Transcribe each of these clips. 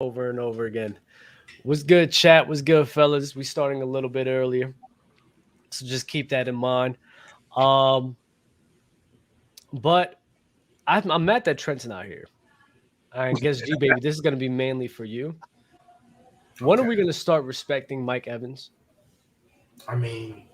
over and over again. What's good, chat? What's good, fellas? We starting a little bit earlier, so just keep that in mind. Um, but I'm mad that Trent's not here. I guess G baby, this is gonna be mainly for you. When are Okay. we gonna start respecting Mike Evans? I mean,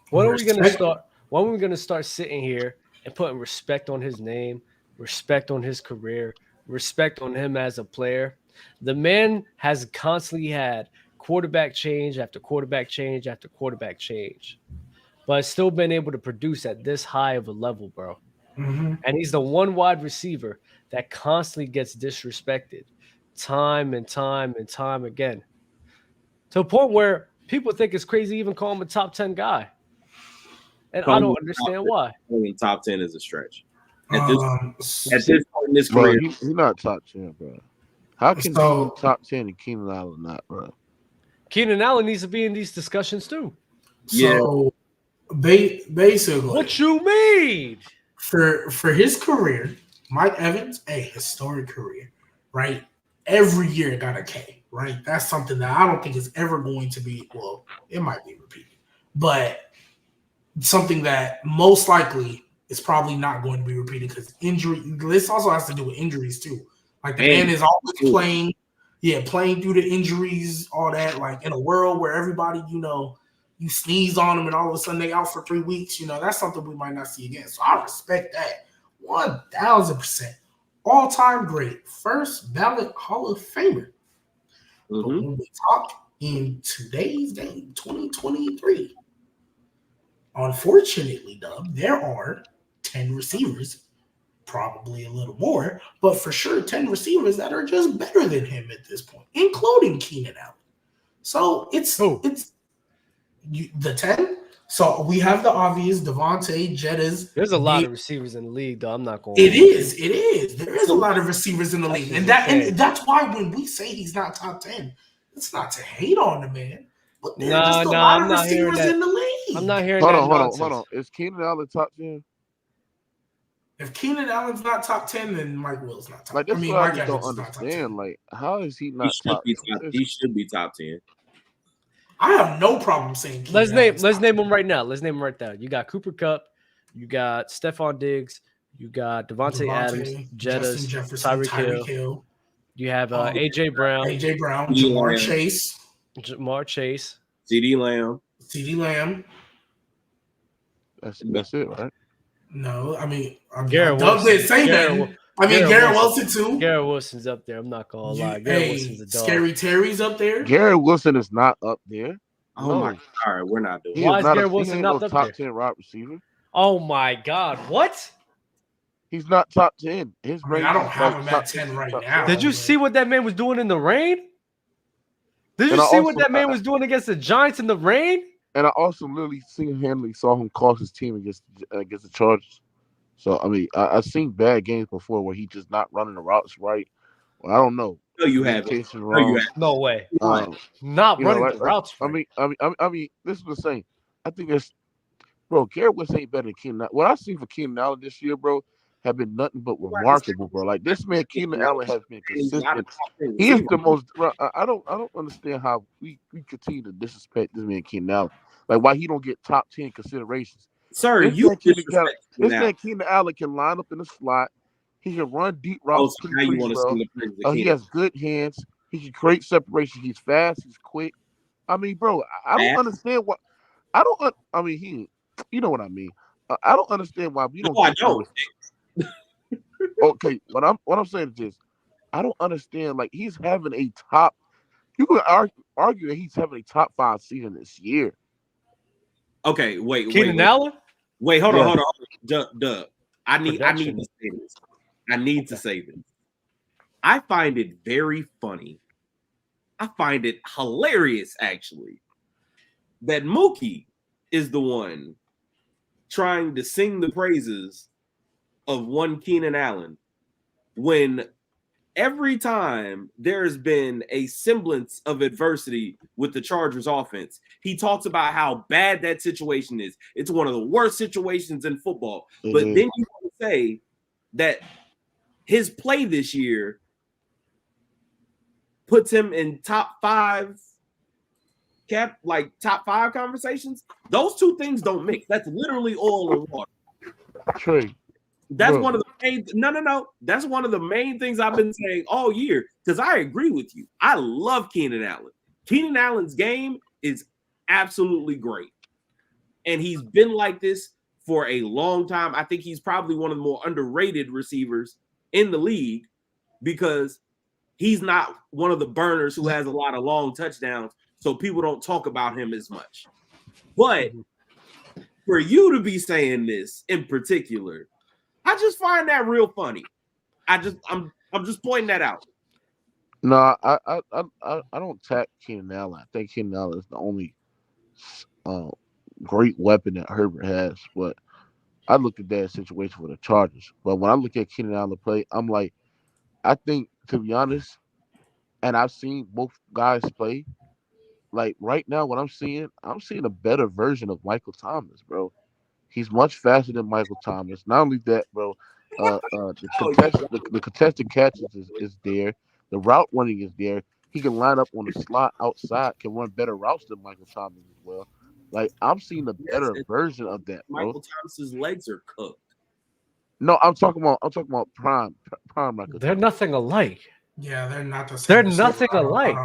When are we gonna respect. start? When are we gonna start sitting here and putting respect on his name, respect on his career, respect on him as a player? The man has constantly had quarterback change after quarterback change after quarterback change, but has still been able to produce at this high of a level, bro. Mm-hmm. And he's the one wide receiver that constantly gets disrespected time and time and time again, to a point where people think it's crazy to even call him a top 10 guy. And I Calling don't him understand why. top 10 is a stretch. Um, At this point in his Bro, career, he's not top 10, bro. How can he be so top 10 and Keenan Allen not, bro? Keenan Allen needs to be in these discussions too. Yeah. so basically What you mean? for his career, Mike Evans, a historic career, right? Every year got a K, right? That's something that I don't think is ever going to be. Well, it might be repeated, but something that most likely is probably not going to be repeated because injury. This also has to do with injuries too. Like the man is always playing, playing through the injuries, all that. Like in a world where everybody, you sneeze on them and all of a sudden they out for 3 weeks. That's something we might not see again. So I respect that 1,000%. All-time great, first ballot Hall of Famer. But when we talk in today's game, 2023. Unfortunately, Dub, there are 10 receivers, probably a little more, but for sure 10 receivers that are just better than him at this point, including Keenan Allen. So it's the 10. So we have the obvious Devontae, Jettas. There's a lot of receivers in the league, though. I'm not going. It is. There is a lot of receivers in the league, and that's why when we say he's not top 10, it's not to hate on the man. But there are just a lot of receivers in the league. I'm not hearing Hold on. Is Keenan Allen top 10? If Keenan Allen's not top 10, then Mike Will's not top 10. Like, that's what Mike I Evans don't is not top 10. understand. Like, how is he not top 10? He should be top 10. I have no problem saying Let's name them right now. Let's name them right now. You got Cooper Kupp, you got Stephon Diggs, you got Devontae Adams, Jettas, Tyreek Hill. You have AJ Brown, Jamar Chase, CeeDee Lamb. That's it, right? No, I mean, Garrett Wilson. Garrett Wilson too. Garrett Wilson's up there. I'm not gonna lie. Garrett Wilson's a dog. Scary Terry's up there. Garrett Wilson is not up there. Oh my! All right, we're not doing. Why is Garrett Wilson not up there? Top 10 wide receiver. Oh my God! What? He's not top 10. I don't have him at 10 right now. Did you see what that man was doing in the rain? Did you see what that man was doing against the Giants in the rain? And I also literally single-handedly saw him cost his team against the Chargers. So, I mean, I've seen bad games before where he just not running the routes right. Well, I don't know. No, you haven't. No way. Not running the routes right. I mean, this is what I'm saying. I think that's, bro, Garrett Wilson ain't better than Keenan. What I've seen for Keenan Allen this year, bro, have been nothing but remarkable, bro. Like, this man, Keenan Allen, has been consistent. He is the most. Bro, I don't understand how we continue to disrespect this man, Keenan Allen. Like, why he don't get top 10 considerations. Sir, this man Keenan Allen can line up in the slot. He can run deep routes. He has good hands. He can create separation. He's fast. He's quick. I mean, bro, I don't understand what. You know what I mean. I don't understand why we don't. No, I don't. Okay, what I'm saying is this: I don't understand. Like, he's having a top. You could argue that he's having a top 5 season this year. Okay, wait. Keenan Allen? Wait, hold on. Doug. I need to say this. I need to say this. I find it very funny. I find it hilarious, actually, that Mookie is the one trying to sing the praises of one Keenan Allen when every time there's been a semblance of adversity with the Chargers offense, he talks about how bad that situation is. It's one of the worst situations in football. Mm-hmm. But then you want to say that his play this year puts him in top 5 conversations. Those two things don't mix. That's literally oil and water. Trey. That's one of the main That's one of the main things I've been saying all year, because I agree with you. I love Keenan Allen. Keenan Allen's game is absolutely great. And he's been like this for a long time. I think he's probably one of the more underrated receivers in the league because he's not one of the burners who has a lot of long touchdowns, so people don't talk about him as much. But for you to be saying this in particular, I just find that real funny. I'm just pointing that out. No, I don't attack Keenan Allen. I think Keenan Allen is the only great weapon that Herbert has. But I look at that situation for the Chargers. But when I look at Keenan Allen play, I'm like, I think, to be honest, and I've seen both guys play. Like right now, what I'm seeing a better version of Michael Thomas, bro. He's much faster than Michael Thomas. Not only that, bro, the contested catches is there. The route running is there. He can line up on the slot outside, can run better routes than Michael Thomas as well. Like, I'm seeing a better version of that, bro. Michael Thomas's legs are cooked. No, I'm talking about prime Michael. They're nothing alike. Yeah, they're not the same. They're nothing alike.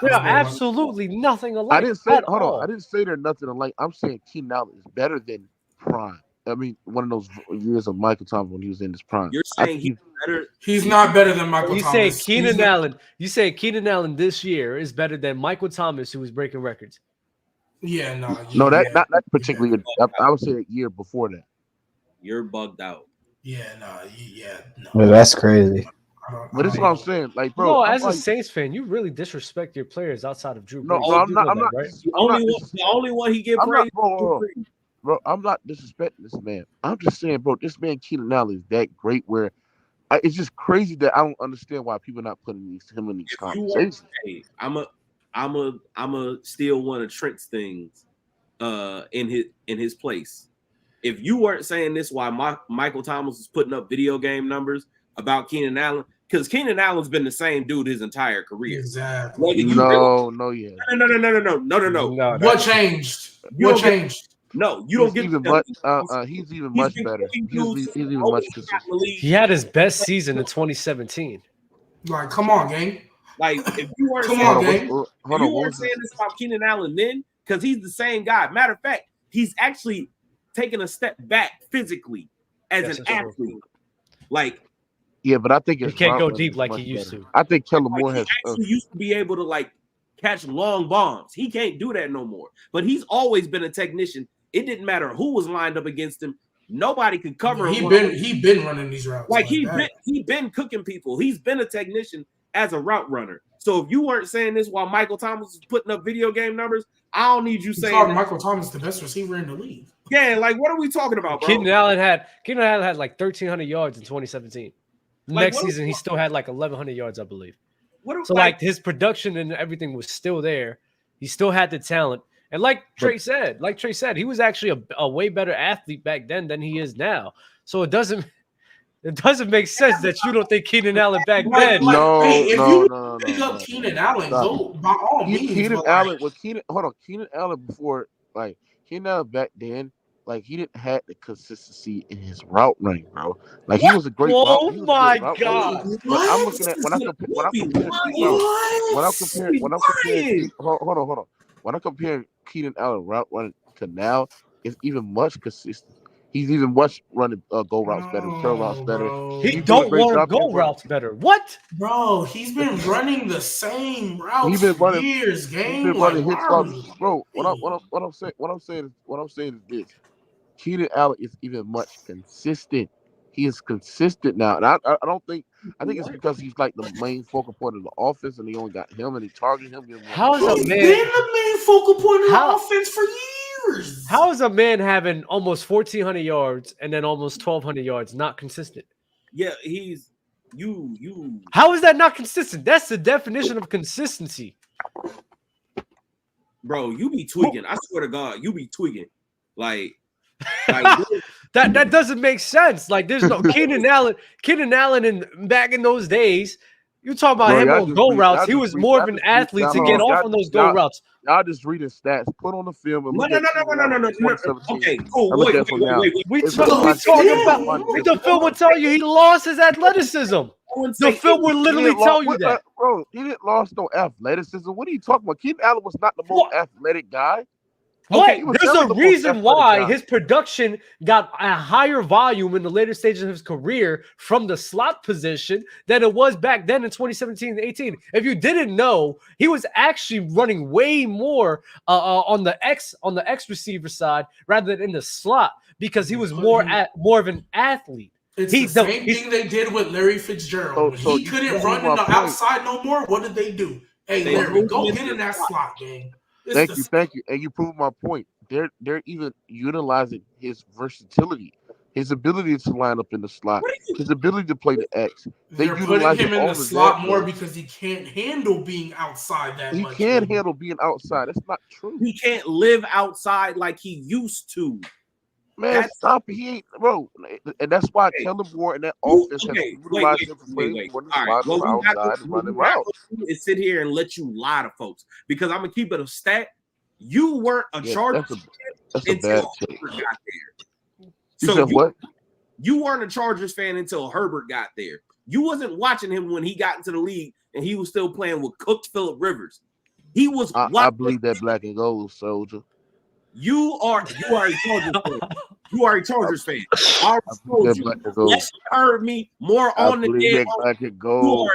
They're absolutely nothing alike. I didn't say I didn't say they're nothing alike. I'm saying Keenan Allen is better than prime. I mean, one of those years of Michael Thomas when he was in his prime. You're saying he's better. He's not better than Michael Thomas. You say Keenan Allen this year is better than Michael Thomas, who was breaking records. Yeah, no. Not particularly. I would say a year before that. You're bugged out. Yeah, no. Well, that's crazy. But this is what I'm saying. Like, bro, no, as a Saints fan, you really disrespect your players outside of Drew Brees. No, bro, I'm not. Right? The only one he get praised. Bro, I'm not disrespecting this man. I'm just saying, bro, this man Keenan Allen is that great where it's just crazy that I don't understand why people are not putting him in these conversations. Hey, I'm a steal one of Trent's things in his place. If you weren't saying this while Michael Thomas was putting up video game numbers about Keenan Allen, because Keenan Allen's been the same dude his entire career. Exactly. No. What changed? What changed? No, you don't get even much. He's even much better. He's even much consistent. He had his best season in 2017. Like, come on, gang. Like, if you weren't saying this about Keenan Allen then, because he's the same guy. Matter of fact, he's actually taken a step back physically as an athlete. Like, yeah, but I think he can't go deep like he used to. I think Kellen Moore has actually used to be able to like catch long bombs. He can't do that no more. But he's always been a technician. It didn't matter who was lined up against him. Nobody could cover him. He been running these routes. Like he been cooking people. He's been a technician as a route runner. So if you weren't saying this while Michael Thomas was putting up video game numbers, I don't need you saying Michael Thomas the best receiver in the league. Yeah, like what are we talking about, bro? Keenan Allen had like 1,300 yards in 2017. Next season, he still had like 1,100 yards, I believe. So like his production and everything was still there. He still had the talent. And like Trey said, he was actually a way better athlete back then than he is now. So it doesn't make sense that you don't think Keenan Allen back then. No. Pick up Keenan Allen, go by all means. Keenan Allen before, like Keenan Allen back then, like he didn't have the consistency in his route running, bro. Like he was a great. Oh my god! I'm looking at when I compare Keenan Allen route running to now, it's even much consistent. He's even much running go routes better, turn routes better. He don't want to go routes better. What? Bro, he's been running the same routes he's been running, years, game. He's been running his routes. Bro, what I'm saying is this. Keenan Allen is even much consistent. He is consistent now. And I think it's because he's like the main focal point of the offense and they only got him and they target him. How is a man been the main focal point of the offense for years? How is a man having almost 1,400 yards and then almost 1,200 yards not consistent? Yeah, he's you. How is that not consistent? That's the definition of consistency. Bro, you be tweaking. I swear to God, you be tweaking. Like that doesn't make sense. Like there's no Keenan Allen back in those days You talk about him on go routes. He was more of an athlete to get off on those go routes. Y'all just reading stats. Put on the film and look at No. Okay, cool. Wait. The film will tell you he lost his athleticism. The film will literally tell you that. Bro, he didn't lost no athleticism. What are you talking about? Keenan Allen was not the most athletic guy. Okay, there's a reason why his production got a higher volume in the later stages of his career from the slot position than it was back then in 2017 and 18. If you didn't know, he was actually running way more on the X receiver side rather than in the slot because he was more of an athlete. It's the same thing they did with Larry Fitzgerald. When he couldn't run in the outside no more, what did they do? Hey, Larry, go get in that slot, gang. Thank you. And you proved my point. They're even utilizing his versatility, his ability to line up in the slot, his ability to play the X. They're putting him in the slot more because he can't handle being outside that much. He can't handle being outside. That's not true. He can't live outside like he used to. Man, stop it. He ain't, bro. And that's why Kellen Moore and that offense has utilized him for playing on the slide on the outside and running routes. And sit here and let you lie to folks because I'm going to keep it a stat. You weren't a Chargers fan until Herbert got there. You said what? You weren't a Chargers fan until Herbert got there. You wasn't watching him when he got into the league and he was still playing with cooked Phillip Rivers. He was. I believe that black and gold, soldier. You are a Chargers fan. You are a Chargers fan. I told you. Yes, you heard me more on the day. You are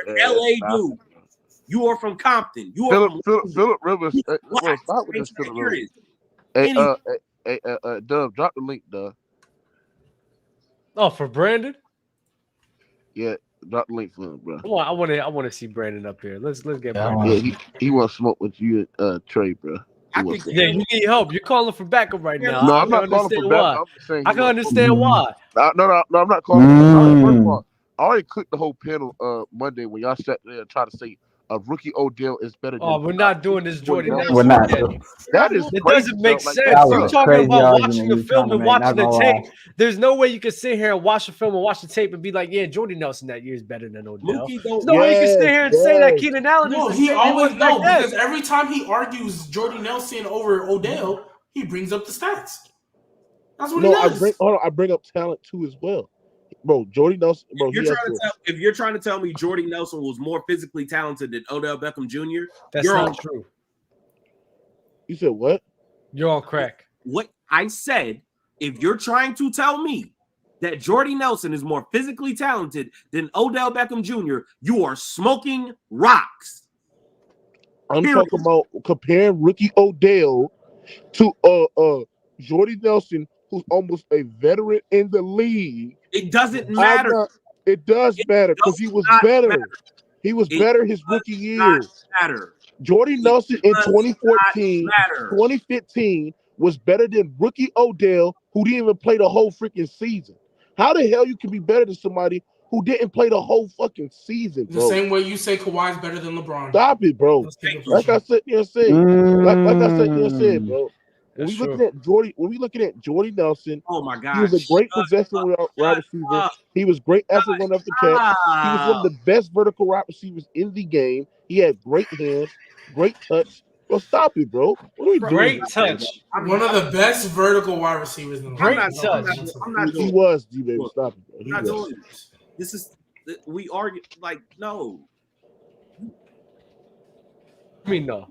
an LA dude. You are from Compton. You are Phillip Rivers. Stop with this Phillip Rivers. Hey, Dub, drop the link, Dub. Oh, for Brandon? Yeah, drop the link for him, bro. Well, I want to see Brandon up here. Let's get Brandon. Yeah, he want to smoke with you, Trey, bro. Yeah, you need help. You're calling for backup right now. No, I'm not calling for backup. I'm just saying I can understand why. No, I'm not calling for backup. First of all, I already clicked the whole panel Monday when y'all sat there and tried to say a rookie Odell is better than we're not doing this, Jordy. We're not. It doesn't make sense. You're talking about watching the film and watching the tape. There's no way you can sit here and watch the film and watch the tape and be like, yeah, Jordy Nelson that year is better than Odell. There's no way you can sit here and say that Keenan Allen is. No, he always because every time he argues Jordy Nelson over Odell, he brings up the stats. That's what he does. I bring up talent too as well. Bro, Jordy Nelson. Bro, if you're trying to tell me Jordy Nelson was more physically talented than Odell Beckham Jr., that's not true. You said what? You're on crack. What I said, if you're trying to tell me that Jordy Nelson is more physically talented than Odell Beckham Jr., you are smoking rocks. I'm talking about comparing rookie Odell to Jordy Nelson, who's almost a veteran in the league. It doesn't matter. It does matter because he was better. He was better his rookie year. Jordy Nelson in 2015 was better than rookie Odell, who didn't even play the whole freaking season. How the hell you can be better than somebody who didn't play the whole fucking season, bro? The same way you say Kawhi's better than LeBron. Stop it, bro. Like I said, bro. When we looking at Jordy Nelson, oh my God, he was a great possession wide receiver. He was great after one off the catch. He was one of the best vertical wide receivers in the game. He had great hands, great touch. Well, stop it, bro. What are we doing? Great touch. One of the best vertical wide receivers in the great touch. He was, D-Baby. Stop it, bro. I'm not doing this. This is we argue like no. I mean no.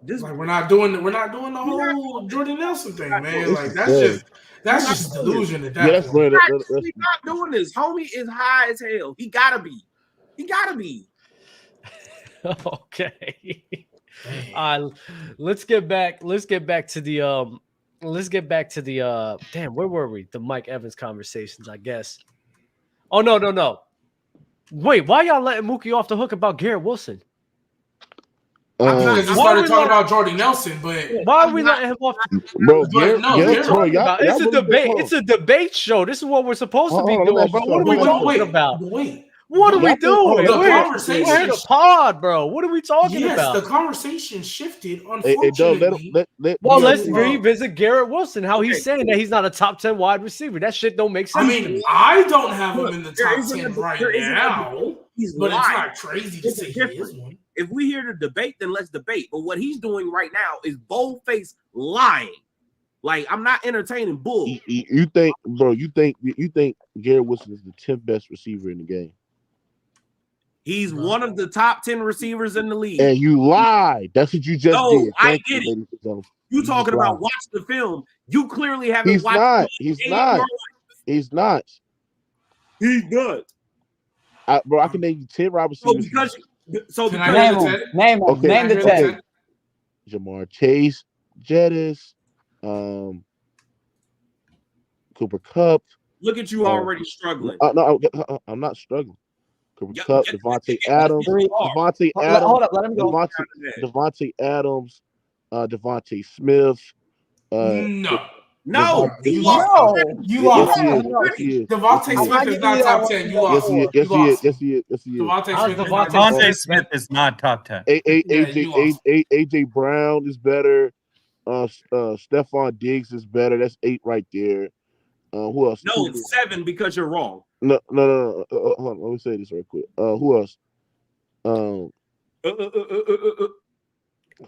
We're not doing the whole Jordy Nelson thing, man. Like that's just delusion at that point. We're not doing this. Homie is high as hell. He gotta be. Okay. Let's get back to the damn, where were we? The Mike Evans conversations, I guess. Oh no. Wait, why y'all letting Mookie off the hook about Garrett Wilson? Because you started talking about Jordy Nelson, but why are we letting him off? Bro, it's a debate. It's a debate show. This is what we're supposed to be doing. But what are we talking about? Wait, What are we doing? The We're conversation- in a pod, bro. What are we talking about? Yes, the conversation shifted. Hey, Doug, Unfortunately, Well, yeah, let's revisit Garrett Wilson. How he's saying that he's not a top 10 wide receiver. That shit don't make sense. I mean, I don't have him in the There top isn't 10 a- right there isn't a now, debate. He's but it's lying. not crazy to It's say he different. is one. If we here to debate, then let's debate. But what he's doing right now is bold-faced lying. Like, I'm not entertaining bull. You think, bro? You think Garrett Wilson is the 10th best receiver in the game? He's one of the top 10 receivers in the league. And you lied. That's what you just No, did. I Thank did it. ladies and gentlemen. You talking lied. about watch the film. You clearly haven't He's watched not. the He's game, not. bro. He's not. He's not. Bro, I can name you 10 wide So receivers. Can I because name Name the him. 10? Name him. Okay. Name the Okay. 10. Jamar Chase, Jettis, Cooper Kupp. look at you already struggling. No, I'm not struggling. Cooper Yeah, Kupp, yeah, Devontae yeah, Adams, you are. Devontae Adams, Hold up. Let him go. Devontae Adams, Devontae Smith. No, No, you he lost. No. You Yes, lost. he is. Yes, he is. Devontae I Smith give is you not that top one. 10. You Yes, lost. Yes, he is. Yes, he is. Yes, he is. Yes, he is. Devontae How's Smith is Devontae not top 10. Devontae Smith is not top 10. AJ Brown is better. Stephon Diggs is better. That's 8 right there. Who else? no, it's 7 because you're wrong. No. Hold on. Let me say this right quick. Who else?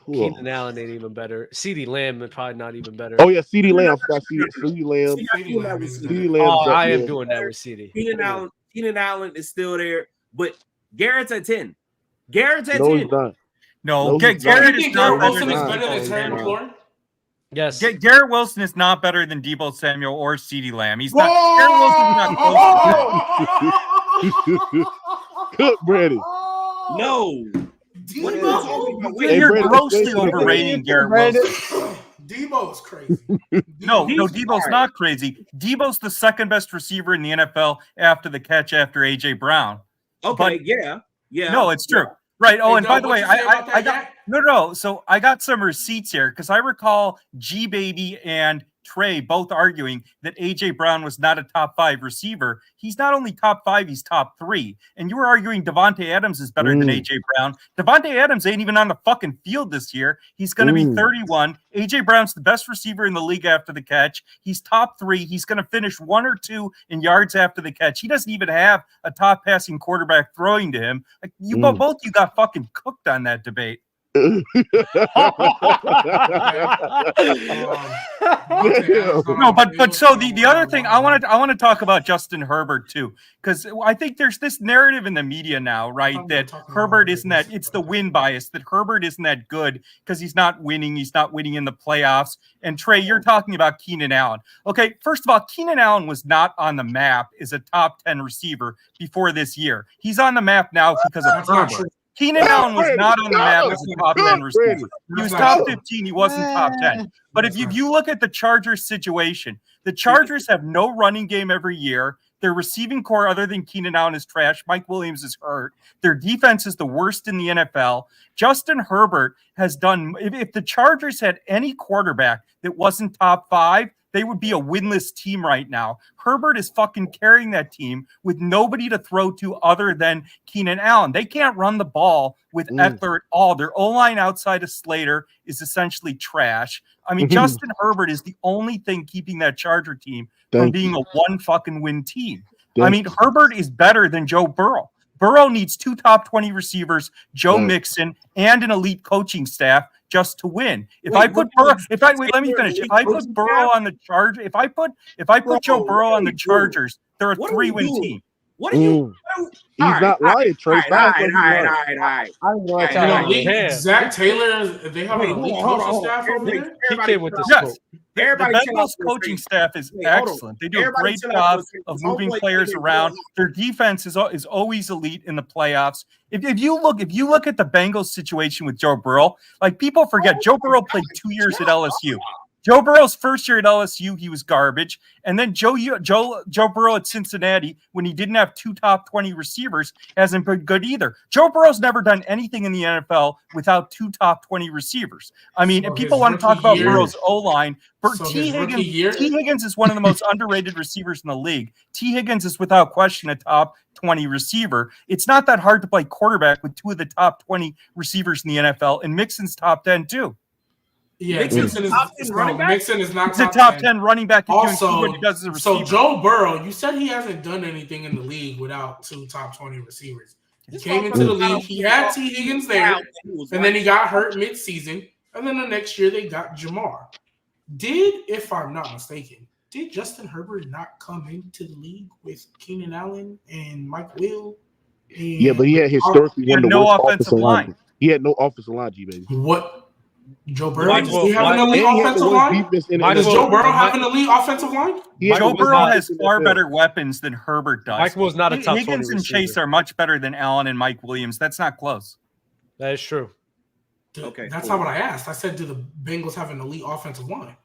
Who Keenan else? Allen ain't even better. CeeDee Lamb is probably not even better. Oh yeah, CeeDee Lamb. I forgot CeeDee Lamb. CeeDee Lamb is CeeDee better. Lamb. Oh, I am doing that with CeeDee. Keenan Allen is still there, but Garrett's at 10. Garrett's at No, 10. he's not. No, No, he's not. Garrett You is think not Garrett better Wilson than is not. better than Deebo Terry Samuel. McLaurin? Yes. Garrett Wilson is not better than Deebo Samuel or CeeDee Lamb. He's not. Garrett Wilson's not close. Cook, Brady. No. What are you talking about? Wait, Hey, You're Brandon, grossly explain to me. overrating Garrett Wilson. Debo's crazy. No, He's Debo's fine. not crazy. Debo's the second best receiver in the NFL after the catch after AJ Brown. Okay, But- yeah. No, it's true. Right. Oh, Hey, and by Doug, the what way, you say about I that got guy? no. So I got some receipts here because I recall G Baby and Trey both arguing that AJ Brown was not a top 5 receiver. He's not only top 5, he's top 3. And you were arguing Devontae Adams is better than AJ Brown. Devontae Adams ain't even on the fucking field this year. He's going to be 31. AJ Brown's the best receiver in the league after the catch. He's top 3. He's going to finish 1 or 2 in yards after the catch. He doesn't even have a top passing quarterback throwing to him. Like both you got fucking cooked on that debate. No, No, but so the other thing I want to talk about Justin Herbert too, because I think there's this narrative in the media now, right, that Herbert isn't that it's the win bias that Herbert isn't that good because he's not winning in the playoffs. And Trey, you're talking about Keenan Allen. Okay, first of all, Keenan Allen was not on the map as a top 10 receiver before this year. He's on the map now because of That's not Herbert. true. Keenan Allen was not on the map as a top 10 receiver. He was top 15. He wasn't top 10. But if you look at the Chargers situation, the Chargers have no running game every year. Their receiving core, other than Keenan Allen, is trash. Mike Williams is hurt. Their defense is the worst in the NFL. Justin Herbert has done – if the Chargers had any quarterback that wasn't top 5, they would be a winless team right now. Herbert is fucking carrying that team with nobody to throw to other than Keenan Allen. They can't run the ball with Eckler at all. Their O-line outside of Slater is essentially trash. I mean, Justin Herbert is the only thing keeping that Charger team from being a one fucking win team. I mean, Herbert is better than Joe Burrow. Burrow needs 2 top 20 receivers, Joe Mixon, and an elite coaching staff just to win. If I put Burrow on the Chargers, if I put Joe Burrow on the Chargers, they're a 3-win team. What are you? He's not lying, Trey. All right. I don't know what y'all Yeah. Zach Taylor, they have an elite coaching staff over there? He came with the Yes. scope. The Bengals coaching staff is excellent. They do a great job of moving players around. Their defense is always elite in the playoffs. If you look at the Bengals situation with Joe Burrow, like people forget Joe Burrow played 2 years at LSU. Joe Burrow's first year at LSU, he was garbage. And then Joe Burrow at Cincinnati, when he didn't have 2 top 20 receivers, hasn't been good either. Joe Burrow's never done anything in the NFL without 2 top 20 receivers. I mean, if people want to talk about Burrow's O-line, T. Higgins is one of the most underrated receivers in the league. T. Higgins is without question a top 20 receiver. It's not that hard to play quarterback with 2 of the top 20 receivers in the NFL, and Mixon's top 10 too. Yeah, Mixon is not He's a top 10 running back. Also, what he does as a receiver. So Joe Burrow, you said he hasn't done anything in the league without 2 top 20 receivers. He came into the league. He had T. Higgins there, and then he got hurt mid-season, and then the next year they got Jamar. If I'm not mistaken, did Justin Herbert not come into the league with Keenan Allen and Mike Will? Yeah, but he had historically one of the worst offensive line. He had no offensive line, G-Baby. What? Joe Burrow, does he have an elite offensive line? Does Joe Burrow have an elite offensive line? Joe Burrow has far better weapons than Herbert does. Mike Will's not a top 20 Higgins and receiver. Chase are much better than Allen and Mike Williams. That's not close. That is true. Okay, that's not what I asked. I said, do the Bengals have an elite offensive line?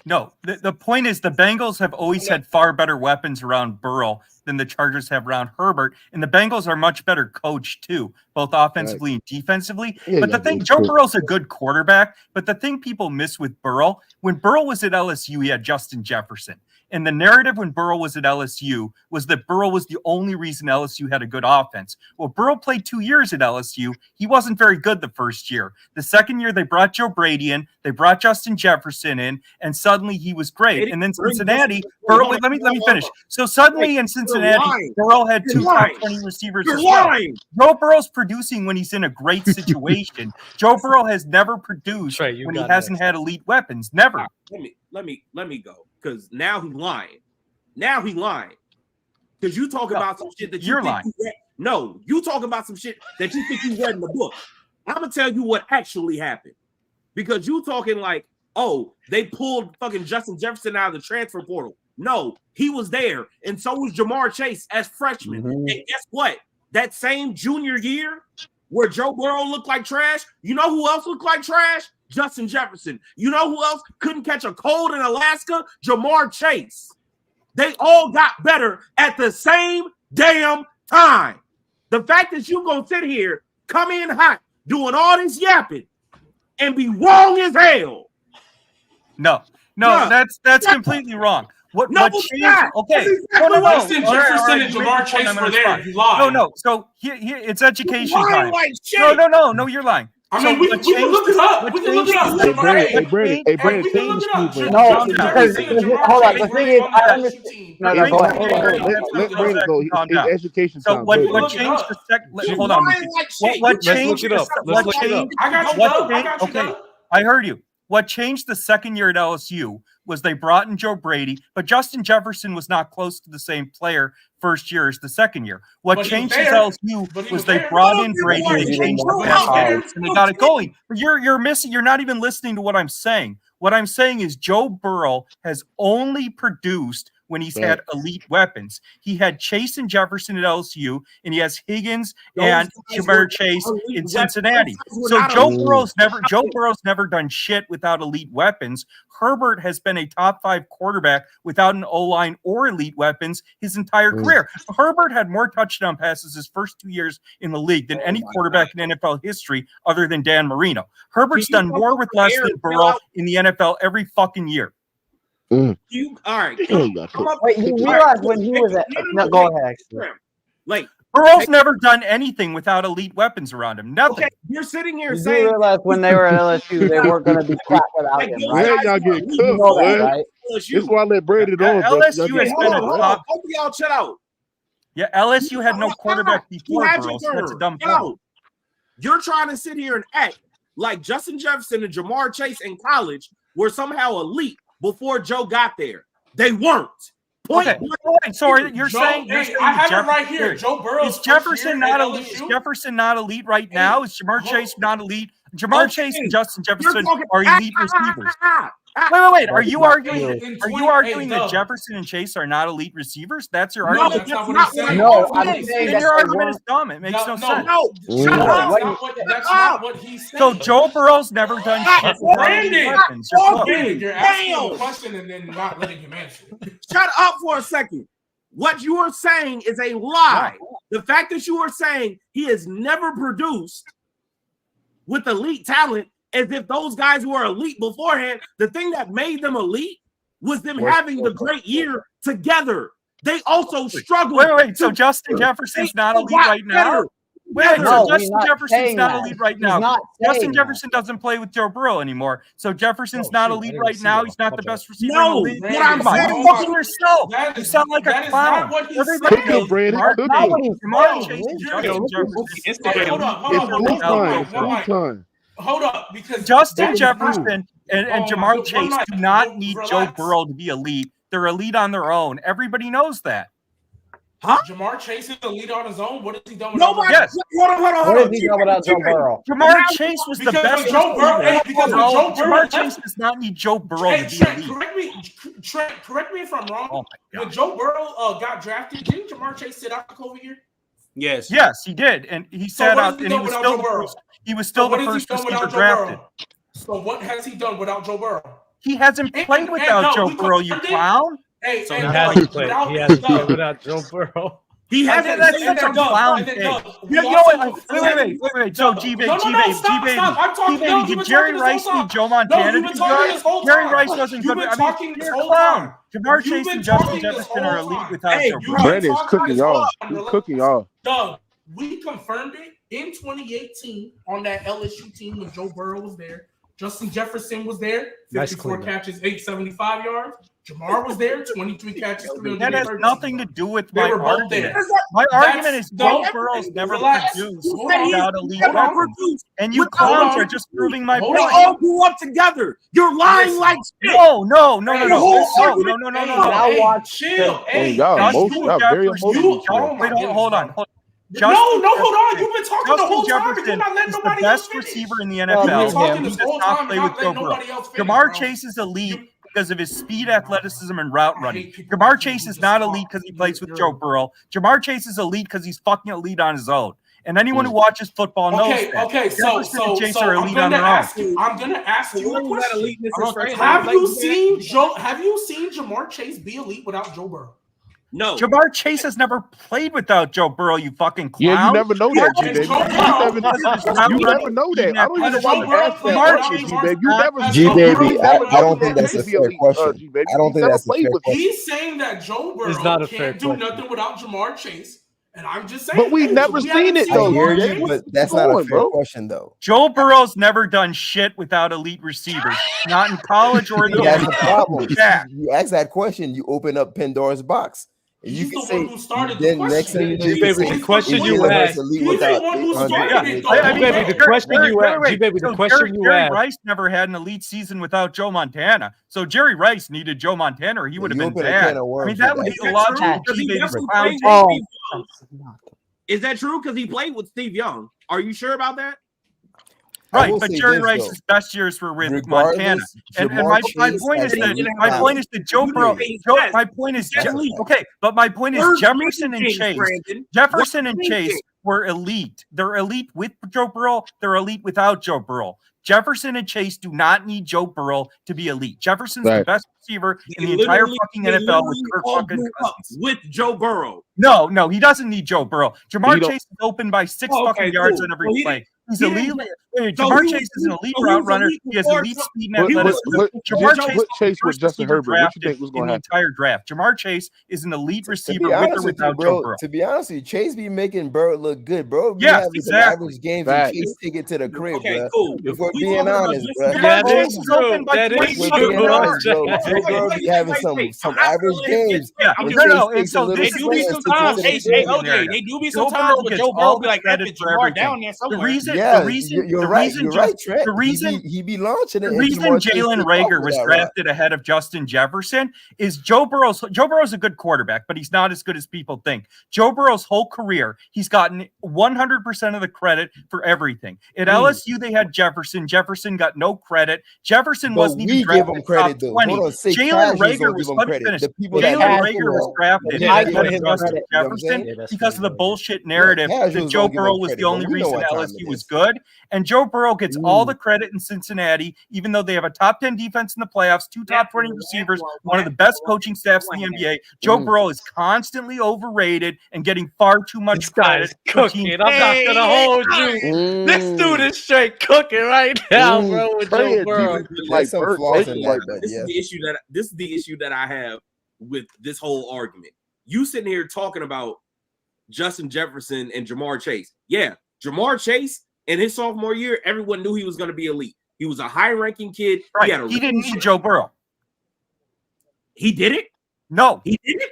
No, the point is the Bengals have always had far better weapons around Burrow than the Chargers have around Herbert, and the Bengals are much better coached too, both offensively and defensively. But the thing, Joe Burrow's a good quarterback, but the thing people miss with Burrow, when Burrow was at LSU, he had Justin Jefferson. And the narrative when Burrow was at LSU was that Burrow was the only reason LSU had a good offense. Well, Burrow played 2 years at LSU. He wasn't very good the first year. The second year, they brought Joe Brady in. They brought Justin Jefferson in, and suddenly he was great. And then Cincinnati, Burrow, let me finish. So suddenly in Cincinnati, Burrow had 2 top 20 receivers as well. Joe Burrow's producing when he's in a great situation. Joe Burrow has never produced when he hasn't had elite weapons. Never. Let me go. Because now he's lying. Because you talk about some shit that you're lying. No, you talking about some shit that you think you read in the book. I'm gonna tell you what actually happened. Because you talking like, oh, they pulled fucking Justin Jefferson out of the transfer portal. No, he was there, and so was Jamar Chase as freshman. And guess what? That same junior year where Joe Burrow looked like trash, you know who else looked like trash? Justin Jefferson. You know who else couldn't catch a cold in Alaska? Jamar Chase. They all got better at the same damn time. The fact that you gonna sit here, come in hot, doing all this yapping, and be wrong as hell. No, that's completely wrong. What changed? Okay. Justin Jefferson and Jamar Chase were there. You lied. No. So here it's education time. Like no, you're lying. I mean, we can look it up. We can look it up. Hey, Brandon, No, because hold on. The thing is, I understand. No, go ahead. Let Brandon go. It's education time. So what changed the second? Hold on. What changed? What changed? I got you. Okay, I heard you. What changed the second year at LSU was they brought in Joe Brady, but Justin Jefferson was not close to the same player first year as the second year. What changed at LSU was they brought in Brady and changed the offense and they got it going. But you're missing. You're not even listening to what I'm saying. What I'm saying is Joe Burrow has only produced when he's had elite weapons. He had Chase and Jefferson at LSU, and he has Higgins and Jamar Chase in Cincinnati. So Joe Burrow's never done shit without elite weapons. Herbert has been a top 5 quarterback without an O-line or elite weapons his entire career. Herbert had more touchdown passes his first 2 years in the league than any quarterback in NFL history other than Dan Marino. Herbert's done more with less than Burrow in the NFL every fucking year. You all right? Wait, you realize when he was at? No, go ahead. Like Burrow's never done anything without elite weapons around him. Nothing. Okay, you're sitting here You saying realize when they were at LSU, they weren't going to be crap without him, right? Yeah, y'all get You cooked, know that, man. right? That's why I let Brandon on. LSU has been a top. Both of y'all chill out. Yeah, LSU had no quarterback before You Burrow. your So that's a turn. dumb Yo, point. You're trying to sit here and act like Justin Jefferson and Jamar Chase in college were somehow elite before Joe got there. They weren't. Okay. So you're saying I have it right here. Joe Burrow is Jefferson not elite? Is Jefferson not elite right now? Is Jamar Chase not elite? Jamar Chase and Justin Jefferson are elite receivers. Wait. Are you arguing that Jefferson and Chase are not elite receivers? That's your argument? No, I'm saying then your argument is dumb. It makes no sense. Shut up. That's not what he's saying. So Joe Burrow's never done shit. Brandon, you're asking a question and then not letting him answer. Shut up for a second. What you are saying is a lie. The fact that you are saying he has never produced with elite talent, as if those guys were elite beforehand, the thing that made them elite was them having the great year together. They also struggled. Wait. So Justin Jefferson's not elite right now? So Justin Jefferson's not elite right now. Justin Jefferson doesn't play with Joe Burrow anymore. So Jefferson's not elite right now. He's not the best receiver in the league. What I'm saying, you fucking yourself. You sound like a clown. Everybody knows Jamar Chase and Justin Jefferson. Hold up, because Justin Jefferson and Jamar Chase do not need Joe Burrow to be elite. They're elite on their own. Everybody knows that. Huh? Jamar Chase is elite on his own. What has he done with Hold on. What has he done without Joe Burrow? Jamar Chase was the best. Jamar Chase does not need Joe Burrow to be elite. Correct me if I'm wrong. When Joe Burrow got drafted, didn't Jamar Chase sit out the COVID year? Yes, he did, and he sat out, and he was still the first receiver drafted. So what has he done without Joe Burrow? He hasn't played without Joe Burrow, you clown. He hasn't played without Joe Burrow. He hasn't. That's such a clown thing. Wait. So G-Baby, did Jerry Rice need Joe Montana to be good? Jerry Rice wasn't good. I mean, you're a clown. Jamar Chase and Justin Jefferson are elite without Joe Burrow. Brandon's cooking y'all. He's cooking y'all. Doug, we confirmed it in 2018 on that LSU team when Joe Burrow was there. Justin Jefferson was there, 54 catches, 875 yards. Jamar was there, 23 catches, 330. That has nothing to do with my argument. My argument is Joe Burrow's never produced without elite weapons. And you clowns are just proving my point. They all grew up together. You're lying like shit. No. Chill. Y'all very emotional. Hold on. Hold on. You've been talking the whole time. You're not letting nobody else finish. Best receiver in the NFL. He does not play with Joe Burrow. Jamar Chase is elite because of his speed, athleticism, and route running. Jamar Chase is not elite because he plays with Joe Burrow. Jamar Chase is elite because he's fucking elite on his own. And anyone who watches football knows that. Okay, so I'm going to ask you a question. Have you seen Jamar Chase be elite without Joe Burrow? No. Jamar Chase has never played without Joe Burrow, you fucking clown. Yeah, you never know that, G-Baby. You never know that. I don't even know why you asked that. G-Baby, I don't think that's a fair question. I don't think that's a fair question. He's saying that Joe Burrow can't do nothing without Jamar Chase. And I'm just saying, but we've never seen it though. But that's not a fair question, though. Joe Burrow's never done shit without elite receivers, not in college or in the league. That's the problem. You ask that question, you open up Pandora's box. You can say who started then the next thing you know, the question you asked. Jerry Rice never had an elite season without Joe Montana. So Jerry Rice needed Joe Montana, or he would have been bad. I mean, that would be the logical. Is that true? Because he played with Steve Young. Are you sure about that? Right, but Jerry Rice's best years were with Montana. And my point is that Joe Burrow. My point is Jefferson and Chase were elite. They're elite with Joe Burrow. They're elite without Joe Burrow. Jefferson and Chase do not need Joe Burrow to be elite. Jefferson's the best receiver in the entire fucking NFL with Kirk fucking Cousins. With Joe Burrow. No, he doesn't need Joe Burrow. Jamar Chase is open by 6 fucking yards on every play. He's elite. Jamar Chase is an elite route runner. He has elite speed and athleticism. Jamar Chase with Justin Herbert. What you think was going to happen? The entire draft. Jamar Chase is an elite receiver with or without Joe Burrow. To be honest with you, Chase be making Burrow look good, bro. Yeah, exactly. Average games and Chase take it to the crib, bro. Cool. If we're being honest, bro. Jamar Chase is open by 20 Burrow be having some average games. Yeah, and so they do be sometimes. Hey, OJ, they do be sometimes with Joe Burrow be like, Jamar down there somewhere. you're right. Trent. The reason he be launching it. The reason Jalen Reagor was drafted ahead of Justin Jefferson is Joe Burrow's a good quarterback, but he's not as good as people think. Joe Burrow's whole career, he's gotten 100% of the credit for everything. At LSU, they had Jefferson. Jefferson got no credit. Jefferson wasn't even drafted top 20. Jalen Reagor was, let me finish. Jalen Reagor was drafted ahead of Justin Jefferson because of the bullshit narrative that Joe Burrow was the only reason LSU was good. And Joe Burrow gets all the credit in Cincinnati, even though they have a top 10 defense in the playoffs, 2 top 20 receivers, one of the best coaching staffs in the NBA. Joe Burrow is constantly overrated and getting far too much credit. Cooking. I'm not gonna hold you. This dude is straight cooking right now, bro. With Joe Burrow. This is the issue that I have with this whole argument. You sitting here talking about Justin Jefferson and Jamar Chase. Yeah, Jamar Chase in his sophomore year, everyone knew he was going to be elite. He was a high-ranking kid. Right. He didn't need Joe Burrow. He did it? No. He did it?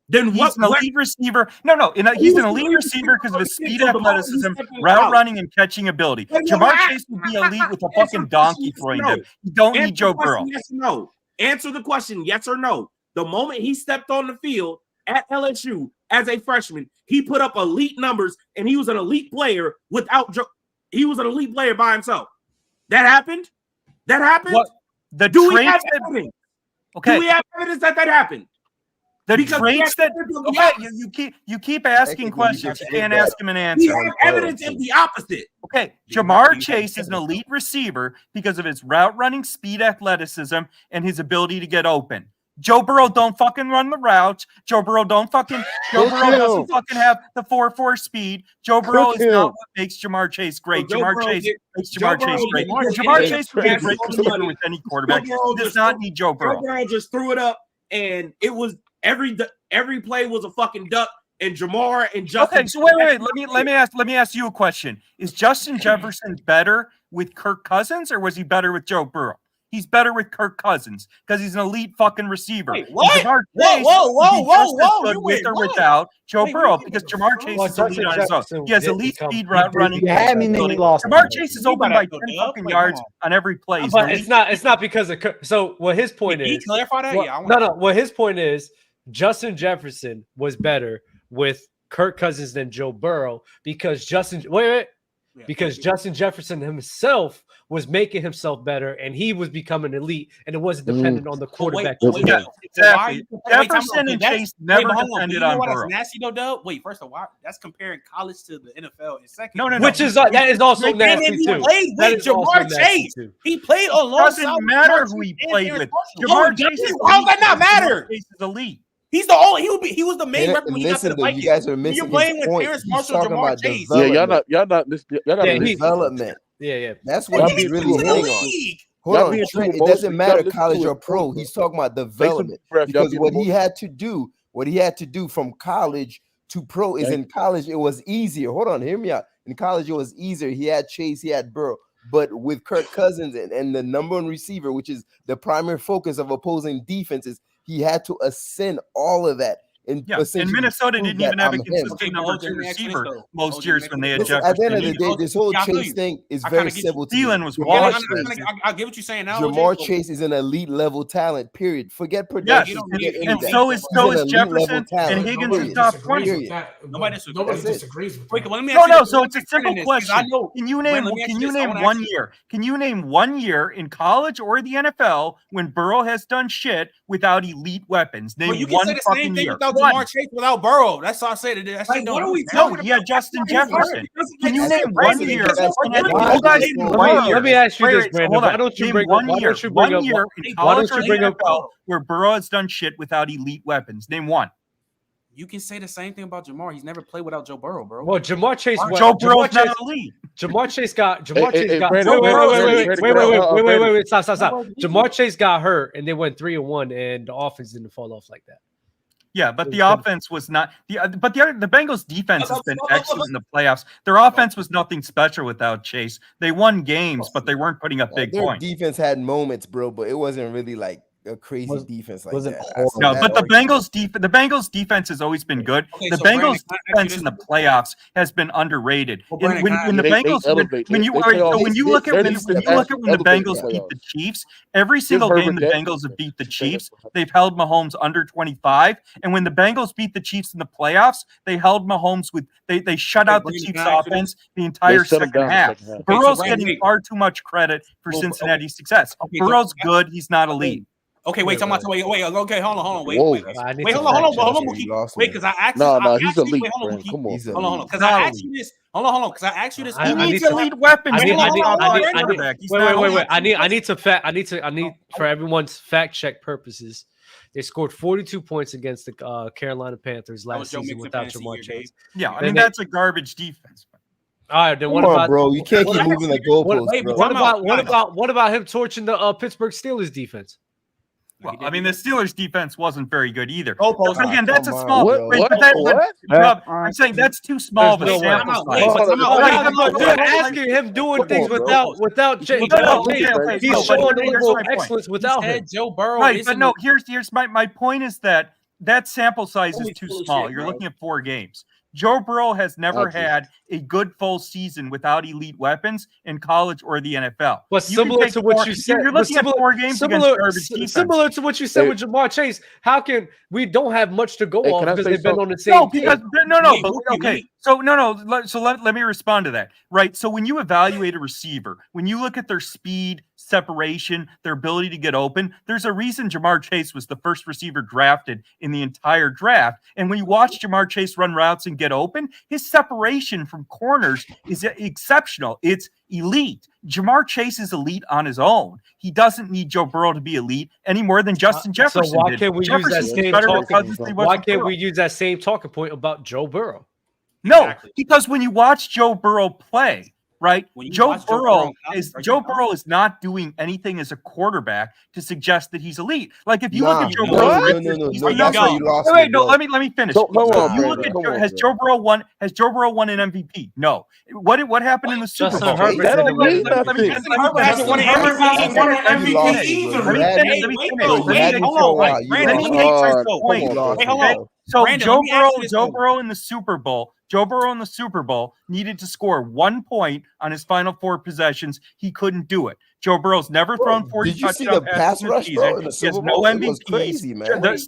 Then he's an elite receiver. No. He's an elite receiver because of his speed, athleticism, route running, and catching ability. Jamar Chase would be elite with a fucking donkey throwing him. You don't need Joe Burrow. Yes or no. Answer the question, yes or no. The moment he stepped on the field at LSU as a freshman, he put up elite numbers, and he was an elite player without Joe. He was an elite player by himself. That happened? That happened? What? Do we have evidence? Okay. Do we have evidence that happened? The traits that you keep asking questions. You can't ask him an answer. We have evidence of the opposite. Okay, Jamar Chase is an elite receiver because of his route running, speed, athleticism, and his ability to get open. Joe Burrow don't fucking run the routes. Joe Burrow doesn't fucking have the 4.4 speed. Joe Burrow is not what makes Jamar Chase great. Jamar Chase makes Jamar Chase great. Jamar Chase would be a great receiver with any quarterback. He does not need Joe Burrow. Joe Burrow just threw it up, and it was every play was a fucking duck. And Jamar and Justin. Okay, so wait. Let me ask you a question. Is Justin Jefferson better with Kirk Cousins, or was he better with Joe Burrow? He's better with Kirk Cousins because he's an elite fucking receiver. Wait, what? Whoa. With or without Joe Burrow, because Jamar Chase is elite on his own. He has elite speed route running. Jamar Chase is open by 10 fucking yards on every play. But it's not because of Kirk. So what his point is. Can you clarify that? No. What his point is, Justin Jefferson was better with Kirk Cousins than Joe Burrow because Justin Jefferson himself was making himself better, and he was becoming elite, and it wasn't dependent on the quarterback. Exactly. Jefferson and Chase never depended on Burrow. That's nasty, though, Doug. Wait, first of all, that's comparing college to the NFL. And second, no. Which is that is also nasty too. He played with Jamar Chase. He played alongside. Doesn't matter who he played with. Jamar Chase is how does that not matter? Chase is elite. He's the only. He was the main representative. Listen, you guys are missing. You're playing with Terrence Marshall, Jamar Chase. Yeah, y'all not development. Yeah. That's what he's really hitting on. Hold on, Trent, it doesn't matter college or pro. He's talking about development because what he had to do from college to pro is in college it was easier. Hold on, hear me out. In college it was easier. He had Chase, he had Burrow. But with Kirk Cousins and the number one receiver, which is the primary focus of opposing defenses, he had to ascend all of that. And Minnesota didn't even have a consistent number 2 receiver most years when they had Jefferson. At the end of the day, this whole Chase thing is very simple. Thielen was washed. I get what you're saying now. Jamar Chase is an elite level talent, period. Forget production. Yes. And so is Jefferson, and Higgins is top 20. Nobody disagrees with that. No, so it's a simple question. Can you name 1 year? Can you name 1 year in college or the NFL when Burrow has done shit without elite weapons? Name one fucking year. Jamar Chase without Burrow. That's all I say. What are we talking about? He had Justin Jefferson. Can you name 1 year? Let me ask you this, Brandon. Why don't you bring up where Burrow has done shit without elite weapons? Name one. You can say the same thing about Jamar. He's never played without Joe Burrow, bro. Well, Jamar Chase. Joe Burrow's not elite. Jamar Chase got. Wait. Stop. Jamar Chase got hurt, and they went 3-1, and the offense didn't fall off like that. Yeah, but the offense was not. The Bengals' defense has been excellent in the playoffs. Their offense was nothing special without Chase. They won games, but they weren't putting up big points. Their defense had moments, bro, but it wasn't really like a crazy defense like wasn't that. horrible. No, but the Bengals defense has always been good. Okay, The so Bengals Brandon, defense in the playoffs has been underrated. Well, Brandon, When the Bengals when you look at when the Bengals beat the Chiefs, every single game the Bengals have beat the Chiefs, they've held Mahomes under 25. And when the Bengals beat the Chiefs in the playoffs, they held Mahomes with they shut out the Chiefs offense the entire second half. Burrow's getting far too much credit for Cincinnati's success. Burrow's good, he's not elite. Okay, wait, okay, hold on, wait, hold on, Mookie. Wait, because I asked he's elite. Come on, hold on, because I asked you this. Hold on, because I asked you this. He needs elite weapons. Wait. I need for everyone's fact check purposes. They scored 42 points against the Carolina Panthers last season without Jamar Chase. Yeah, I mean that's a garbage defense. All right, then what about bro? You can't keep moving the goalposts, bro. What about him torching the Pittsburgh Steelers defense? Well, I mean, the Steelers' defense wasn't very good either. But again, that's a small. I'm saying that's too small of a sample size. You're asking him doing things without Chase. He's showing a little excellence without him. Joe Burrow, right? But no, here's my point is that sample size is too small. You're looking at 4 games. Joe Burrow has never had a good full season without elite weapons in college or the NFL. But similar to what you said, you're looking at 4 games similar to what you said with Jamar Chase. How can we don't have much to go off because they've been on the same? No, because okay. So So let me respond to that. Right. So when you evaluate a receiver, when you look at their speed, separation, their ability to get open, there's a reason Jamar Chase was the first receiver drafted in the entire draft. And when you watch Jamar Chase run routes and get open, his separation from corners is exceptional. It's elite. Jamar Chase is elite on his own. He doesn't need Joe Burrow to be elite any more than Justin Jefferson. So why can't we use that same talking? Why can't we use that same talking point about Joe Burrow? No, because when you watch Joe Burrow play, right? Joe Burrow is not doing anything as a quarterback to suggest that he's elite. Like if you look at Joe Burrow, let me finish. Has Joe Burrow won an MVP? No. What happened in the Super Bowl? So Joe Burrow in the Super Bowl. Joe Burrow in the Super Bowl needed to score 1 point on his final 4 possessions. He couldn't do it. Joe Burrow's never thrown 40 touchdowns. Did you see the pass rush, bro? He has no MVPs.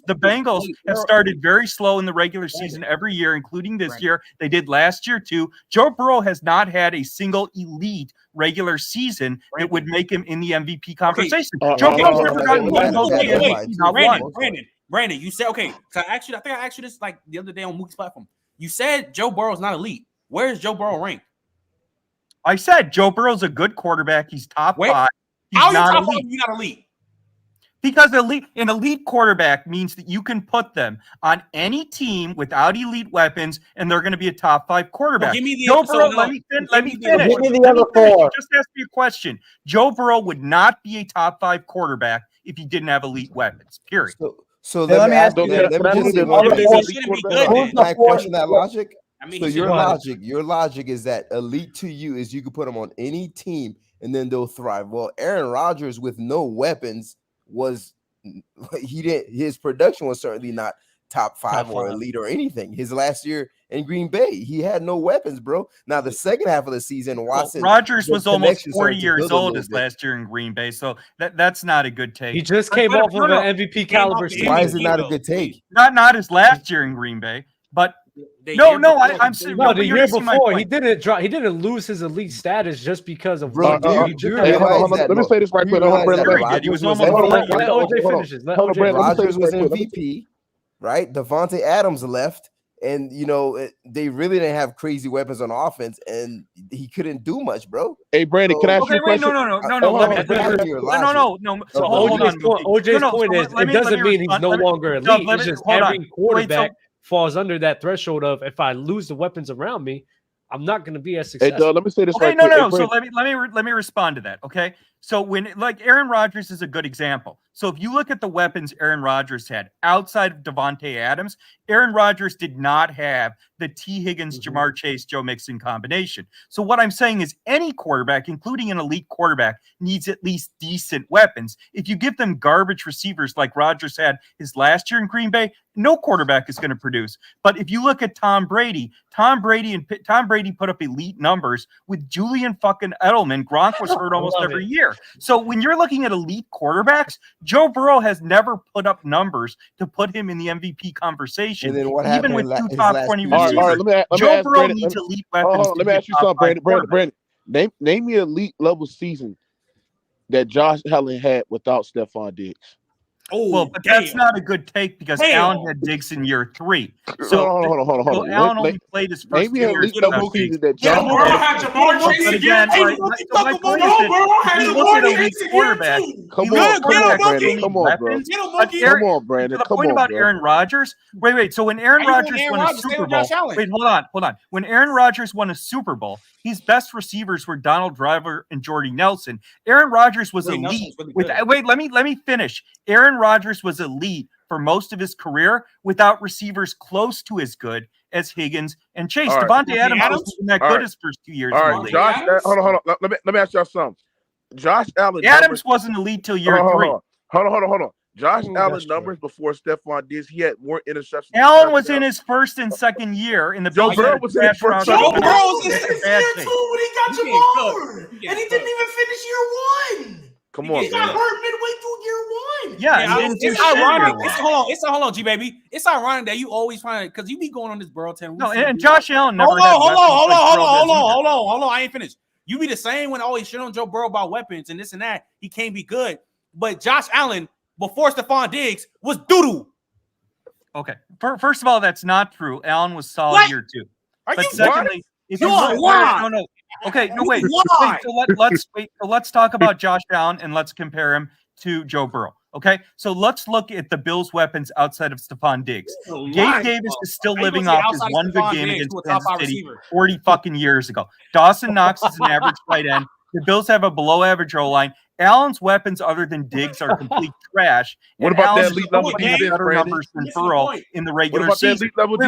The Bengals have started very slow in the regular season every year, including this year. They did last year too. Joe Burrow has not had a single elite regular season that would make him in the MVP conversation. Joe Burrow's never gotten one. Brandon, you said okay. So I think I asked you this like the other day on Mookie's platform. You said Joe Burrow's not elite. Where is Joe Burrow ranked? I said Joe Burrow's a good quarterback. He's top 5. How are you top 5? You're not elite. Because an elite quarterback means that you can put them on any team without elite weapons, and they're going to be a top 5 quarterback. Joe Burrow, let me finish. Give me the other 4. Just ask me a question. Joe Burrow would not be a top 5 quarterback if he didn't have elite weapons. Period. So let me ask you. Let me question that logic. So your logic is that elite to you is you can put them on any team and then they'll thrive. Well, Aaron Rodgers with no weapons his production was certainly not top 5 or elite or anything. His last year in Green Bay, he had no weapons, bro. Now the second half of the season, Watson Rodgers was almost 40 years old his last year in Green Bay, so that's not a good take. He just came off of an MVP caliber season. Why is it not a good take? Not his last year in Green Bay, but I'm saying the year before he didn't lose his elite status just because of let me say this right quick. He was almost OJ finishes. Rodgers was MVP, right? Devontae Adams left. And they really didn't have crazy weapons on offense, and he couldn't do much, bro. Hey, Brandon, can I ask you a question? No. So hold on. OJ's point is it doesn't mean he's no longer elite. It's just every quarterback falls under that threshold of if I lose the weapons around me, I'm not going to be as successful. Hey, let me say this. Okay, right quick. So let me respond to that. Okay, So like Aaron Rodgers is a good example. So if you look at the weapons Aaron Rodgers had outside of Devontae Adams, Aaron Rodgers did not have the T. Higgins, Jamar Chase, Joe Mixon combination. So what I'm saying is any quarterback, including an elite quarterback, needs at least decent weapons. If you give them garbage receivers like Rodgers had his last year in Green Bay, no quarterback is going to produce. But if you look at Tom Brady put up elite numbers with Julian fucking Edelman. Gronk was hurt almost every year. So when you're looking at elite quarterbacks, Joe Burrow has never put up numbers to put him in the MVP conversation. Even with two top 20 receivers. Joe Burrow needs elite weapons. Let me ask you something, Brandon. Name me elite level season that Josh Allen had without Stephon Diggs. Oh, well, but that's not a good take because Allen had Diggs in year 3. So hold on. So Allen only played his first year. Maybe a level season that Josh Burrow had Jamar Chase again. My point is that if you look at elite quarterback, come on, Brandon. The point about Aaron Rodgers. Wait. So when Aaron Rodgers won a Super Bowl, hold on. When Aaron Rodgers won a Super Bowl, his best receivers were Donald Driver and Jordy Nelson. Aaron Rodgers was elite. Let me finish. Aaron Rodgers was elite for most of his career without receivers close to as good as Higgins and Chase. Devontae Adams wasn't that good his first 2 years. All right, Josh, hold on. Let me ask y'all something. Josh Allen. Adams wasn't elite till year 3. Hold on. Josh Allen numbers before Stephon Diggs, he had more interceptions. Allen was in his first and second year in the Joe Burrow was in his first. Joe Burrow was in his year 2 when he got Jamar, and he didn't even finish year 1. Come on, he got hurt midway through year 1. Yeah, it's ironic. Hold on, G baby. It's ironic that you always find it because you be going on this Burrow 10. No, and Josh Allen never. Hold on. I ain't finished. You be the same when always shit on Joe Burrow about weapons and this and that. He can't be good, but Josh Allen before Stephon Diggs was doo-doo. Okay. First of all, that's not true. Allen was solid year 2. But secondly, if you no. Okay, no wait. So let's talk about Josh Allen and let's compare him to Joe Burrow. Okay, so let's look at the Bills' weapons outside of Stephon Diggs. Gabe Davis is still living off his one good game against Kansas City 40 fucking years ago. Dawson Knox is an average tight end. The Bills have a below-average O-line. Allen's weapons, other than Diggs, are complete trash. What about that elite level defense, better numbers than Burrow in the regular season? Hold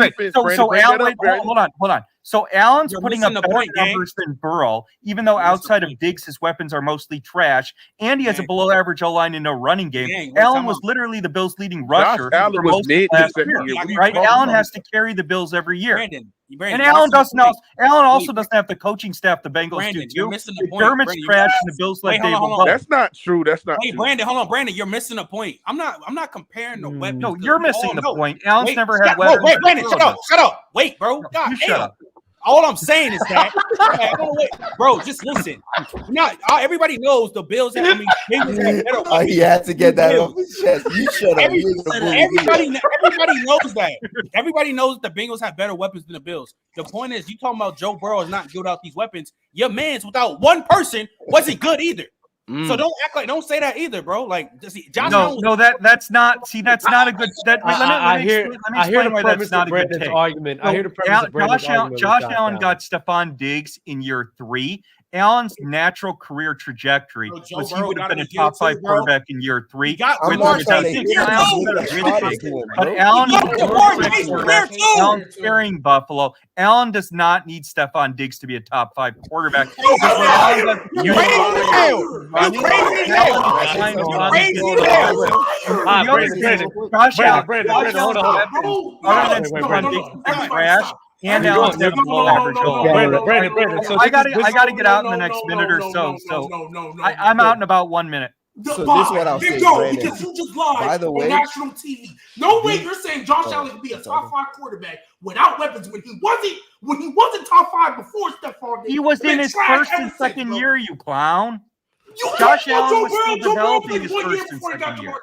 on. So Allen's putting up better numbers than Burrow, even though outside of Diggs, his weapons are mostly trash, and he has a below-average O-line and no running game. Allen was literally the Bills' leading rusher for most of last year, right? Allen has to carry the Bills every year. And Allen also doesn't have the coaching staff the Bengals do too. McDermott's trash and the Bills let David go. That's not true. Hey, Brandon, hold on, Brandon, you're missing a point. I'm not comparing the weapons. No, you're missing the point. Allen's never had weapons. Wait, Brandon, shut up. Wait, bro. God, shut up. All I'm saying is that, bro, just listen. Everybody knows the Bills. Bengals have better weapons. He had to get that off his chest. You shut up. Everybody knows that. Everybody knows that the Bengals have better weapons than the Bills. The point is, you talking about Joe Burrow is not good without these weapons. Your man's without one person wasn't good either. So don't say that either, bro. Like, Josh that's not. See, that's not a good. I hear the premise of Brandon's argument. I hear the premise of Brandon's argument. Josh Allen got Stephon Diggs in year 3. Allen's natural career trajectory was he would have been a top 5 quarterback in year 3. But Allen's carrying Buffalo. Allen does not need Stephon Diggs to be a top 5 quarterback. And Allen's never below average. I gotta get out in the next minute or so. I'm out in about 1 minute. So this is what I'll say, Brandon. Because you just lied By the way, on national TV. No way you're saying Josh Allen could be a top 5 quarterback without weapons when he wasn't top 5 before Stephon Diggs. He was in his first and second year, you clown. Josh Allen was still developing his first and second year.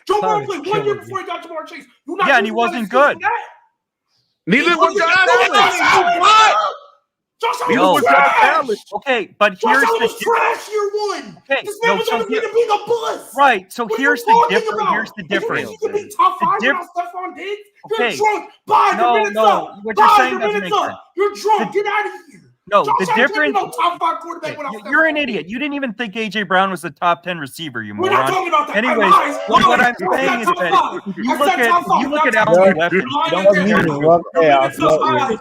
Joe Burrow played 1 year before he got Jamar Chase. Yeah, and he wasn't good. Neither was Josh Allen. Josh Allen was trash. Okay, but Josh here's Allen the was trash year 1. Okay, this man was on the way to being a bust. Right. So here's the difference. Here's the difference. You can be top 5 without Stephon Diggs. Okay. You're drunk. Bye. No. What you're saying doesn't make sense. You're drunk. Get out of here. No, Josh the Allen can't be difference. no top 5 quarterback without You're an Stephon idiot. You didn't even think AJ Brown was a top 10 receiver. You We're not moron. talking about that. Anyways, what I'm saying is that if you look at Allen's weapons, Don't need to love chaos. Bye.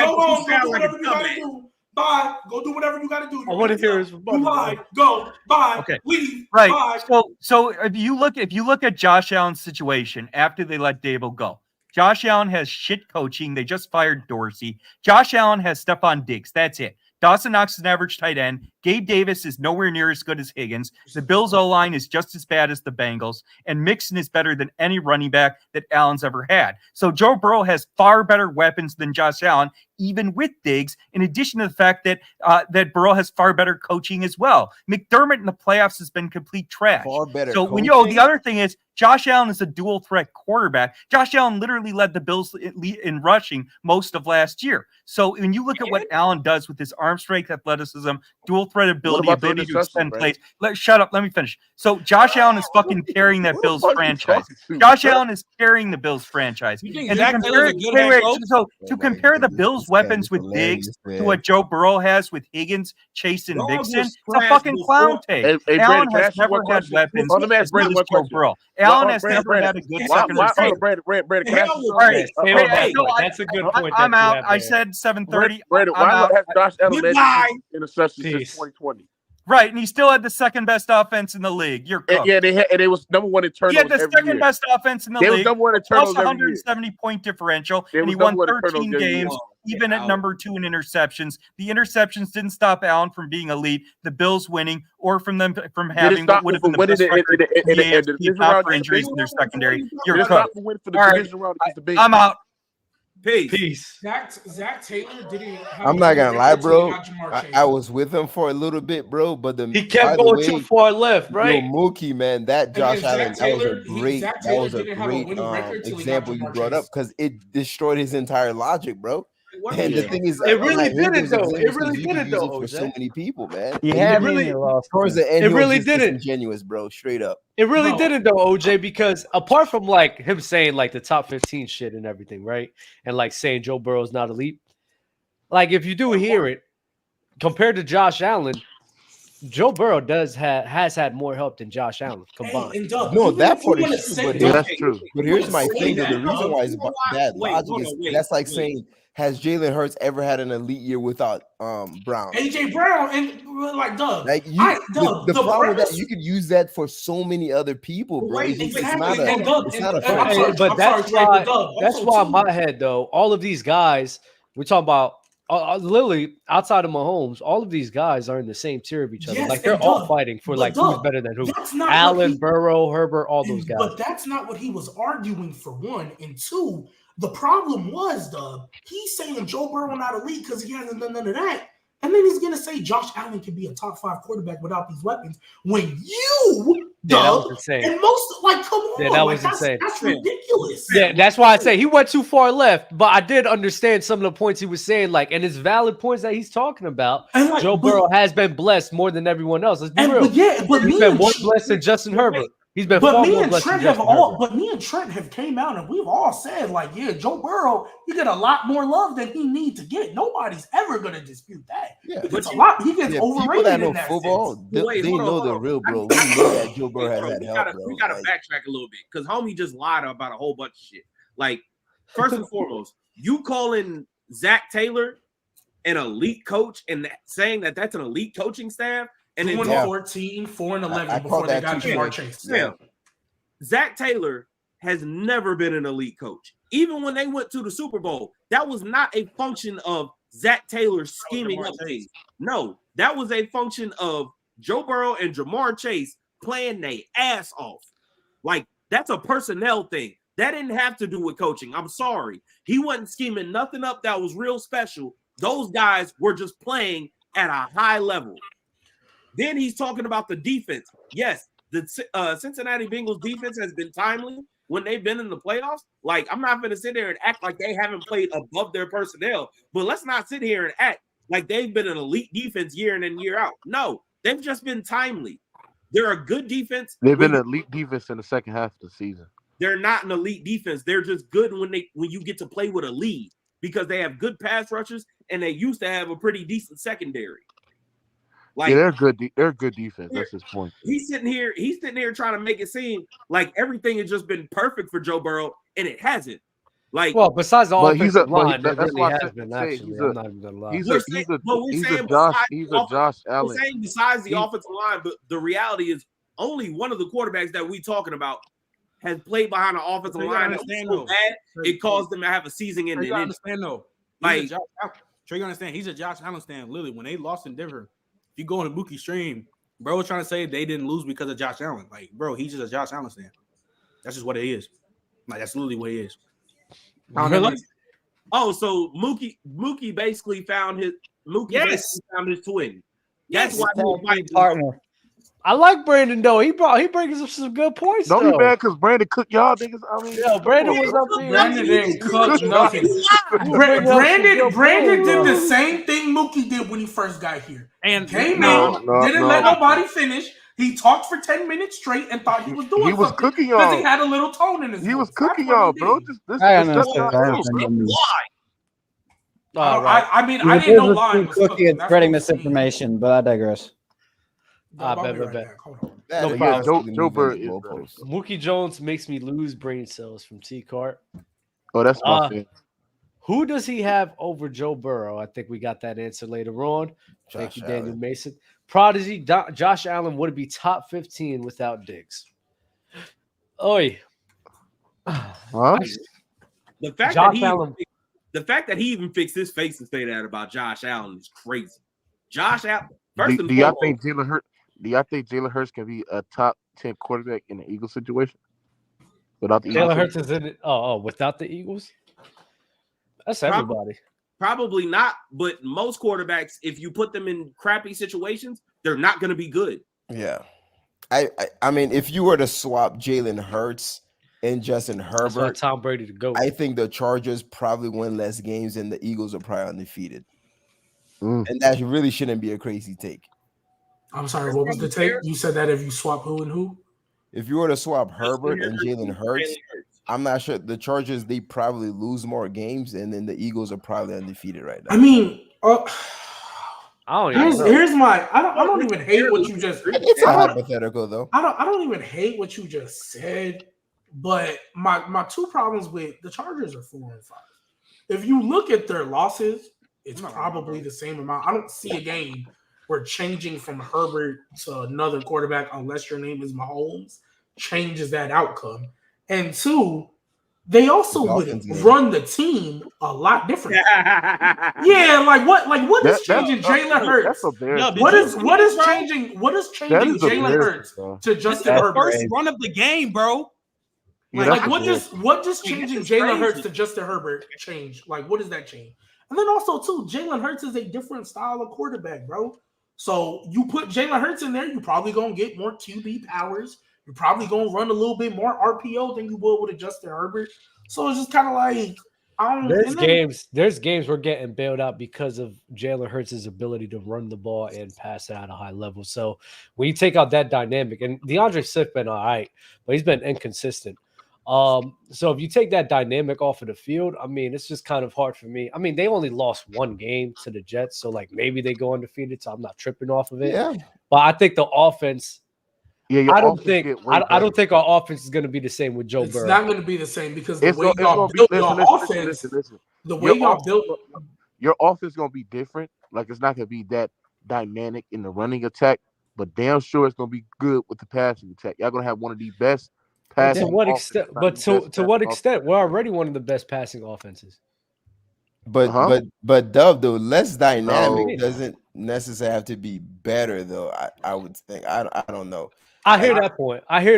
Go on. Go do whatever you gotta do. Bye. Go do whatever you gotta do. I want to hear his rebuttal. Bye. Go. Bye. Okay. Leave. Right. Bye. So if you look at Josh Allen's situation after they let Dable go, Josh Allen has shit coaching. They just fired Dorsey. Josh Allen has Stephon Diggs. That's it. Dawson Knox is an average tight end. Gabe Davis is nowhere near as good as Higgins. The Bills' O-line is just as bad as the Bengals. And Mixon is better than any running back that Allen's ever had. So Joe Burrow has far better weapons than Josh Allen, even with Diggs, in addition to the fact that that Burrow has far better coaching as well. McDermott in the playoffs has been complete trash. Far better So coaching. the other thing is Josh Allen is a dual threat quarterback. Josh Allen literally led the Bills in rushing most of last year. So when you look at what Allen does with his arm strength, athleticism, dual threat ability to extend plays. Shut up. Let me finish. So Josh Allen is fucking carrying that Bills franchise. Josh Allen is carrying the Bills franchise. And to compare the Bills weapons with Diggs to what Joe Burrow has with Higgins, Chase, and Mixon, it's a fucking clown take. Allen has never had weapons as good as Joe Burrow. Allen has never had a good second receiver. That's a good point. I'm out. I said 7:30. Brandon, why has Josh Allen led interceptions since 2020? Right, and he still had the second best offense in the league. You're cooked. Yeah, they was number one in turnovers. He had the second best offense in the league. Was number one in turnovers plus 170-point differential, and he won 13 games, even at number 2 in interceptions. The interceptions didn't stop Allen from being elite, the Bills winning, or from them from having what would have been the best record in the AFC for injuries in their secondary. You're cooked. All right, I'm out. Peace. Zach Taylor didn't. I'm not gonna lie, bro. I was with him for a little bit, bro. But he kept going too far left, right? Mookie, man, that Josh Allen, that was a great example you brought up because it destroyed his entire logic, bro. And the thing is, it really didn't though. It really didn't though. For so many people, man. Yeah, it really lost. Towards the end, it really didn't. Disingenuous, bro. Straight up. It really didn't though, OJ, because apart from like him saying like the top 15 shit and everything, right? And like saying Joe Burrow's not elite. Like if you do hear it, compared to Josh Allen, Joe Burrow has had more help than Josh Allen combined. No, that part is true, but that's true. But here's my thing: the reason why it's bad logic is that's like saying, has Jalen Hurts ever had an elite year without Brown? AJ Brown and like Doug. Like the problem with that, you could use that for so many other people, bro. It's not a fact. But that's why in my head though, all of these guys we're talking about. Literally outside of Mahomes, all of these guys are in the same tier of each other. Yes, like they're all fighting for like who's better than who. Allen, Burrow, Herbert, all those guys. But that's not what he was arguing for one. And two, the problem was he's saying Joe Burrow not elite because he hasn't done none of that. And then he's gonna say Josh Allen can be a top 5 quarterback without these weapons when you that was insane. And most come on, that was insane. That's ridiculous. Yeah, that's why I say he went too far left. But I did understand some of the points he was saying, like, and it's valid points that he's talking about. And like, Joe Burrow has been blessed more than everyone else. Let's be real. He's been more blessed than Justin Herbert. He's been far more blessed than Justin Herbert. But me and Trent have came out and we've all said, like, yeah, Joe Burrow, he get a lot more love than he needs to get. Nobody's ever gonna dispute that. Yeah, he gets a lot. He gets overrated. People that know in that football, they know the real, bro. We know that Joe Burrow has had help, bro. We gotta backtrack a little bit because homie just lied about a whole bunch of shit. Like, first and foremost, you calling Zach Taylor an elite coach and saying that that's an elite coaching staff. And 2-14, 4-11 before they got Jamar Chase. Yeah. Zach Taylor has never been an elite coach. Even when they went to the Super Bowl, that was not a function of Zach Taylor scheming up things. No, that was a function of Joe Burrow and Jamar Chase playing their ass off. Like, that's a personnel thing. That didn't have to do with coaching. I'm sorry. He wasn't scheming nothing up that was real special. Those guys were just playing at a high level. Then he's talking about the defense. Yes, the Cincinnati Bengals defense has been timely when they've been in the playoffs. Like, I'm not going to sit there and act like they haven't played above their personnel, but let's not sit here and act like they've been an elite defense year in and year out. No, they've just been timely. They're a good defense. They've been an elite defense in the second half of the season. They're not an elite defense. They're just good when you get to play with a lead. because they have good pass rushers and they used to have a pretty decent secondary. Like, yeah, they're good defense. That's his point. He's sitting here trying to make it seem like everything has just been perfect for Joe Burrow, and it hasn't. Like, well, besides the offensive line, that's really why has been actually. I'm not even gonna lie. He's a Josh Allen. We're saying besides the offensive line, but the reality is only one of the quarterbacks that we talking about has played behind an offensive line that's so bad it caused them to have a season-ending. I understand though. Like, Trey, you understand? He's a Josh Allen stand. Literally, when they lost in Denver, if you go on a Mookie stream, bro was trying to say they didn't lose because of Josh Allen. Like, bro, he's just a Josh Allen stand. That's just what it is. Like, that's literally what it is. Really? Oh, so Mookie basically found his twin. That's why he partner. I like Brandon though. He brings up some good points. Don't be mad because Brandon cooked y'all niggas. I mean, yeah, Brandon was up there. Brandon didn't cook nothing. Brandon did the same thing Mookie did when he first got here. And came in, didn't let nobody finish. He talked for 10 minutes straight and thought he was doing something. He was cooking y'all. Because he had a little tone in his voice. He was cooking y'all, bro. I mean, I didn't know lying was cooking and spreading misinformation, but I digress. No problem. Joe Burrow is Mookie Jones makes me lose brain cells from T-Cart. Oh, that's my thing. Who does he have over Joe Burrow? I think we got that answer later on. Thank you, Daniel Mason. Prodigy, Josh Allen would be top 15 without Diggs. Oi. Huh? The fact that he even fixed his face and say that about Josh Allen is crazy. Josh Allen. Do y'all think Jalen Hurts can be a top 10 quarterback in the Eagles situation? Without the Jalen Hurts is in it. Without the Eagles? That's everybody. Probably not, but most quarterbacks, if you put them in crappy situations, they're not going to be good. Yeah. I mean, if you were to swap Jalen Hurts and Justin Herbert, Tom Brady to go. I think the Chargers probably win less games and the Eagles are probably undefeated. And that really shouldn't be a crazy take. I'm sorry, what was the take? You said that if you swap who and who? If you were to swap Herbert and Jalen Hurts, I'm not sure. The Chargers, they probably lose more games, and then the Eagles are probably undefeated right now. I mean, I don't even hate what you just. It's a hypothetical, though. I don't even hate what you just said, but my two problems with the Chargers are 4-5. If you look at their losses, it's probably the same amount. I don't see a game where changing from Herbert to another quarterback, unless your name is Mahomes, changes that outcome. And two, they also would run the team a lot different. Yeah, like what is changing Jalen Hurts? What is changing Jalen Hurts to Justin Herbert? First run of the game, bro. What does changing Jalen Hurts to Justin Herbert change? Like, what does that change? And then also too, Jalen Hurts is a different style of quarterback, bro. So you put Jalen Hurts in there, you're probably gonna get more QB powers. You're probably gonna run a little bit more RPO than you would with a Justin Herbert. So it's just kind of like There's games we're getting bailed out because of Jalen Hurts' ability to run the ball and pass it at a high level. So when you take out that dynamic, and DeAndre Swift been all right, but he's been inconsistent. So if you take that dynamic off of the field, I mean, it's just kind of hard for me. I mean, they only lost one game to the Jets, so like maybe they go undefeated, so I'm not tripping off of it. Yeah. But I think the offense. Yeah, I don't think our offense is going to be the same with Joe Burrow. It's not going to be the same because the way y'all built your offense, the way y'all built your offense is going to be different. Like it's not going to be that dynamic in the running attack, but damn sure it's going to be good with the passing attack. Y'all going to have one of the best. To what extent? But to what extent? We're already one of the best passing offenses. But Dub, though, less dynamic doesn't necessarily have to be better, though. I would think. I don't know. I hear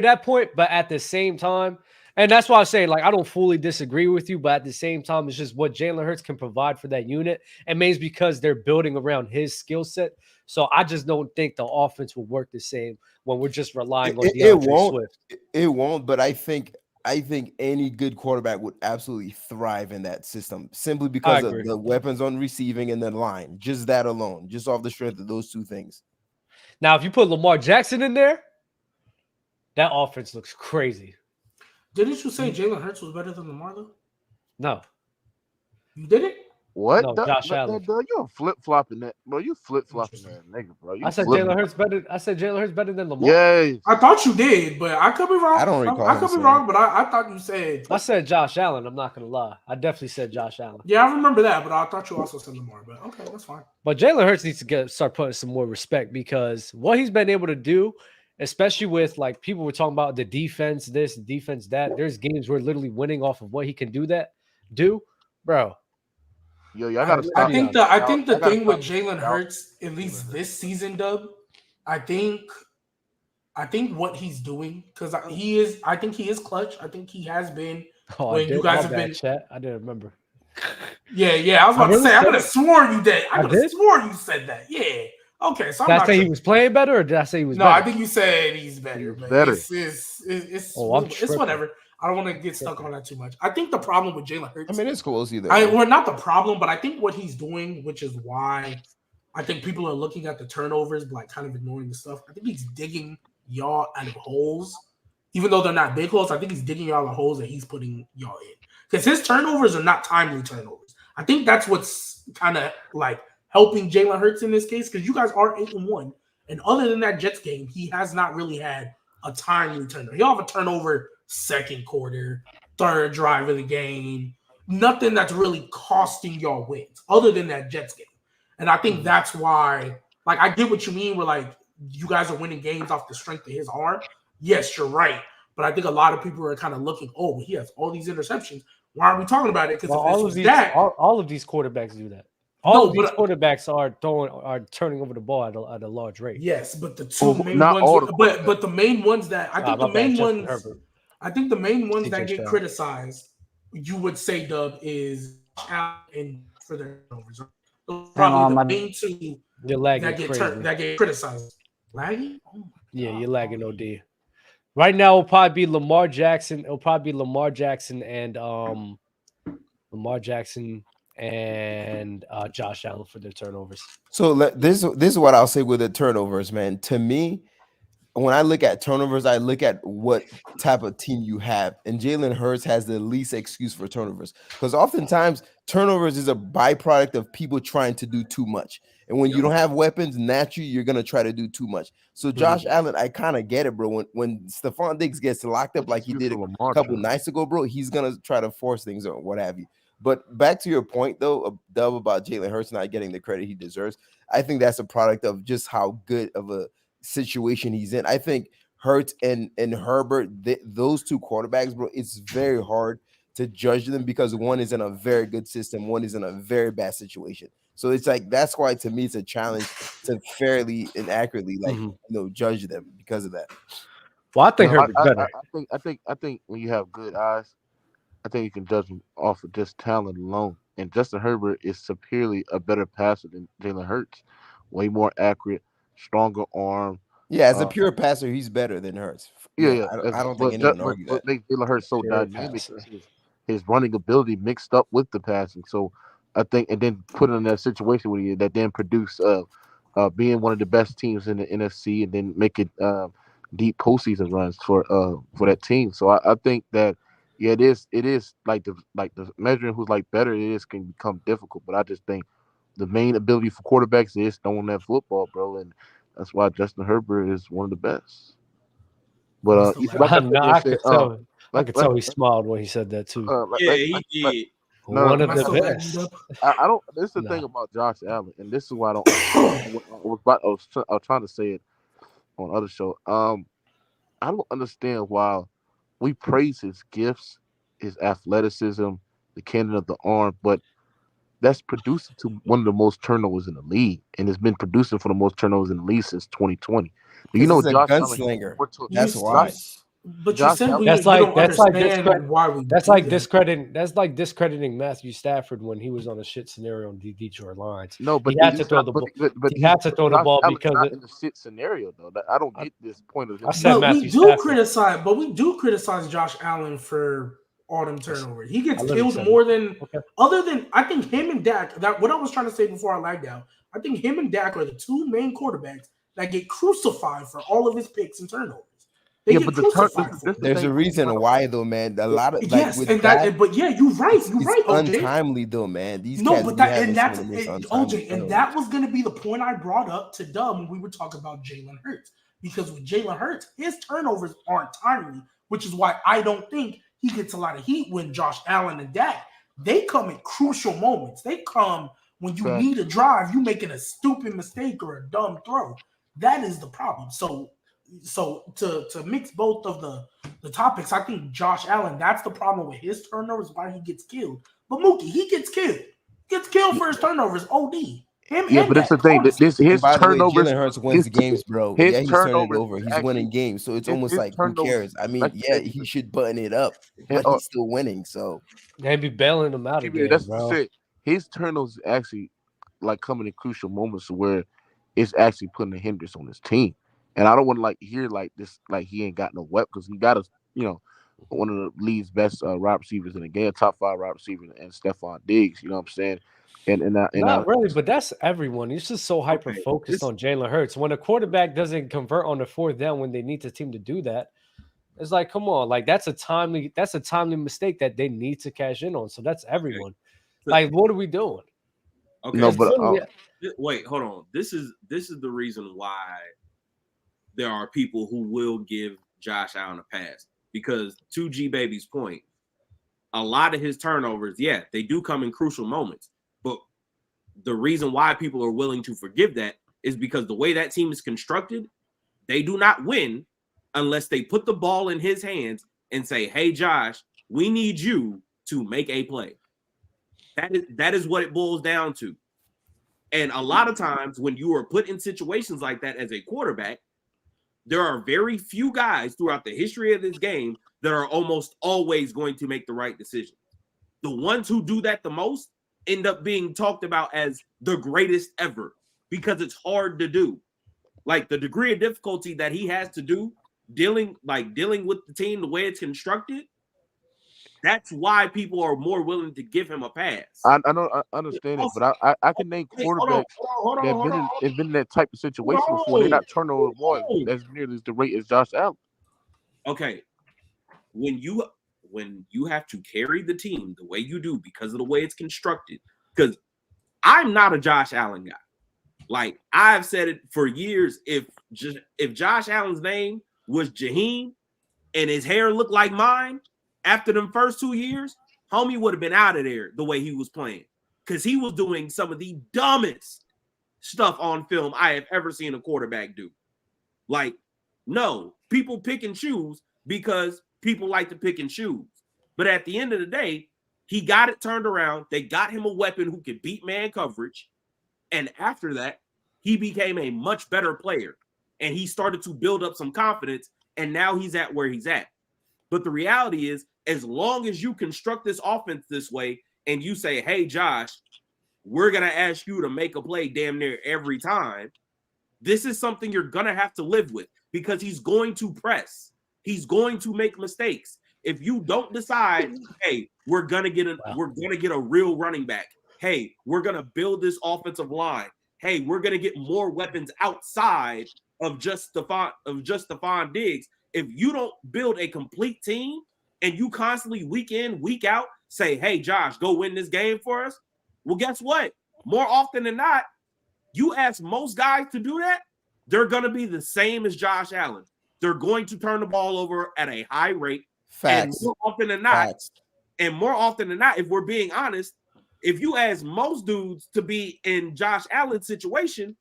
that point, but at the same time, and that's why I'm saying, like, I don't fully disagree with you, but at the same time, it's just what Jalen Hurts can provide for that unit. And maybe because they're building around his skill set. So I just don't think the offense will work the same when we're just relying on DeAndre Swift. It won't, but I think any good quarterback would absolutely thrive in that system simply because of the weapons on receiving and the line. Just that alone, just off the strength of those two things. Now, if you put Lamar Jackson in there, that offense looks crazy. Didn't you say Jalen Hurts was better than Lamar, though? No. You did it? What? No, Josh Allen. You're flip-flopping that, bro. You flip-flopping that nigga, bro. I said Jalen Hurts better. I said Jalen Hurts better than Lamar. Yes. I thought you did, but I could be wrong. I don't recall. I could be wrong, but I thought you said. I said Josh Allen. I'm not gonna lie. I definitely said Josh Allen. Yeah, I remember that, but I thought you also said Lamar. But okay, that's fine. But Jalen Hurts needs to start putting some more respect because what he's been able to do, especially with like people were talking about the defense, this defense, that. There's games where literally winning off of what he can do, bro. Yo, y'all gotta stop. I think the thing with Jalen Hurts, at least this season, Dub, I think what he's doing, because I think he is clutch. I think he has been when you guys have been. Chat. I didn't remember. Yeah. I was about to say, I would have sworn you did. I could have sworn you said that. Yeah. Okay. So did I say he was playing better, or did I say he was? No, better? I think you said he's better. It's whatever. I don't want to get stuck on that too much. I think the problem with Jalen Hurts. I mean, it's cool either. We're not the problem, but I think what he's doing, which is why I think people are looking at the turnovers, but like kind of ignoring the stuff. I think he's digging y'all out of holes, even though they're not big holes. I think he's digging y'all out of holes that he's putting y'all in, because his turnovers are not timely turnovers. I think that's what's kind of like helping Jalen Hurts in this case, because you guys are 8-1, and other than that Jets game, he has not really had a timely turnover. He'll have a turnover second quarter, third drive of the game, nothing that's really costing y'all wins other than that Jets game. And I think that's why, like, I get what you mean where, like, you guys are winning games off the strength of his arm. Yes, you're right. But I think a lot of people are kind of looking, oh, he has all these interceptions. Why are we talking about it? Because all of these quarterbacks do that. All of these quarterbacks are turning over the ball at a large rate. Yes, but the two main ones, but the main ones that I think the main ones that get criticized, you would say, Dub, is Allen for their turnovers. Probably the main two that get criticized. Lagging? Oh yeah, you're lagging OD. Right now, it'll probably be Lamar Jackson. It'll probably be Lamar Jackson and Josh Allen for their turnovers. So this is what I'll say with the turnovers, man. To me, when I look at turnovers, I look at what type of team you have. And Jalen Hurts has the least excuse for turnovers. Because oftentimes, turnovers is a byproduct of people trying to do too much. And when you don't have weapons, naturally, you're going to try to do too much. So Josh Allen, I kind of get it, bro. When Stephon Diggs gets locked up like he did a couple nights ago, bro, he's going to try to force things or what have you. But back to your point, though, Dub, about Jalen Hurts not getting the credit he deserves, I think that's a product of just how good of a situation he's in. I think Hurts and Herbert, those two quarterbacks, bro, it's very hard to judge them because one is in a very good system, one is in a very bad situation. So it's like that's why to me it's a challenge to fairly and accurately judge them because of that. Well, I think Herbert's better. I think when you have good eyes, I think you can judge them off of just talent alone. And Justin Herbert is superiorly a better passer than Jalen Hurts. Way more accurate, stronger arm. Yeah, as a pure passer, he's better than Hurts. Yeah. I don't think anyone argue that. What makes Jalen Hurts so dynamic is his running ability mixed up with the passing. So I think, and then put in that situation with you that then produce being one of the best teams in the NFC and then make it deep postseason runs for that team. So I think that it is like the measuring who's like better can become difficult. But I just think the main ability for quarterbacks is throwing that football, bro, and that's why Justin Herbert is one of the best. But I could tell he smiled when he said that too. He did. One of the best. I don't. This is the thing about Josh Allen, and this is why I don't. I was trying to say it on other show. I don't understand why we praise his gifts, his athleticism, the cannon of the arm, but that's producing to one of the most turnovers in the league, and it's been producing for the most turnovers in the league since 2020. You know, Josh gunslinger. Allen, that's why. But you said that's like discrediting Matthew Stafford when he was on a shit scenario on the Detroit Lions. No, but he had to throw the ball. He had to throw the ball because not in the shit scenario though. I don't get this point of him. We do criticize Josh Allen for all them turnovers. He gets killed more than other than I think him and Dak. That what I was trying to say before I lagged out. I think him and Dak are the two main quarterbacks that get crucified for all of his picks and turnovers. They but get crucified. There's a reason why, though, man. A lot of but yeah, you're right. You're right. OJ. Untimely, though, man. These no, cats but be that having and that's some of this OJ, and that was going to be the point I brought up to Dub when we were talking about Jalen Hurts, because with Jalen Hurts, his turnovers aren't timely, which is why I don't think he gets a lot of heat when Josh Allen and Dak. They come at crucial moments. They come when you need a drive, you making a stupid mistake or a dumb throw. That is the problem. So to mix both of the topics, I think Josh Allen, that's the problem with his turnovers, why he gets killed. But Mookie, he gets killed. Gets killed for his turnovers. OD. But that's the thing. His turnovers. Jalen Hurts wins games, bro. Yeah, he's turning it over. He's winning games, so it's almost like who cares? I mean, yeah, he should button it up, but he's still winning. So they be bailing him out again, that's bro. it. His turnovers actually like coming in crucial moments where it's actually putting a hindrance on his team. And I don't want to hear this he ain't got no weapon, because he got one of the league's best wide receivers in the game, top 5 wide receiver, and Stephon Diggs. You know what I'm saying? Not really, but that's everyone. You're just so hyper focused on Jalen Hurts. When a quarterback doesn't convert on the 4th down when they need the team to do that, it's like, come on, that's a timely mistake that they need to cash in on. So that's everyone. Like, what are we doing? Okay, no, but wait, hold on. This is the reason why there are people who will give Josh Allen a pass, because to G Baby's point, a lot of his turnovers, yeah, they do come in crucial moments. But the reason why people are willing to forgive that is because the way that team is constructed, they do not win unless they put the ball in his hands and say, hey, Josh, we need you to make a play. That is what it boils down to. And a lot of times when you are put in situations like that as a quarterback, there are very few guys throughout the history of this game that are almost always going to make the right decision. The ones who do that the most end up being talked about as the greatest ever, because it's hard to do. Like, the degree of difficulty that he has to do dealing with the team the way it's constructed, that's why people are more willing to give him a pass. I understand it, but I can name quarterbacks that have been in that type of situation before. They're not turnover one as nearly as the rate as Josh Allen. Okay, when you have to carry the team the way you do because of the way it's constructed, because I'm not a Josh Allen guy. Like, I've said it for years. If Josh Allen's name was Jaheim and his hair looked like mine, after them first 2 years, homie would have been out of there the way he was playing, because he was doing some of the dumbest stuff on film I have ever seen a quarterback do. Like, no, people pick and choose because people like to pick and choose. But at the end of the day, he got it turned around. They got him a weapon who could beat man coverage. And after that, he became a much better player. And he started to build up some confidence. And now he's at where he's at. But the reality is, as long as you construct this offense this way and you say, hey, Josh, we're going to ask you to make a play damn near every time, this is something you're going to have to live with, because he's going to press. He's going to make mistakes. If you don't decide, hey, we're going to get a real running back. Hey, we're going to build this offensive line. Hey, we're going to get more weapons outside of just Stephon Diggs. If you don't build a complete team and you constantly week in, week out say, hey, Josh, go win this game for us, well, guess what? More often than not, you ask most guys to do that, they're going to be the same as Josh Allen. They're going to turn the ball over at a high rate. Facts. And more often than not, if we're being honest, if you ask most dudes to be in Josh Allen's situation,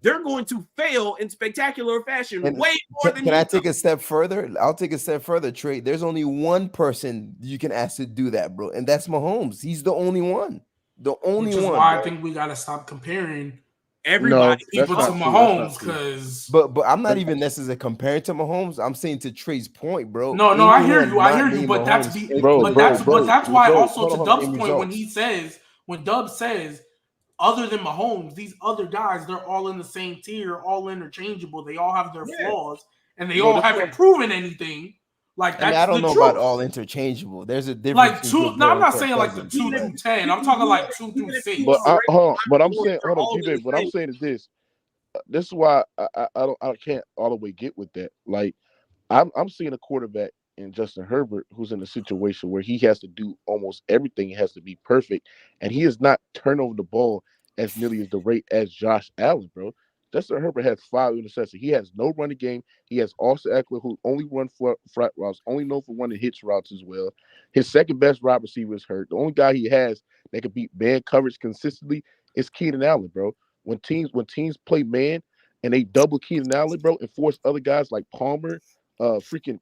they're going to fail in spectacular fashion way more than. Can I take a step further? I'll take a step further, Trey. There's only one person you can ask to do that, bro, and that's Mahomes. He's the only one. The only one. Why bro. I think we gotta stop comparing everybody people to Mahomes, because. But I'm not even necessarily comparing to Mahomes. I'm saying to Trey's point, bro. No, I hear you. But that's why also to Dub's point when Dub says, other than Mahomes, these other guys, they're all in the same tier, all interchangeable. They all have their flaws, and they all haven't proven anything. Like, that's I don't know truth. about all interchangeable. There's a difference. Like two. No, I'm not saying like the 2 through 10. I'm talking like 2 through 6. But I'm saying, G-Babe, what I'm saying is this. This is why I can't all the way get with that. Like, I'm seeing a quarterback in Justin Herbert who's in a situation where he has to do almost everything. He has to be perfect, and he is not turn over the ball as nearly as the rate as Josh Allen, bro. Justin Herbert has 5 interceptions. He has no running game. He has Austin Eckler, who only run flat routes, only known for running hitch routes as well. His second best wide receiver is hurt. The only guy he has that can beat man coverage consistently is Keenan Allen, bro. When teams play man and they double Keenan Allen, bro, and force other guys like Palmer, freaking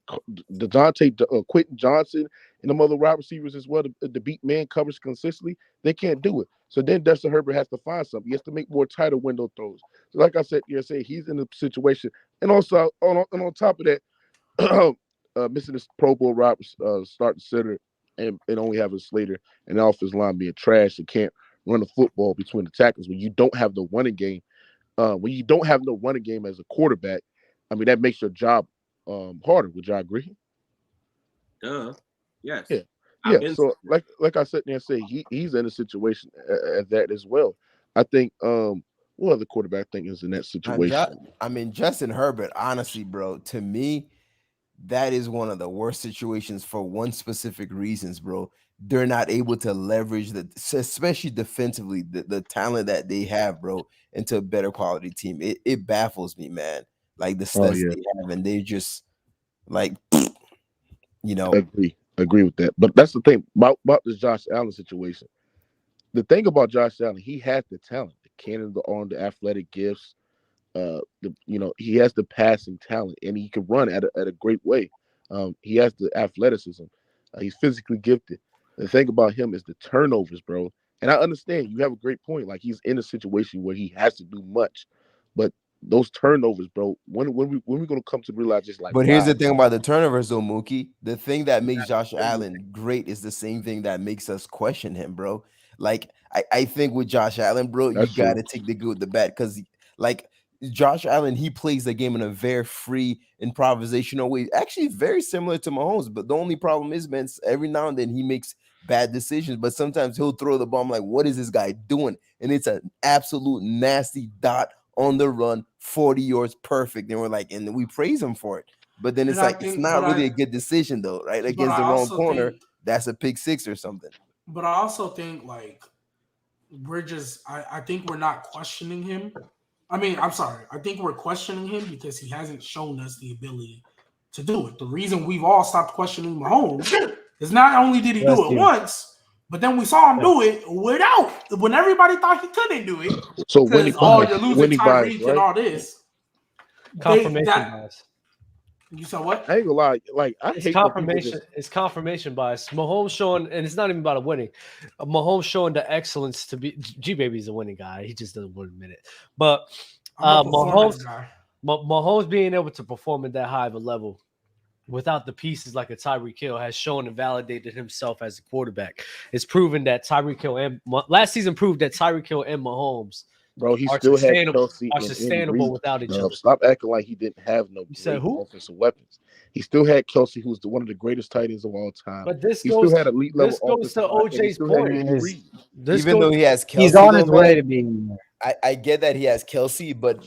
Quentin Johnson, and them other wide receivers as well to beat man coverage consistently, they can't do it. So then Justin Herbert has to find something. He has to make more tighter window throws. So like I said, he's in a situation, and also on top of that, missing this Pro Bowl Roberts starting center and only having Slater and the offensive line being trash and can't run the football between the tackles when you don't have the running game. When you don't have no running game as a quarterback, I mean that makes your job harder. Would y'all agree? Yes. Yeah. So like I said there and say he's in a situation as that as well. I think what other quarterback I think is in that situation? Justin Herbert, honestly, bro, to me, that is one of the worst situations for one specific reasons, bro. They're not able to leverage especially defensively, the talent that they have, bro, into a better quality team. It baffles me, man. Like the stats they have, and they just like, Agree with that. But that's the thing about this Josh Allen situation. The thing about Josh Allen, he has the talent, the cannon, the arm, the athletic gifts. He has the passing talent, and he can run at a great way. He has the athleticism. He's physically gifted. The thing about him is the turnovers, bro. And I understand you have a great point. Like he's in a situation where he has to do much, but those turnovers, bro. When we gonna come to realize just like. But here's the thing about the turnovers, though, Mookie. The thing that makes Josh Allen great is the same thing that makes us question him, bro. Like I think with Josh Allen, bro, you gotta take the good with the bad because like. Josh Allen, he plays the game in a very free, improvisational way. Actually, very similar to Mahomes. But the only problem is, man, every now and then he makes bad decisions. But sometimes he'll throw the ball. I'm like, what is this guy doing? And it's an absolute nasty dot on the run, 40 yards, perfect. And we're like, and we praise him for it. But then it's it's not really a good decision, though, right? Against the wrong corner, that's a pick six or something. But I also think, like, I think we're not questioning him. I mean, I'm sorry. I think we're questioning him because he hasn't shown us the ability to do it. The reason we've all stopped questioning Mahomes is not only did he do it once, but then we saw him do it when everybody thought he couldn't do it. So when he you're losing Tyreek and all this. Confirmation bias. You saw what? I ain't gonna lie. Like it's confirmation. It's confirmation bias. Mahomes showing, and it's not even about a winning. Mahomes showing the excellence to be. G Baby's a winning guy. He just doesn't win a minute. But Mahomes being able to perform at that high of a level without the pieces like a Tyreek Hill has shown and validated himself as a quarterback. It's proven that Tyreek Hill and last season proved that Tyreek Hill and Mahomes. Bro, he still had Kelce are sustainable without each other. Stop acting like he didn't have no offensive weapons. He still had Kelce, who's one of the greatest tight ends of all time. But he still had elite level. This goes to OJ's point. Even though he has Kelce, he's on his way to being. I get that he has Kelce, but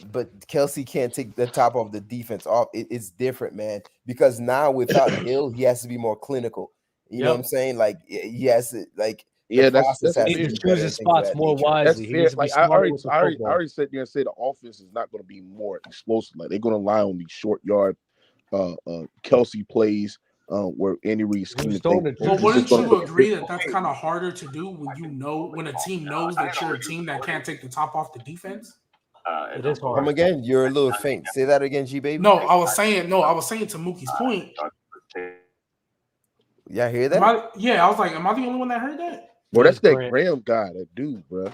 Kelce can't take the top of the defense off. It's different, man. Because now without Hill, he has to be more clinical. You know what I'm saying? Like he has to like. Yeah, that's he chooses spots more wisely. Like I already said there and said the offense is not going to be more explosive. Like they're going to rely on these short yard Kelce plays where Andy Reid's scheme. Well, wouldn't you agree that that's kind of harder to do when a team knows that you're a team that can't take the top off the defense? It is hard. Come again, you're a little faint. Say that again, G Baby. No, I was saying to Mookie's point. Yeah, hear that? I was like, am I the only one that heard that? Bro, that's that Graham guy, that dude, bro.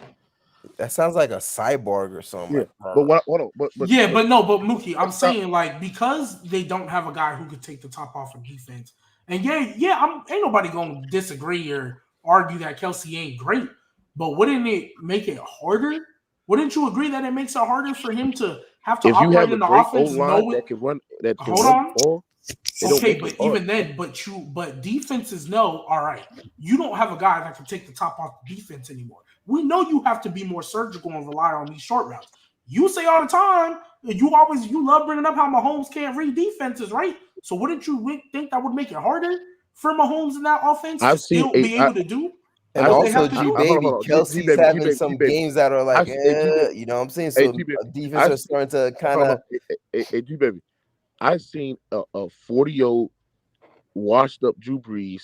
That sounds like a cyborg or something. Yeah, but Mookie, I'm saying like because they don't have a guy who could take the top off of defense, and ain't nobody gonna disagree or argue that Kelce ain't great. But wouldn't it make it harder? Wouldn't you agree that it makes it harder for him to have to operate in the offense? That can run. Hold on. Okay, but even then, but defenses know, all right, you don't have a guy that can take the top off the defense anymore. We know you have to be more surgical and rely on these short routes. You say all the time, you love bringing up how Mahomes can't read defenses, right? So wouldn't you think that would make it harder for Mahomes in that offense I've to still seen be able to do? And what they also, have to do? G-Baby, Kelsey's having some games that are like, G-Baby. you know what I'm saying? Hey, So G-Baby, defense are starting to kind of. Hey, G-Baby, I've seen a 40-year-old washed up Drew Brees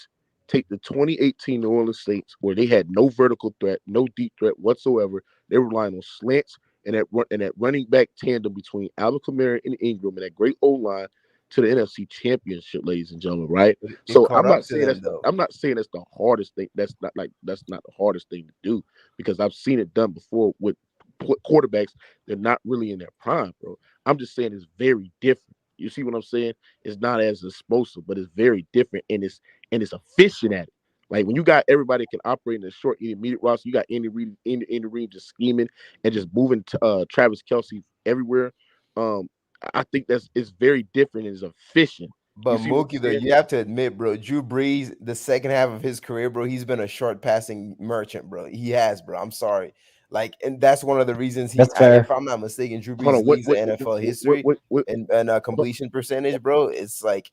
take the 2018 New Orleans Saints, where they had no vertical threat, no deep threat whatsoever. They were relying on slants and that running back tandem between Alvin Kamara and Ingram and that great O-line to the NFC Championship, ladies and gentlemen. Right? So I'm not saying that's the hardest thing. That's not the hardest thing to do, because I've seen it done before with quarterbacks. They're not really in their prime, bro. I'm just saying it's very different. You see what I'm saying? It's not as explosive, but it's very different, and it's efficient at it. Like when you got everybody that can operate in a short intermediate roster, you got Andy Reid just scheming and just moving Travis Kelce everywhere. I think it's very different and it's efficient. But Mookie, though, you have to admit, bro, Drew Brees, the second half of his career, bro, he's been a short passing merchant, bro. He has, bro. I'm sorry. Like, and that's one of the reasons if I'm not mistaken, Drew Brees leads the NFL history and completion percentage, bro. It's like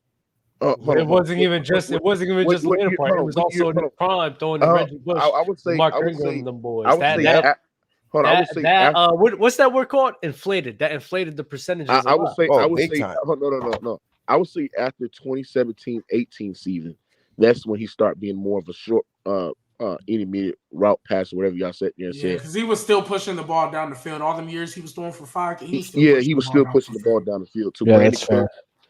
it wasn't even just later part. It was also in the prime throwing to Reggie Bush, Mark Ingram, them boys. What's that word called? Inflated. That inflated the percentages. I would say no. I would say after 2017-18 season, that's when he started being more of a short intermediate route pass or whatever y'all said. Yeah, because he was still pushing the ball down the field. All them years he was throwing for 5. He was still pushing the ball down the field too. Yeah, that's fair.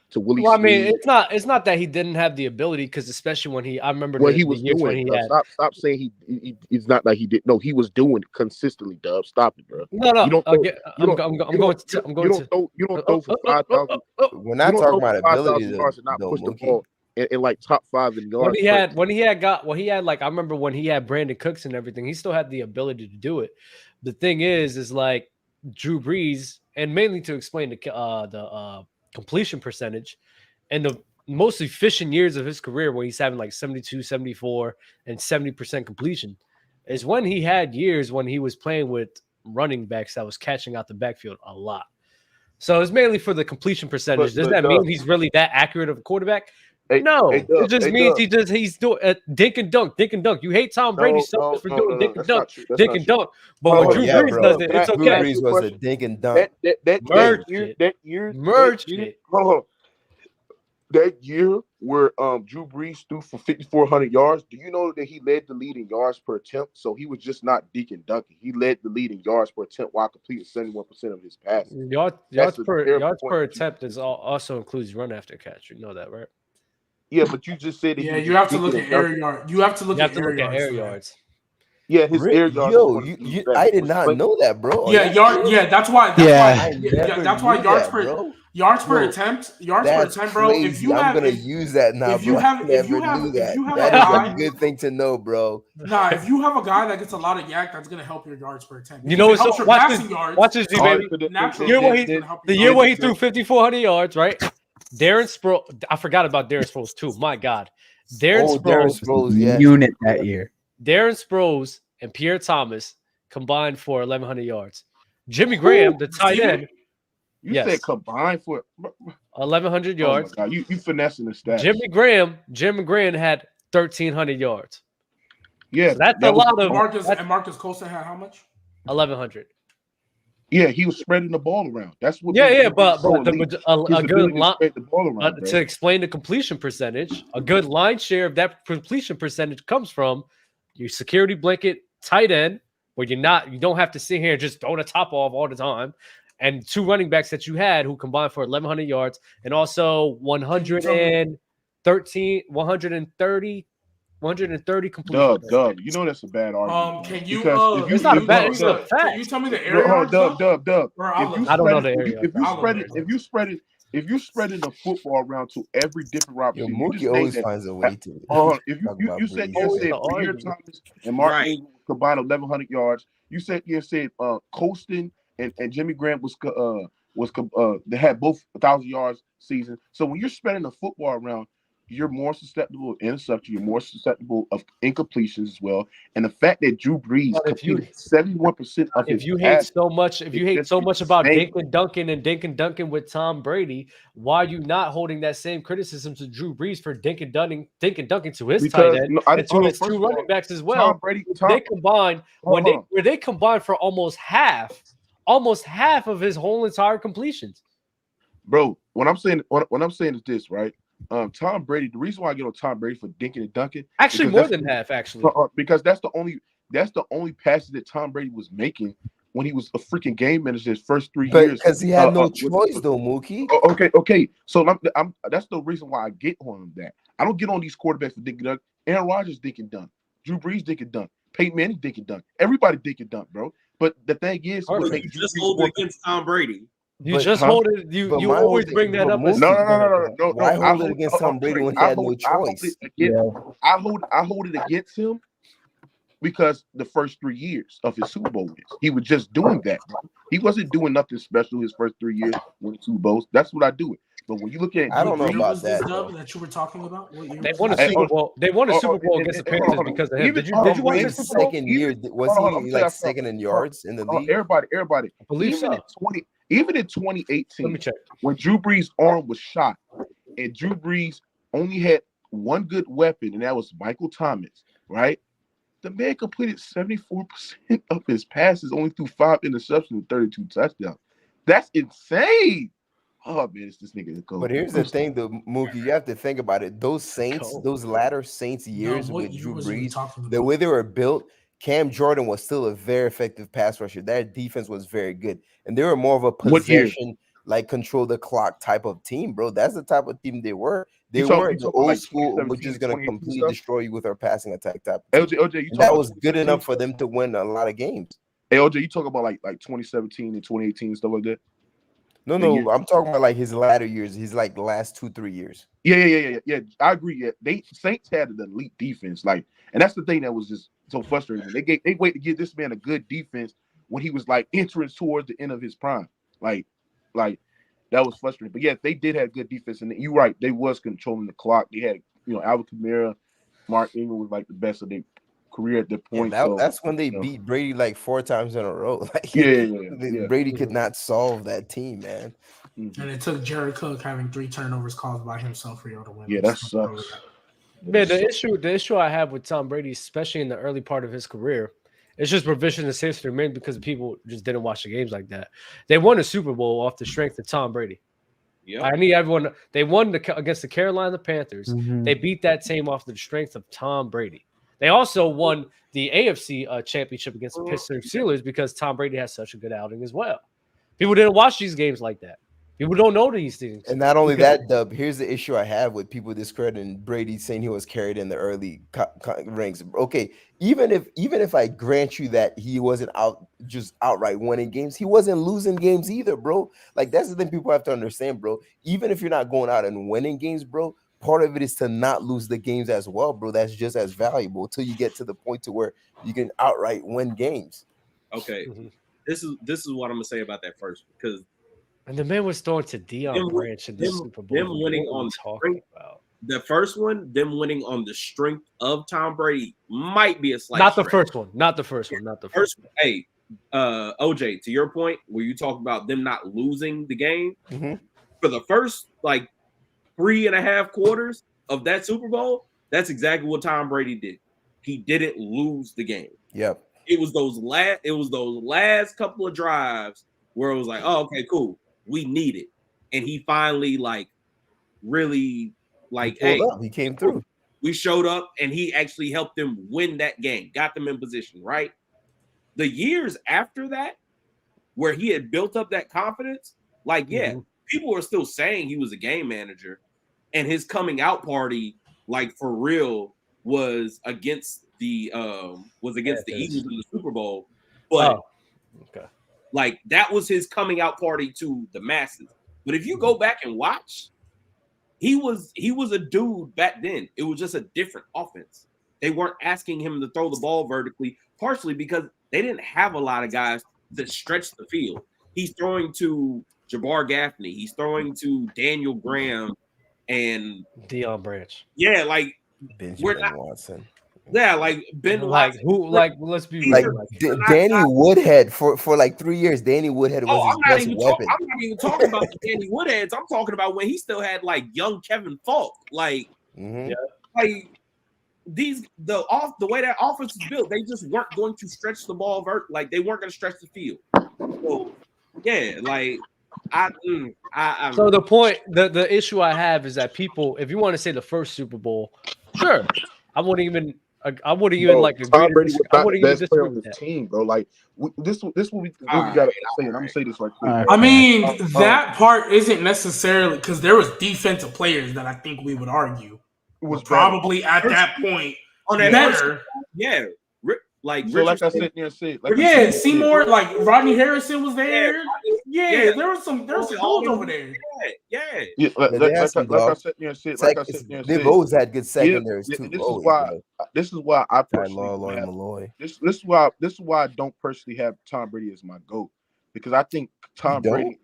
To Willie well, I mean, it's not that he didn't have the ability, because especially when I remember when he was doing it. Stop saying it's not like he did. No, he was doing it consistently. Dub, stop it, bro. No. I'm going to. You don't throw for 5,000. We're not talking about ability and not push the ball in like top 5 in yards. When he had like I remember when he had Brandon Cooks and everything, he still had the ability to do it. The thing is like Drew Brees, and mainly to explain the completion percentage and the most efficient years of his career, when he's having like 72, 74 and 70% completion, is when he had years when he was playing with running backs that was catching out the backfield a lot. So it's mainly for the completion percentage. Does that mean he's really that accurate of a quarterback? No, it just means he's doing dink and dunk. You hate Tom Brady so much for doing dink and dunk. But when Drew Brees does it, it's okay. Drew Brees was a dink and dunk. That year where Drew Brees threw for 5,400 yards, do you know that he led the lead in yards per attempt? So he was just not dink and dunking. He led the lead in yards per attempt while completing 71% of his passes. Yards per attempt also includes run after catch. You know that, right? Yeah, but you just said you have to look at air yards. You have to look at air yards. Yeah, his air yards. I did not know that, bro. Yeah, that's why yards per attempt, bro. Crazy. I'm gonna use that now, bro. That's a good thing to know, bro. Nah, if you have a guy that gets a lot of yak, that's gonna help your yards per attempt. You know, so watch this, baby. The year where he threw 5,400 yards, right? Darren Sproles, I forgot about Darren Sproles too. My God, Darren Sproles, unit that year. Darren Sproles and Pierre Thomas combined for 1,100 yards. Jimmy Graham, the tight end, you said combined for 1,100 yards. Oh my God, you finessing the stats. Jimmy Graham had 1,300 yards. Yeah, so that's a lot of. Marcus Colston had how much? 1,100. Yeah, he was spreading the ball around. That's what. But a good line to explain the completion percentage. A good line share of that completion percentage comes from your security blanket tight end, where you don't have to sit here and just throw the top off all the time, and 2 running backs that you had who combined for 1,100 yards and also 130 completion. Doug, you know that's a bad argument. Can you? It's not a bad. It's a fact. Can you tell me the area? Doug. I don't know the area. If you spread the football around to every different route, Mookie always finds a way to. If you said Pierre Thomas and Mark Ingram combined 1,100 yards, you said Colston and Jimmy Graham they had both 1,000 yards season. So when you're spreading the football around, you're more susceptible of interception. You're more susceptible of incompletions as well. And the fact that Drew Brees completed 71% of his if you passes, hate so much about Dink and Duncan with Tom Brady, why are you not holding that same criticism to Drew Brees for Dink and Dunking to his tight end and to his two running backs as well? They combined where they combined for almost half of his whole entire completions. Bro, what I'm saying is this, right? Tom Brady. The reason why I get on Tom Brady for dinking and dunking, actually more than half, actually, because that's the only passes that Tom Brady was making when he was a freaking game manager his first 3 years. Because he had no choice, though, Mookie. Okay. So I'm that's the reason why I get on that. I don't get on these quarterbacks for dinking and dunk. Aaron Rodgers dink and dunk. Drew Brees dink and dunk. Peyton Manning dink and dunk. Everybody dink and dunk, bro. But the thing is, you just hold it against Tom Brady. You just hold it. You always bring that up. No. Why hold it against Tom Brady when he had no choice? I hold it against him because the first 3 years of his Super Bowl wins, he was just doing that, bro. He wasn't doing nothing special his first 3 years winning Super Bowls. That's what I do it. But when you look at, I don't know about that. That you were talking about. They won a Super Bowl. They won a Super Bowl against the Patriots because of him. Did you watch his second year? Was he like second in yards in the league? Everybody. I believe so. Even in 2018, let me check. When Drew Brees' arm was shot, and Drew Brees only had one good weapon, and that was Michael Thomas, right? The man completed 74% of his passes, only threw 5 interceptions and 32 touchdowns. That's insane. Oh man, it's this nigga. But here's the thing, though, Mookie. You have to think about it. Those Saints, those latter Saints years with Drew Brees, the way they were built, Cam Jordan was still a very effective pass rusher. Their defense was very good, and they were more of a possession, like control the clock type of team, bro. That's the type of team they were. They weren't the old school, we're just gonna completely destroy you with our passing attack type. LJ, that was good enough for them to win a lot of games. Hey, LJ, you talk about like 2017 and 2018 and stuff like that. No, I'm talking about like his latter years. He's like the last 2-3 years. Yeah. I agree. Yeah, Saints had an elite defense, like, and that's the thing that was just so frustrating. They wait to give this man a good defense when he was like entering towards the end of his prime. Like that was frustrating. But yeah, they did have good defense, and you're right, they was controlling the clock. They had, Alvin Kamara, Mark Ingram was like the best of their career at that point. That's when they beat Brady like 4 times in a row. Like, Brady could not solve that team, man. And it took Jared Cook having 3 turnovers caused by himself for y'all to win. Yeah, that sucks. Man, the issue I have with Tom Brady, especially in the early part of his career, it's just revisionist history, man, because people just didn't watch the games like that. They won a Super Bowl off the strength of Tom Brady. Yeah, I need everyone. They won against the Carolina Panthers. Mm-hmm. They beat that team off the strength of Tom Brady. They also won the AFC championship against the Pittsburgh Steelers because Tom Brady has such a good outing as well. People didn't watch these games like that. People don't know these things. And not only that, Dub, here's the issue I have with people discrediting Brady, saying he was carried in the early ranks. Okay, even if I grant you that he wasn't outright winning games, he wasn't losing games either, bro. Like, that's the thing people have to understand, bro. Even if you're not going out and winning games, bro, part of it is to not lose the games as well, bro. That's just as valuable until you get to the point to where you can outright win games. Okay, this is what I'm gonna say about that first, because the man was throwing to Deion Branch in the Super Bowl. Them winning on the first one, them winning on the strength of Tom Brady might be a slight. Not the first one. Hey, OJ, to your point, where you talk about them not losing the game for the first 3.5 quarters of that Super Bowl, that's exactly what Tom Brady did. He didn't lose the game. Yep. It was those last couple of drives where it was like, oh, okay, cool. We need it. And he finally really he came through. We showed up and he actually helped them win that game, got them in position, right? The years after that, where he had built up that confidence, people were still saying he was a game manager, and his coming out party, for real, was against the Eagles in the Super Bowl. But that was his coming out party to the masses. But if you go back and watch, he was a dude back then. It was just a different offense. They weren't asking him to throw the ball vertically, partially because they didn't have a lot of guys that stretch the field. He's throwing to Jabbar Gaffney. He's throwing to Daniel Graham and Deion Branch. Yeah, like Benjamin Watson. Yeah, like Ben like Watson. who? Like let's be like real. Danny Woodhead for like 3 years. Danny Woodhead was his best weapon. I'm not even talking about the Danny Woodheads. I'm talking about when he still had like young Kevin Falk. Like, like the way that offense is built, they just weren't going to stretch the ball like they weren't going to stretch the field. So yeah, like So the point, the issue I have is that people, if you want to say the first Super Bowl, sure, I wouldn't even like Tom Brady was not the best player on with this that team, bro. Like this what we gotta say, and I'm gonna say this right quick. I mean, that part isn't necessarily because there was defensive players that I think we would argue was probably at that point better. Yeah. Like so, like I said, Seymour, like Rodney Harrison was there. Yeah, there was some dudes over there. Like I said there and said, they've always had good secondaries too. This is why I personally this is why I don't personally have Tom Brady as my GOAT, because I think Tom Brady.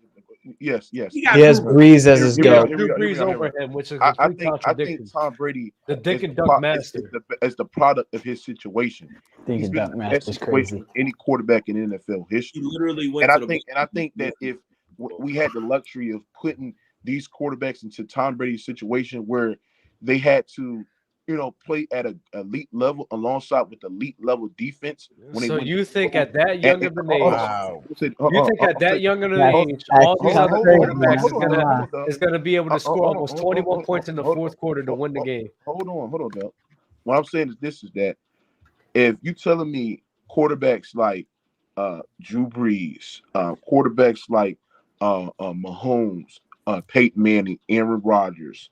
Yes. He has Brees as his GOAT. Brees over him, which is I think Tom Brady, the Dick and Dunk master, is the product of his situation. Dick and Dunk master is crazy. Any quarterback in NFL history. He literally went I think that if we had the luxury of putting these quarterbacks into Tom Brady's situation where they had to, play at an elite level alongside with elite level defense. So you think at that young of an age, all these other quarterbacks is going to be able to score almost 21 points in the fourth quarter to win the game? Hold on, Del. What I'm saying is that if you telling me quarterbacks like Drew Brees, quarterbacks like Mahomes, Peyton Manning, Aaron Rodgers,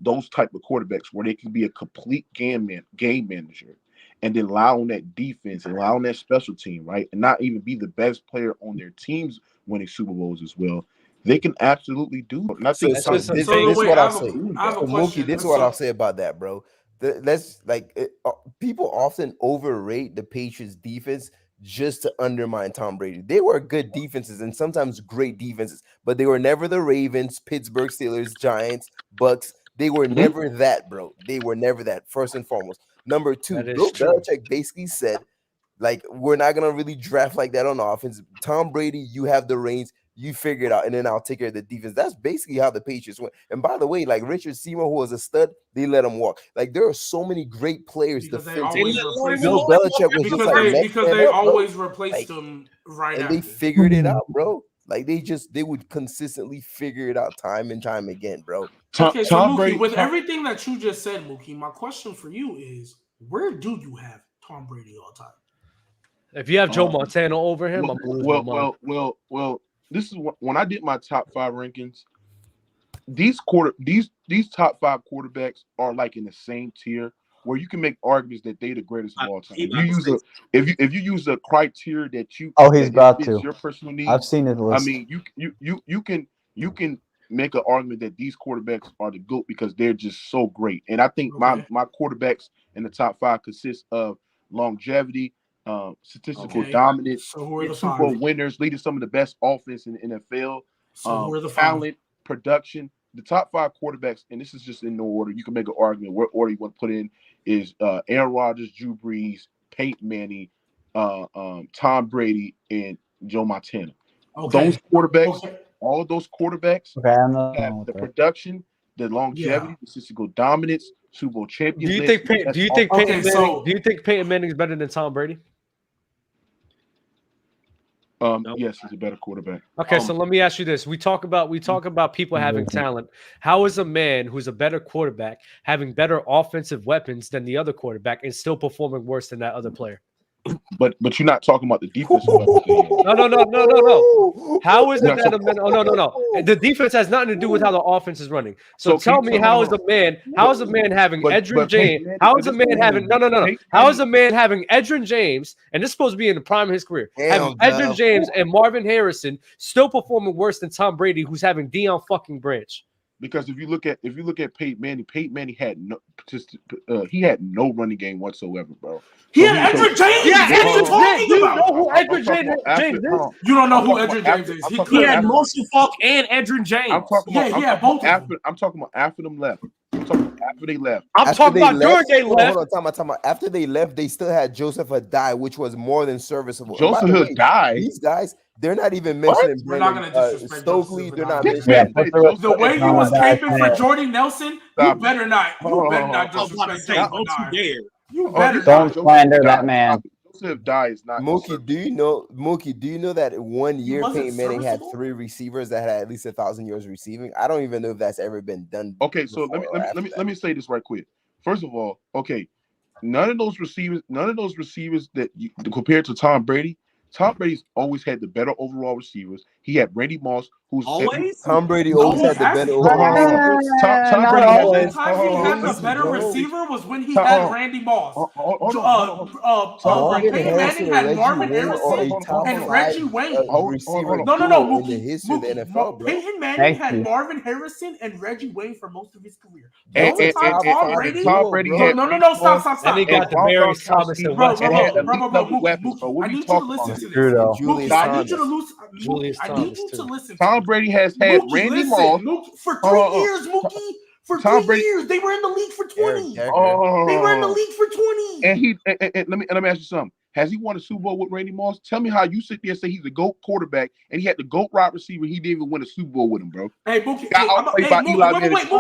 those type of quarterbacks where they can be a complete game manager and then lie on that defense and lie on that special team, right? And not even be the best player on their teams winning Super Bowls as well. They can absolutely do it. And I think this is what I'll say. Mookie, this is what I'll say about that, bro. People often overrate the Patriots defense just to undermine Tom Brady. They were good defenses and sometimes great defenses, but they were never the Ravens, Pittsburgh Steelers, Giants, Bucks. They were never that, bro. They were never that, first and foremost. Number two, Bill Belichick basically said, like, we're not going to really draft like that on offense. Tom Brady, you have the reins. You figure it out, and then I'll take care of the defense. That's basically how the Patriots went. And by the way, like Richard Seymour, who was a stud, they let him walk. Like there are so many great players defensively. Bill Belichick was just like because they always replaced them right and they figured it out, bro. Like they would consistently figure it out time and time again, bro. Okay, so Mookie, with everything that you just said, Mookie, my question for you is, where do you have Tom Brady all the time? If you have Joe Montana over him, I'm losing my mind. Well. This is when I did my top 5 rankings. These top 5 quarterbacks are like in the same tier where you can make arguments that they're the greatest of all time. If you use a criteria that you he's about to your personal needs. I've seen his list. I mean, you can make an argument that these quarterbacks are the GOAT because they're just so great. And I think my quarterbacks in the top 5 consist of longevity, statistical dominance, Super Bowl winners, leading some of the best offense in the NFL, talent, production. The top 5 quarterbacks, and this is just in no order. You can make an argument what order you want to put in is Aaron Rodgers, Drew Brees, Peyton Manning, Tom Brady, and Joe Montana. Those quarterbacks, all of those quarterbacks have the production, the longevity, the statistical dominance, Super Bowl champions. Do you think Peyton Manning is better than Tom Brady? Yes, he's a better quarterback. Okay, so let me ask you this: we talk about people having talent. How is a man who's a better quarterback having better offensive weapons than the other quarterback and still performing worse than that other player? But you're not talking about the defensive weapons. No. How is it that a man? No. The defense has nothing to do with how the offense is running. So tell me, how is a man having Edgerrin James? How is a man having How is a man having Edgerrin James? And this is supposed to be in the prime of his career. Having Edgerrin James and Marvin Harrison still performing worse than Tom Brady, who's having Deion fucking Branch. Because if you look at Peyton Manning had no running game whatsoever, bro. Yeah, Edric James. Yeah, Edric James. You know who Edric James is? You don't know who Edric James is. He had Motion Falk and Edric James. I'm talking about both. I'm talking about after them left. I'm talking about after they left. I'm talking about during they left. Hold on, time out. After they left, they still had Joseph Adai, which was more than serviceable. Joseph Adai. These guys, they're not even mentioning We're not going to disrespect Stokely. They're not Yeah, mentioning. the way he was caping for Jordy Nelson, you better not. You better not disrespect Don't you dare. You better Don't slander that man. Joseph Adai is not. Mookie, do you know that 1 year Peyton Manning had 3 receivers that had at least 1,000 yards receiving? I don't even know if that's ever been done. Okay, so let me say this right quick. First of all, okay, none of those receivers that you compared to Tom Brady's always had the better overall receivers. He had Randy Moss, who's always. Tom Brady always had the better overall. Tom Brady had the better receiver was when he had Randy Moss. Peyton Manning had Marvin Harrison and Reggie Wayne. No. In the history of the NFL, bro. Peyton Manning had Marvin Harrison and Reggie Wayne for most of his career. Tom Brady had stop. And he got the Barry Thomas and Bro, Wentz. I need you to listen to this. I need you to listen. Tom Brady has had Randy Moss for 3 years, Mookie. For 3 years, they were in the league for 20. They were in the league for 20. And let me ask you something. Has he won a Super Bowl with Randy Moss? Tell me how you sit there and say he's a GOAT quarterback and he had the GOAT wide receiver. He didn't even win a Super Bowl with him, bro. Hey, Mookie.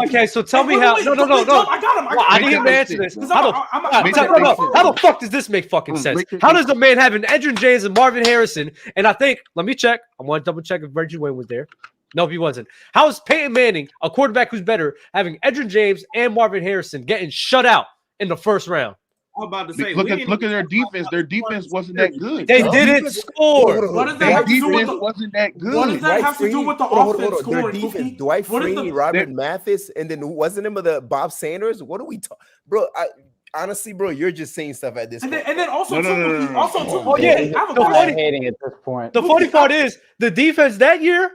Okay, so tell me how. No. I got him. I didn't even answer this. How the fuck does this make fucking sense? How does the man have an Edric James and Marvin Harrison? And I think, let me check. I want to double check if Reggie Wayne was there. No, he wasn't. How is Peyton Manning, a quarterback who's better, having Edric James and Marvin Harrison getting shut out in the first round? I'm about to say, look at their defense. Their defense wasn't that good. They didn't score. What does that have to do with wasn't that good? What does that have to do with the offense scoring? Their defense, Dwight Freeney, Robert Mathis, and then who wasn't him of the Bob Sanders? What are we talking, bro? Honestly, bro, you're just saying stuff at this point. And then also, The funny part is the defense that year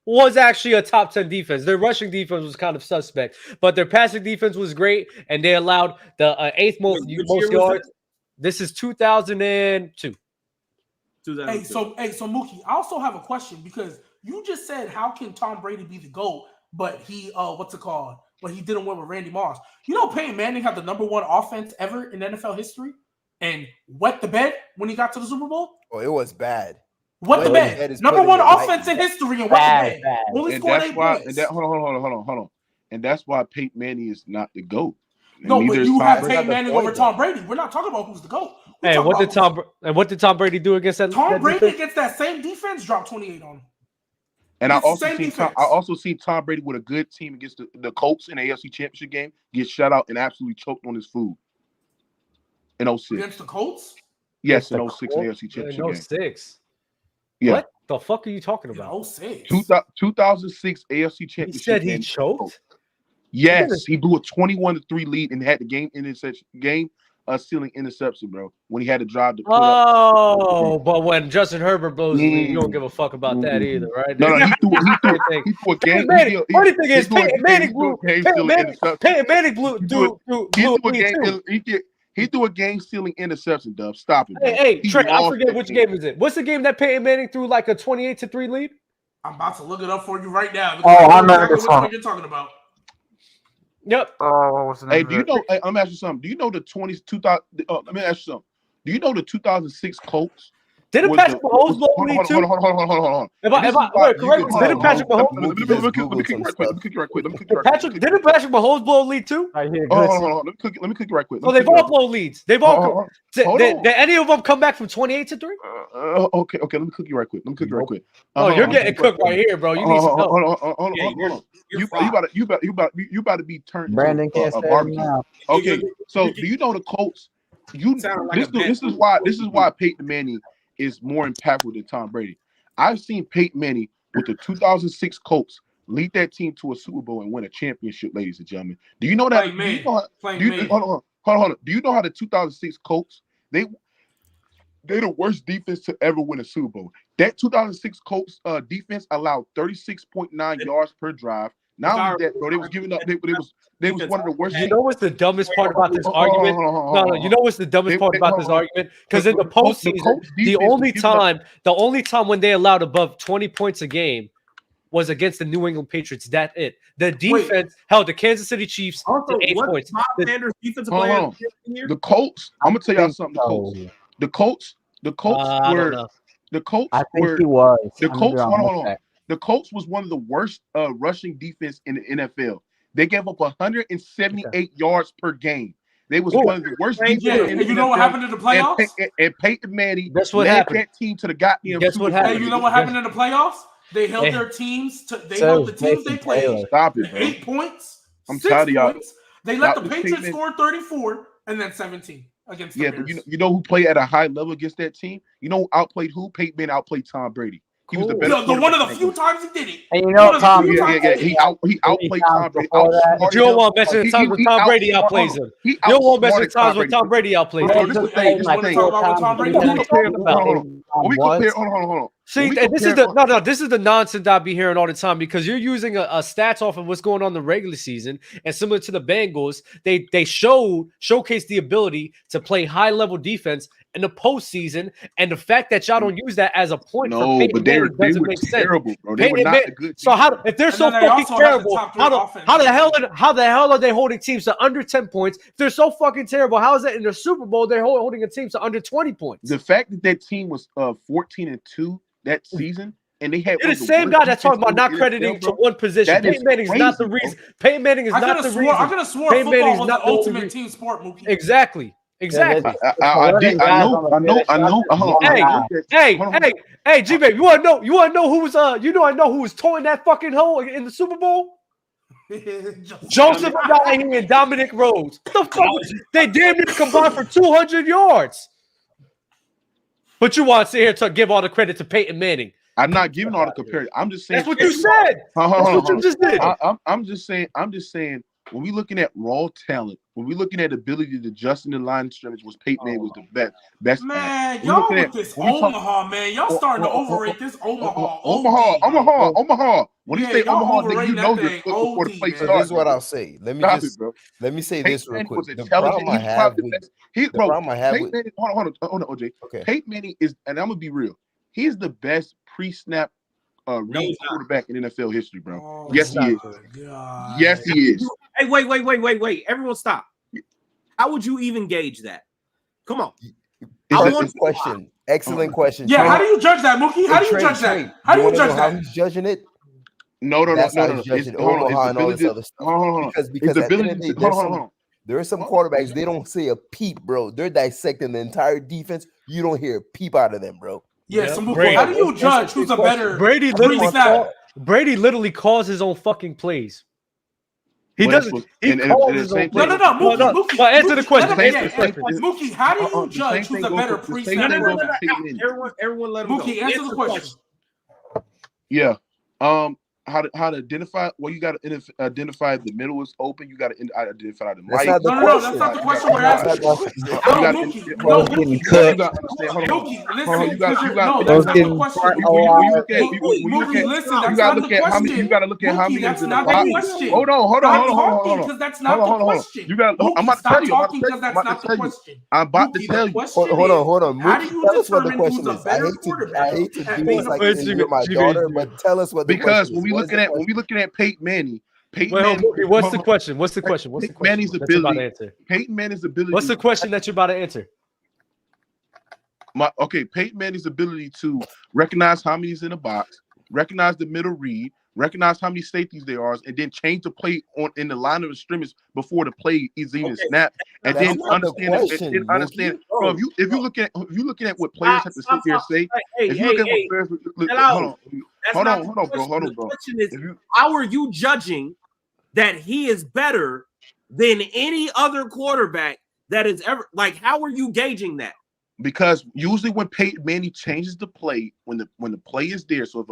was actually a top 10 defense. Their rushing defense was kind of suspect, but their passing defense was great, and they allowed the 8th most yards. This is 2002. Hey, so Mookie, I also have a question because you just said how can Tom Brady be the GOAT, but he but he didn't win with Randy Moss. You know, Peyton Manning had the #1 offense ever in NFL history and wet the bed when he got to the Super Bowl. Oh, it was bad. What the bed? #1 offense in history and what the bed? Only scored 8 points. Hold on. And that's why Peyton Manning is not the GOAT. No, but you have Peyton Manning over Tom Brady. We're not talking about who's the GOAT. Hey, what did Tom Brady do against that? Tom Brady against that same defense dropped 28 on him. And I also seen Tom Brady with a good team against the Colts in the AFC Championship game get shut out and absolutely choked on his food. In 06. Against the Colts? Yes, in 06 in the AFC Championship game. 06. Yeah. What the fuck are you talking about? 06. 2006 AFC Championship. He said he choked? Yes, he blew a 21-3 lead and had the ceiling interception, bro. When he had to drive the but when Justin Herbert blows the lead, you don't give a fuck about that either, right? No, he threw a game. Funny thing is, Peyton Manning blew He threw a game-stealing interception, Dub. Stop it. Hey, Trey, I forget which game is it. What's the game that Peyton Manning threw like a 28-3 lead? I'm about to look it up for you right now. I remember this one. What you're talking about. Yep. What's the name? Hey, do you know? Hey, I'm asking you something. Do you know the 2000? Let me ask you something. Do you know the 2006 Colts? Didn't Patrick Mahomes blow a lead too? Hold on. Didn't Patrick Mahomes? Let me cook you right quick. Didn't Patrick Mahomes blow a lead too? Hold on. Let me cook you right quick. So they've all blown leads. They've all. Did any of them come back from 28-3? Okay. Let me cook you right quick. Oh, you're getting cooked right here, bro. You need some help. Hold on. You about to be turned. Brandon can't say it now. Okay. So do you know the Colts? This is why Peyton Manning is more impactful than Tom Brady. I've seen Peyton Manning with the 2006 Colts lead that team to a Super Bowl and win a championship, ladies and gentlemen. Do you know that? Hold on. Do you know how the 2006 Colts, they're the worst defense to ever win a Super Bowl. That 2006 Colts defense allowed 36.9 yards per drive, Not only that, bro, they was giving up. They was one of the worst. You know what's the dumbest part about this argument? No, you know what's the dumbest part about this argument? Because in the postseason, the only time when they allowed above 20 points a game was against the New England Patriots. That's it. The defense held the Kansas City Chiefs to 8 points. The Colts. I'm gonna tell y'all something. The Colts were. The Colts I think were. he was. The Colts. Hold on. The Colts was one of the worst rushing defense in the NFL. They gave up 178 yards per game. They was one of the worst defense in the NFL. You know what happened in the playoffs? And Peyton Manning led that team to the goddamn. Guess what happened? Hey, you know what happened in the playoffs? They held their teams. They held the teams they played. Stop it, bro. 8 points. I'm tired of y'all. They let the Patriots score 34 and then 17 against the Bears. But you know who played at a high level against that team? You know who outplayed who? Peyton Manning outplayed Tom Brady. He was the best. The one of the few times he did it. And you know, Tom, he outplayed Tom Brady. But you don't want to mention the times when Tom Brady outplays him. You don't want to mention the times when Tom Brady outplays him. Hold on. See, and this is the nonsense I be hearing all the time because you're using a stats off of what's going on in the regular season, and similar to the Bengals, they showcase the ability to play high level defense in the postseason, and the fact that y'all don't use that as a point for Peyton Manning doesn't make sense. Bro. They were not a good team. So if they're so fucking terrible, how the hell are they holding teams to under 10 points? If they're so fucking terrible, how is that in the Super Bowl they're holding a team to under 20 points? The fact that team was 14-2 that season, and they had the same guy that's talking about not crediting to one position. Peyton Manning is not the reason. Peyton Manning is not the reason. I could have sworn football was the ultimate team sport, Mookie. Exactly. I know. Hey, G-Babe, you want to know who was I know who was towing that fucking hole in the Super Bowl? Joseph Addai and Dominic Rhodes. What the fuck? They damn near combined for 200 yards. But you want to sit here to give all the credit to Peyton Manning. I'm not giving all the comparison. I'm just saying that's what you said. That's what you just did. I'm just saying when we looking at raw talent, when we looking at ability to adjust in the line of scrimmage, was Peyton Manning was the best. Man, y'all with this Omaha, man. Y'all starting to overrate this Omaha. Omaha. When you say Omaha, then you know you're before the play starts. This is what I'll say. Let me say this real quick. The problem I have with hold on, OJ. Okay. Peyton Manning is, and I'm gonna be real, he's the best pre-snap read quarterback in NFL history, bro. Yes, he is. Yes, he is. Hey, wait. Everyone stop. How would you even gauge that? Come on. Excellent question. Yeah, how do you judge that, Mookie? How do you judge that? How do you judge that? How he's judging it? No. Because at the end of the day, there are some quarterbacks, they don't say a peep, bro. They're dissecting the entire defense. You don't hear a peep out of them, bro. Yeah, how do you judge who's a better Brady literally calls his own fucking plays. He doesn't. He calls his own plays. No, Mookie. Well, answer the question. Mookie, how do you judge who's a better pre-snap quarterback? Everyone let him go. Mookie, answer the question. Yeah. How to identify? Well, you got to identify if the middle is open. You got to identify the mic. No, that's not the question we're asking. You got to look at how many. You got to look at how many is in the box. Hold on. Because that's not the question. You got. I'm about to tell you. I'm about to tell you. Hold on. Tell us what the question is. I hate to do this like with my daughter, but tell us what the question is. When we looking at Peyton Manning, what's the question? Peyton Manning's ability. Peyton Manning's ability. What's the question that you're about to answer? Peyton Manning's ability to recognize how many's in the box, recognize the middle read, recognize how many safeties there are, and then change the play in the line of scrimmage before the play is even snapped, and then understand. Bro, if you're looking at what players have to sit there and say, if you look at what players, hold on, bro. The question is, how are you judging that he is better than any other quarterback that is ever? Like, how are you gauging that? Because usually when Peyton Manning changes the play, when the play is there, so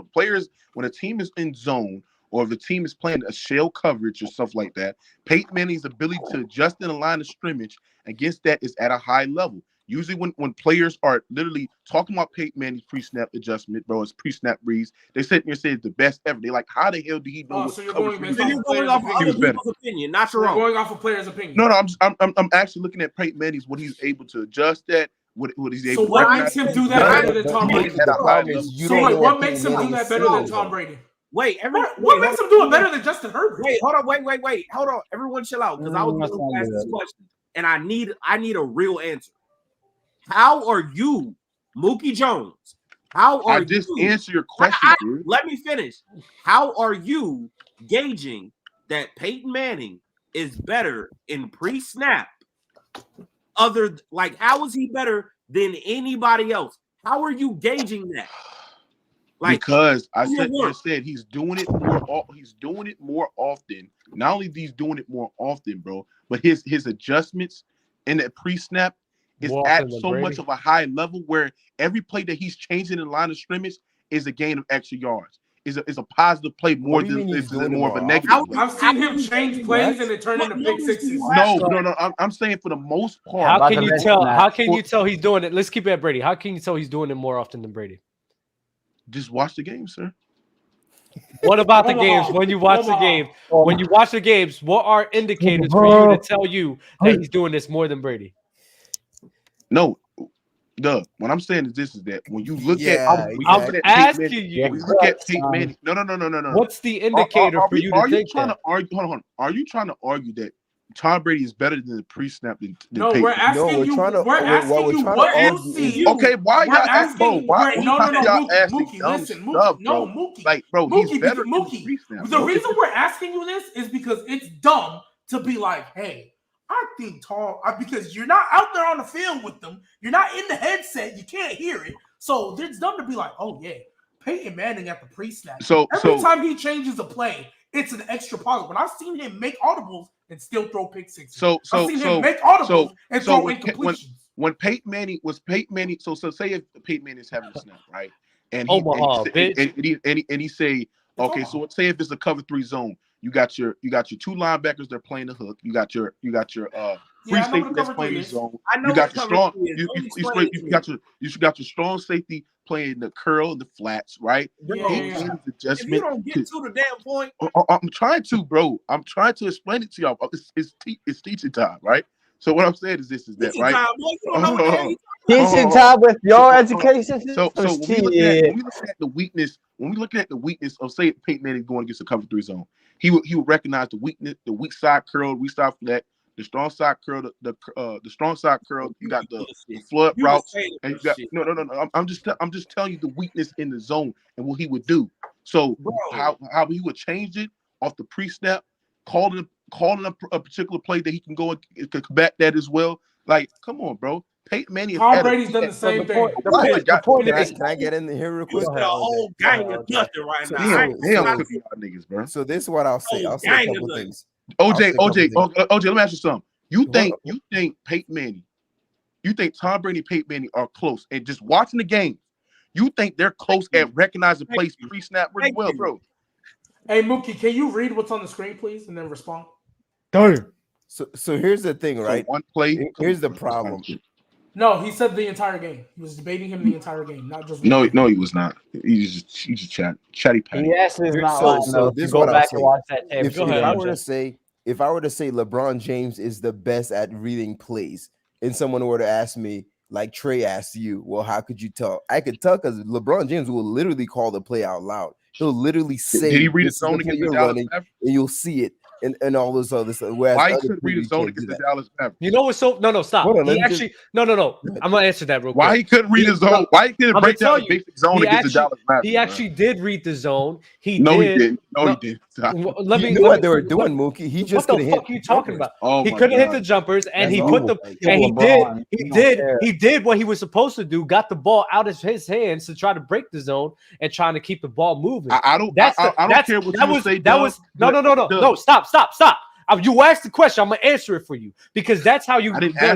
when a team is in zone or if the team is playing a shell coverage or stuff like that, Peyton Manning's ability to adjust in the line of scrimmage against that is at a high level. Usually when players are literally talking about Peyton Manning's pre-snap adjustment, bro, it's pre-snap reads, they sit there and say it's the best ever. They like, how the hell did he know what so you're coverage going, reads? You're going off of other people's opinion, not your own. Going off of players' opinion. No, I'm actually looking at Peyton Manning's what he's able to adjust at, what he's able. So what makes him do that better than Tom Brady? What makes him do that better than Tom Brady? Wait, what makes him do it better than Justin Herbert? Wait, hold on, wait, hold on. Everyone, chill out, because I was going to ask this question, and I need a real answer. How are you, Mookie Jones? How are you? I just answer your question, dude. Let me finish. How are you gauging that Peyton Manning is better in pre-snap? How is he better than anybody else? How are you gauging that? Because I said he's doing it more. He's doing it more often. Not only he's doing it more often, bro, but his adjustments in that pre-snap is at so much of a high level where every play that he's changing in the line of scrimmage is a gain of extra yards. Is a positive play more than more of a negative. I've seen him change plays and it turned into pick sixes. No. I'm saying for the most part. How can you tell? How can you tell he's doing it? Let's keep it at Brady. How can you tell he's doing it more often than Brady? Just watch the game, sir. What about the games? When you watch the game, what are indicators for you to tell you that he's doing this more than Brady? No, what I'm saying is that when you look at, I'm asking you. When you look at Peyton Manning, no. What's the indicator for you to think that? Hold on. Are you trying to argue that Tom Brady is better than the pre-snap than no, Peyton? we're asking you. We're asking you what you see. Okay, why y'all asking? Why y'all asking? Mookie, listen, Mookie. Like, bro, he's better than the pre-snap. The reason we're asking you this is because it's dumb to be like, hey, I think Tom, because you're not out there on the field with them. You're not in the headset. You can't hear it. So it's dumb to be like, oh, yeah, Peyton Manning at the pre-snap. Every time he changes a play, it's an extra positive. But I've seen him make audibles and still throw pick sixes. I've seen him make audibles and throw incompletions. When Peyton Manning, so say if Peyton Manning is having a snap, right? And he say, okay, so say if it's a cover 3 zone, you got your 2 linebackers, they're playing the hook. You got your free safety that's playing the zone. You got your strong you got your strong safety playing the curl and the flats, right? If you don't get to the damn point, I'm trying to, bro. I'm trying to explain it to y'all. It's teaching time, right? So what I'm saying is that, right? Teaching time with your education. So when we look at the weakness of, say, Peyton Manning going against the cover 3 zone, he would recognize the weakness, the weak side curl, weak side flat, the strong side curl, the strong side curl. You got the flood routes, and you got no. I'm just telling you the weakness in the zone and what he would do. So how he would change it off the pre-snap, calling a particular play that he can go and combat that as well. Like, come on, bro. Peyton Manning. Tom Brady's done the same thing. Can I get in here real quick? The whole gang of nothing right now. So this is what I'll say. I'll say a couple things. OJ, let me ask you something. You think Peyton Manning, you think Tom Brady and Peyton Manning are close? And just watching the game, you think they're close at recognizing plays pre-snap really well, bro? Hey, Mookie, can you read what's on the screen, please, and then respond? So here's the thing, right? So one play. Here's the problem. No, he said the entire game. He was debating him the entire game, not just. No, he was not. He's just chatty patty. Yes, it's not. So this is what I'll say. If I were to say LeBron James is the best at reading plays, and someone were to ask me, like Trey asked you, well, how could you tell? I could tell because LeBron James will literally call the play out loud. He'll literally say, "Did he read his zone against the Dallas Mavericks?" And you'll see it. And all this other stuff. Why he couldn't read his zone against the Dallas Mavericks? You know what's so? No, stop. No. I'm gonna answer that real quick. Why he couldn't read his zone? Why he couldn't break down the basic zone against the Dallas Mavericks? He actually did read the zone. He didn't. No, he didn't. Let me know what they were doing, Mookie. He just what the fuck are you talking about? He couldn't hit the jumpers, and he put them. And he did what he was supposed to do. Got the ball out of his hands to try to break the zone and trying to keep the ball moving. I don't care what you say. No. Stop. You asked the question. I'm gonna answer it for you because that's how you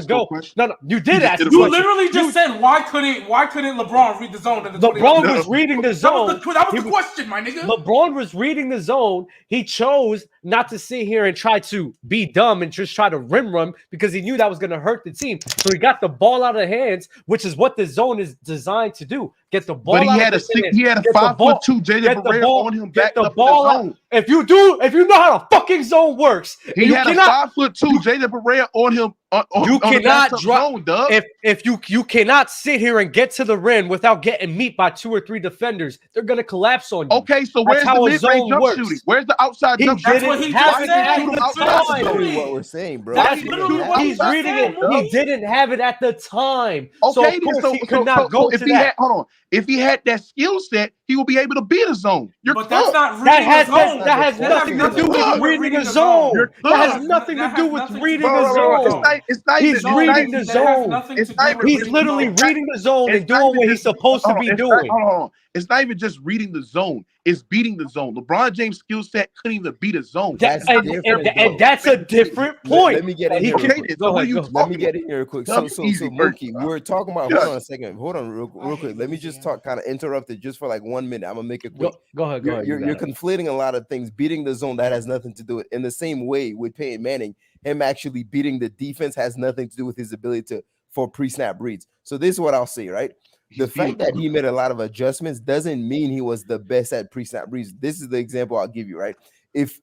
go. No, you did ask. You literally just said why couldn't LeBron read the zone? LeBron was reading the zone. That was the question, my nigga. LeBron was reading the zone. He chose not to sit here and try to be dumb and just try to rim run because he knew that was going to hurt the team. So he got the ball out of hands, which is what the zone is designed to do. Get the ball. But he had a 5'2" Jalen Pereira on him back up in the zone. If you know how the fucking zone works, he had a 5'2" Jalen Pereira on him. You cannot drop if you cannot sit here and get to the rim without getting meat by 2 or 3 defenders. They're gonna collapse on you. Okay, so where's the mid-range jump shooting? Where's the outside jump shooting? That's what he just said. That's what we're saying, bro. He's reading it. He didn't have it at the time. Okay, so he could not go to that. Hold on. If he had that skill set, he will be able to beat a zone. But that's not reading the zone. That has nothing to do with reading the zone. That has nothing to do with reading the zone. He's reading the zone. He's literally reading the zone and doing what he's supposed to be doing. Hold on. It's not even just reading the zone. It's beating the zone. LeBron James' skill set couldn't even beat a zone. And that's a different point. Let me get in here. Let me get in here real quick. So Mookie, we were talking about. Hold on a second. Hold on real quick. Let me just kind of interrupt it just for like 1 minute. I'm gonna make it quick. Go ahead. You're conflating a lot of things. Beating the zone, that has nothing to do with. In the same way with Payton Manning, him actually beating the defense has nothing to do with his ability for pre-snap reads. So this is what I'll say, right? The fact that he made a lot of adjustments doesn't mean he was the best at pre-snap reads. This is the example I'll give you, right? If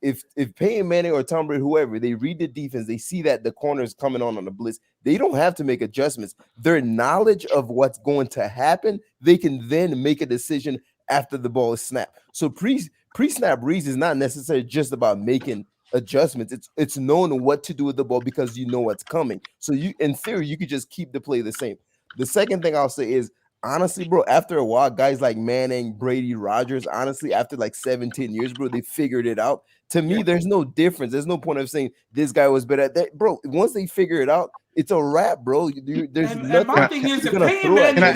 Payton Manning or Tom Brady, whoever, they read the defense, they see that the corner is coming on the blitz, they don't have to make adjustments. Their knowledge of what's going to happen, they can then make a decision after the ball is snapped. So pre-snap reads is not necessarily just about making adjustments. It's knowing what to do with the ball because you know what's coming. So you, in theory, you could just keep the play the same. The second thing I'll say is, honestly, bro, after a while, guys like Manning, Brady, Rodgers, honestly, after like 17 years, bro, they figured it out. To me, there's no difference. There's no point of saying this guy was better at that. Bro, once they figure it out, it's a wrap, bro. There's nothing. And my thing is, if Payton Manning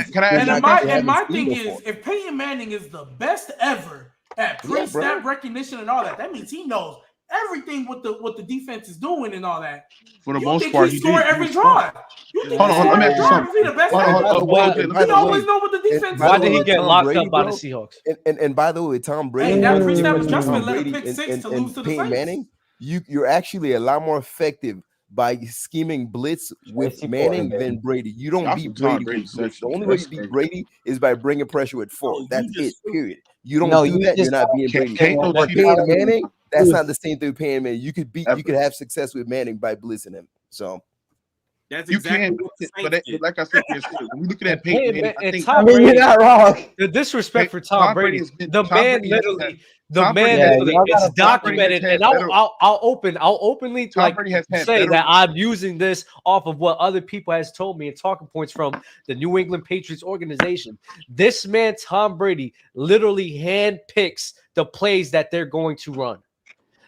if Payton Manning is the best ever at pre-snap recognition and all that, that means he knows everything what the defense is doing and all that. For the most part, he scored every drive. Hold on, let me ask you something. He always know what the defense is. Why did he get locked up by the Seahawks? And by the way, Tom Brady, that pre-snap adjustment led a pick 6 to lose to the Saints. Manning, you're actually a lot more effective by scheming blitz with Manning than Brady. You don't beat Brady. The only way you beat Brady is by bringing pressure with 4. That's it. Period. You don't do that. You're not being Brady. Payton Manning, that's not the same thing with Payton Manning. You could have success with Manning by blitzing him. So that's exactly but like I said, when we looking at Payton, you're not wrong. The disrespect for Tom Brady, the man literally, it's documented, and I'll openly say that I'm using this off of what other people has told me and talking points from the New England Patriots organization. This man, Tom Brady, literally handpicks the plays that they're going to run.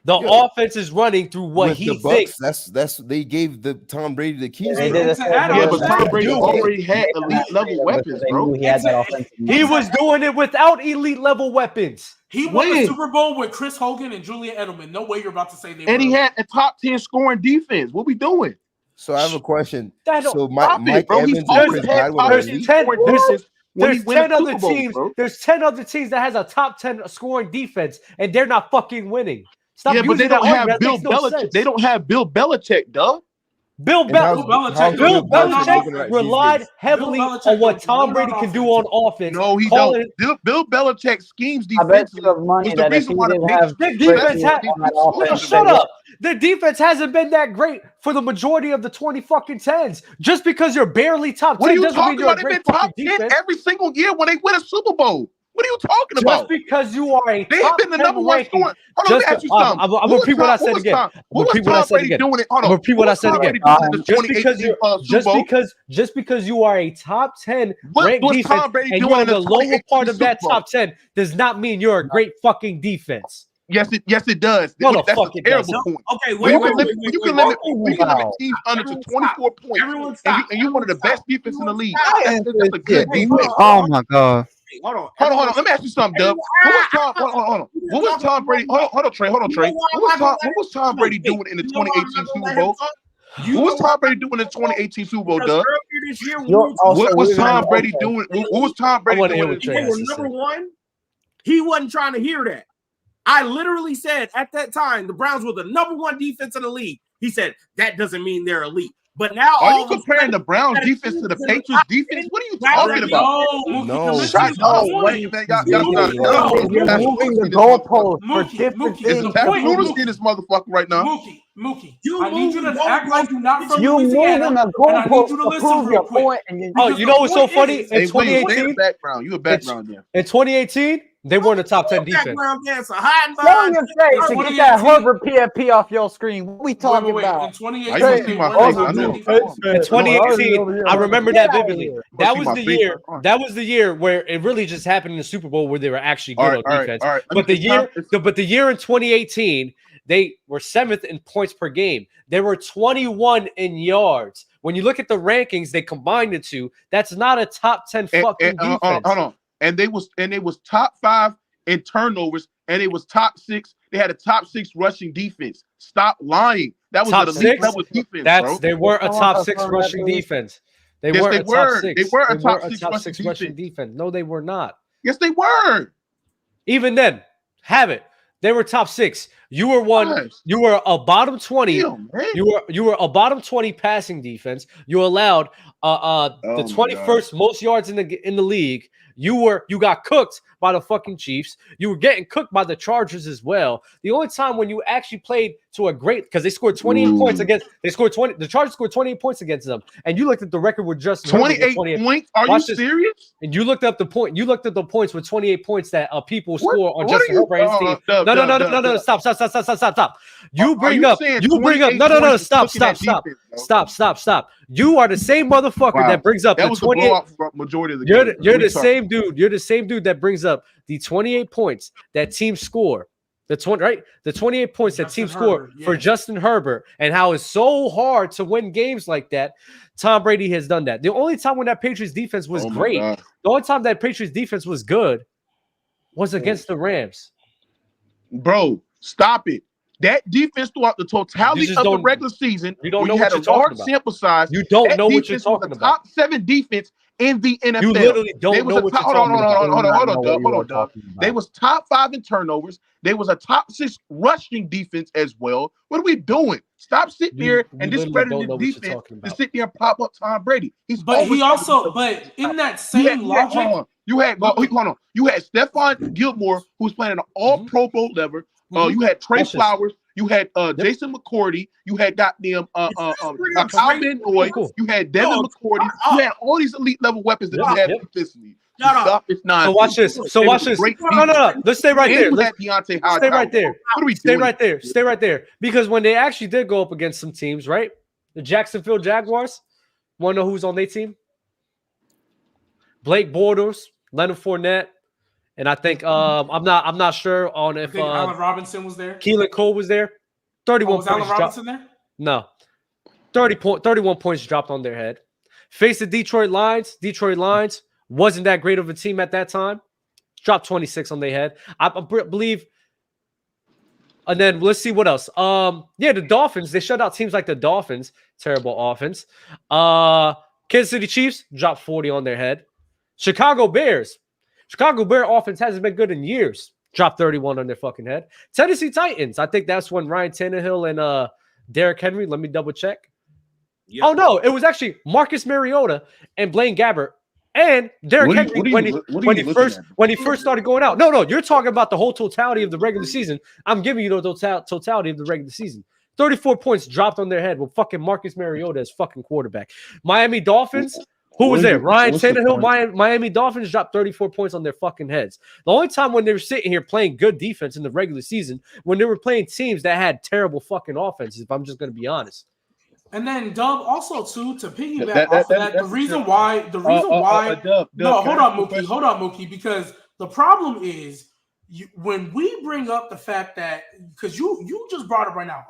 The offense is running through what he thinks. That's they gave the Tom Brady the keys. But Tom Brady already had elite level weapons, bro. He was doing it without elite level weapons. He won the Super Bowl with Chris Hogan and Julian Edelman. No way you're about to say they. And he had a top 10 scoring defense. What we doing? So I have a question. So Mike Evans and Chris Godwin. There's 10 other teams. There's 10 other teams that has a top 10 scoring defense, and they're not fucking winning. But they don't have Bill Belichick. They don't have Bill Belichick, dog. Bill Belichick relied heavily on what Tom Brady can do on offense. No, he don't. Bill Belichick schemes defensively. The reason why shut up. The defense hasn't been that great for the majority of the 20 fucking 10s. Just because you're barely top 10 what are you doesn't talking mean you're about? a great They've been top fucking 10 defense. every single year when they win a Super Bowl. What are you talking about? Just because you are a they have been the number one scorer. Hold on, let me ask you something. I'm gonna repeat what I said again. What was Tom Brady doing it? Hold on. Repeat what I said again. Just because you are a top 10 ranked defense and you're in the lower part of that top 10 does not mean you're a great fucking defense. Yes, it does. No, that's a terrible point. Okay, you can limit teams under to 24 points, and you're one of the best defense in the league. That's a good defense. Oh my god. Hold on. Let me ask you something, Dub. Hold on. What was Tom Brady? Hold on, Trey. What was Tom Brady doing in the 2018 Super Bowl? What was Tom Brady doing in the 2018 Super Bowl, Dub? What was Tom Brady doing? What was Tom Brady doing? Number one, he wasn't trying to hear that. I literally said at that time the Browns were the #1 defense in the league. He said that doesn't mean they're elite. But now are you comparing the Browns defense to the Patriots defense? What are you talking about? No. Shut up, wait, man. Y'all moving the goalpost for different things. It's taboo in this motherfucker right now. Mookie, I need you to act like you're not from You Louisiana. moving the goalpost to prove your point. You know what's so funny? In 2018, you a background there. In 2018, they weren't a top 10 defense. Background dancer, hiding Show behind. your face to get that Herbert PFP off your screen. What we talking about? In 2018, I used to see my face. I know. In 2018, I remember that vividly. That was my the face. year. That was the year where it really just happened in the Super Bowl where they were actually good on defense. all right. But the year in 2018, they were 7th in points per game. They were 21 in yards. When you look at the rankings, they combined the two. That's not a top 10 fucking defense. Hold on. And they was top 5 in turnovers, and it was top 6. They had a top 6 rushing defense. Stop lying. That was Top an elite 6? level defense, bro. They weren't a top 6 rushing defense. They Yes, weren't they a top were. 6. They were a They top weren't 6 top rushing 6 rushing defense. No, they were not. Yes, they were. Even then, have it. They were top 6. You were one. Gosh. You were a bottom 20. Damn, man. You were a bottom 20 passing defense. You allowed the 21st most yards in the league. You got cooked by the fucking Chiefs. You were getting cooked by the Chargers as well. The only time when you actually played to a great, because they scored 28 points against. The Chargers scored 28 points against them, and you looked at the record with just 28 points. Are you serious? And you looked up the point. You looked at the points with 28 points that people score on Justin Herbert and his team. No. Stop. You bring up. No. Stop. You are the same motherfucker that brings up that the was 28. The majority of the game. You're the same dude. You're the same dude that brings up the 28 points that teams score. The 28 points that teams score for Justin Herbert, and how it's so hard to win games like that. Tom Brady has done that. The only time when that Patriots defense was great, the only time that Patriots defense was good was against the Rams. Bro, stop it. That defense throughout the totality of the regular season, you don't know what you're talking about. Large sample size. You don't know what you're talking about. Top 7 defense in the NFL. You literally don't know what you're talking about. Hold on. They was top 5 in turnovers. They was a top 6 rushing defense as well. What are we doing? Stop sitting there and discrediting the defense to sit there and pop up Tom Brady. But in that same logic, you had Stephon Gilmore, who's playing an all-Pro Bowl level. You had Trey Flowers. You had Jason McCourty. You had goddamn Kyle Van Noy. You had Devin McCourty. You had all these elite level weapons that you had defensively. Stop this nonsense. So watch this. No. Let's stay right there. Stay right there. What are we Stay doing? Stay right there. Because when they actually did go up against some teams, right? The Jacksonville Jaguars. Want to know who's on their team? Blake Bortles, Leonard Fournette. And I think I'm not sure on if Allen Robinson was there. Keelan Cole was there. 31 was points. Allen Robinson there? No. 31 points dropped on their head. Faced the Detroit Lions. Detroit Lions wasn't that great of a team at that time. Dropped 26 on their head. I believe. And then let's see what else. The Dolphins. They shut out teams like the Dolphins. Terrible offense. Kansas City Chiefs dropped 40 on their head. Chicago Bears offense hasn't been good in years. Dropped 31 on their fucking head. Tennessee Titans. I think that's when Ryan Tannehill and Derrick Henry. Let me double check. Yep. Oh no, it was actually Marcus Mariota and Blaine Gabbert and Derrick Henry when he first started going out. No, you're talking about the whole totality of the regular season. I'm giving you the totality of the regular season. 34 points dropped on their head with fucking Marcus Mariota as fucking quarterback. Miami Dolphins. Who was there? Ryan Tannehill. Miami Dolphins dropped 34 points on their fucking heads. The only time when they were sitting here playing good defense in the regular season, when they were playing teams that had terrible fucking offenses, if I'm just going to be honest. And then Dub also too to piggyback off of that. The reason why. Hold on, Mookie, because the problem is when we bring up the fact that because you just brought it right now.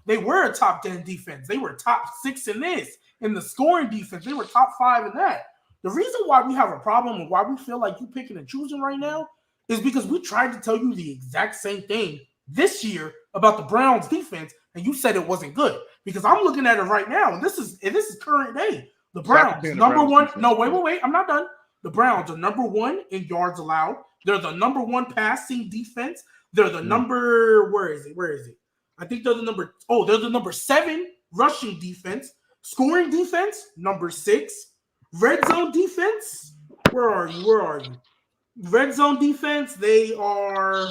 They were a top 10 defense. They were top 6 in this. In the scoring defense, they were top 5 in that. The reason why we have a problem and why we feel like you picking and choosing right now is because we tried to tell you the exact same thing this year about the Browns defense, and you said it wasn't good. Because I'm looking at it right now, and this is current day. The Browns, number one. No, wait. I'm not done. The Browns are number 1 in yards allowed. They're the number 1 passing defense. They're the number. Where is it? I think they're the number. Oh, they're the number 7 rushing defense, scoring defense, number 6, red zone defense. Where are you? Red zone defense. They are.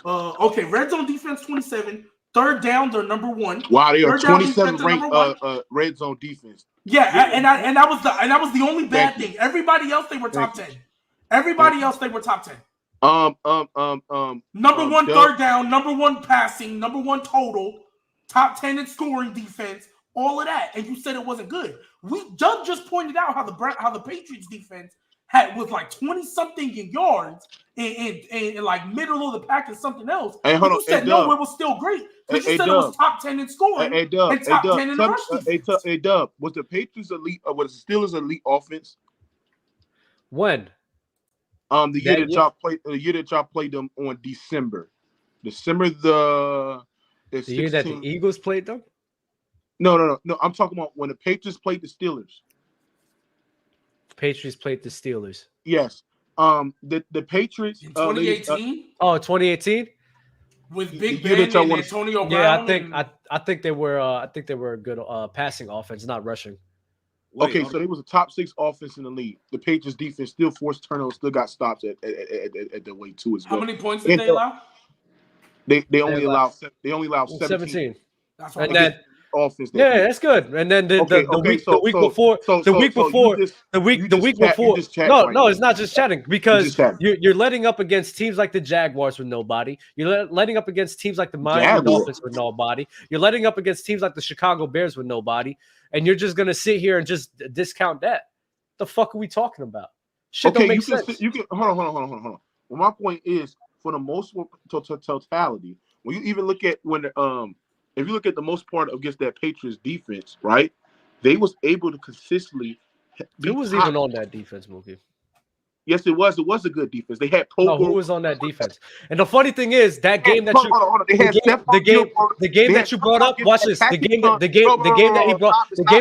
Okay, red zone defense 27. Third down, they're number 1. Wow, they are 27th ranked red zone defense. Yeah, and that was the only bad thing. Everybody else they were top 10. Everybody else they were top 10. Number 1 third down, number 1 passing, number 1 total, top 10 in scoring defense, all of that. And you said it wasn't good. Doug just pointed out how the Patriots defense was like 20-something in yards and like middle of the pack and something else. Hey, hold on. You said no, it was still great. Because you said it was top 10 in scoring and top 10 in rush defense. Hey, Dub, was the Patriots elite or was the Steelers elite offense? When? The year that y'all played them on December the year that the Eagles played them. No. I'm talking about when the Patriots played the Steelers. Patriots played the Steelers. Yes. The Patriots in 2018. 2018 with Big Ben and Antonio Brown. Yeah, I think they were a good passing offense, not rushing. Okay, so they was a top 6 offense in the league. The Patriots defense still forced turnovers, still got stops at the way too as well. How many points did they allow? They only allowed 17. That's what offense. Yeah, that's good. And then the week before. No, it's not just chatting because you're letting up against teams like the Jaguars with nobody. You're letting up against teams like the Miami Dolphins with nobody. You're letting up against teams like the Chicago Bears with nobody, and you're just gonna sit here and just discount that. The fuck are we talking about? Shit don't make sense. You can hold on. Well, my point is, for the most totality, when you even look at if you look at the most part against that Patriots defense, right? They was able to consistently. Who was even on that defense, Mookie? Yes, it was. It was a good defense. They had who was on that defense? And the funny thing is that game that the game that you brought up. Watch this. The game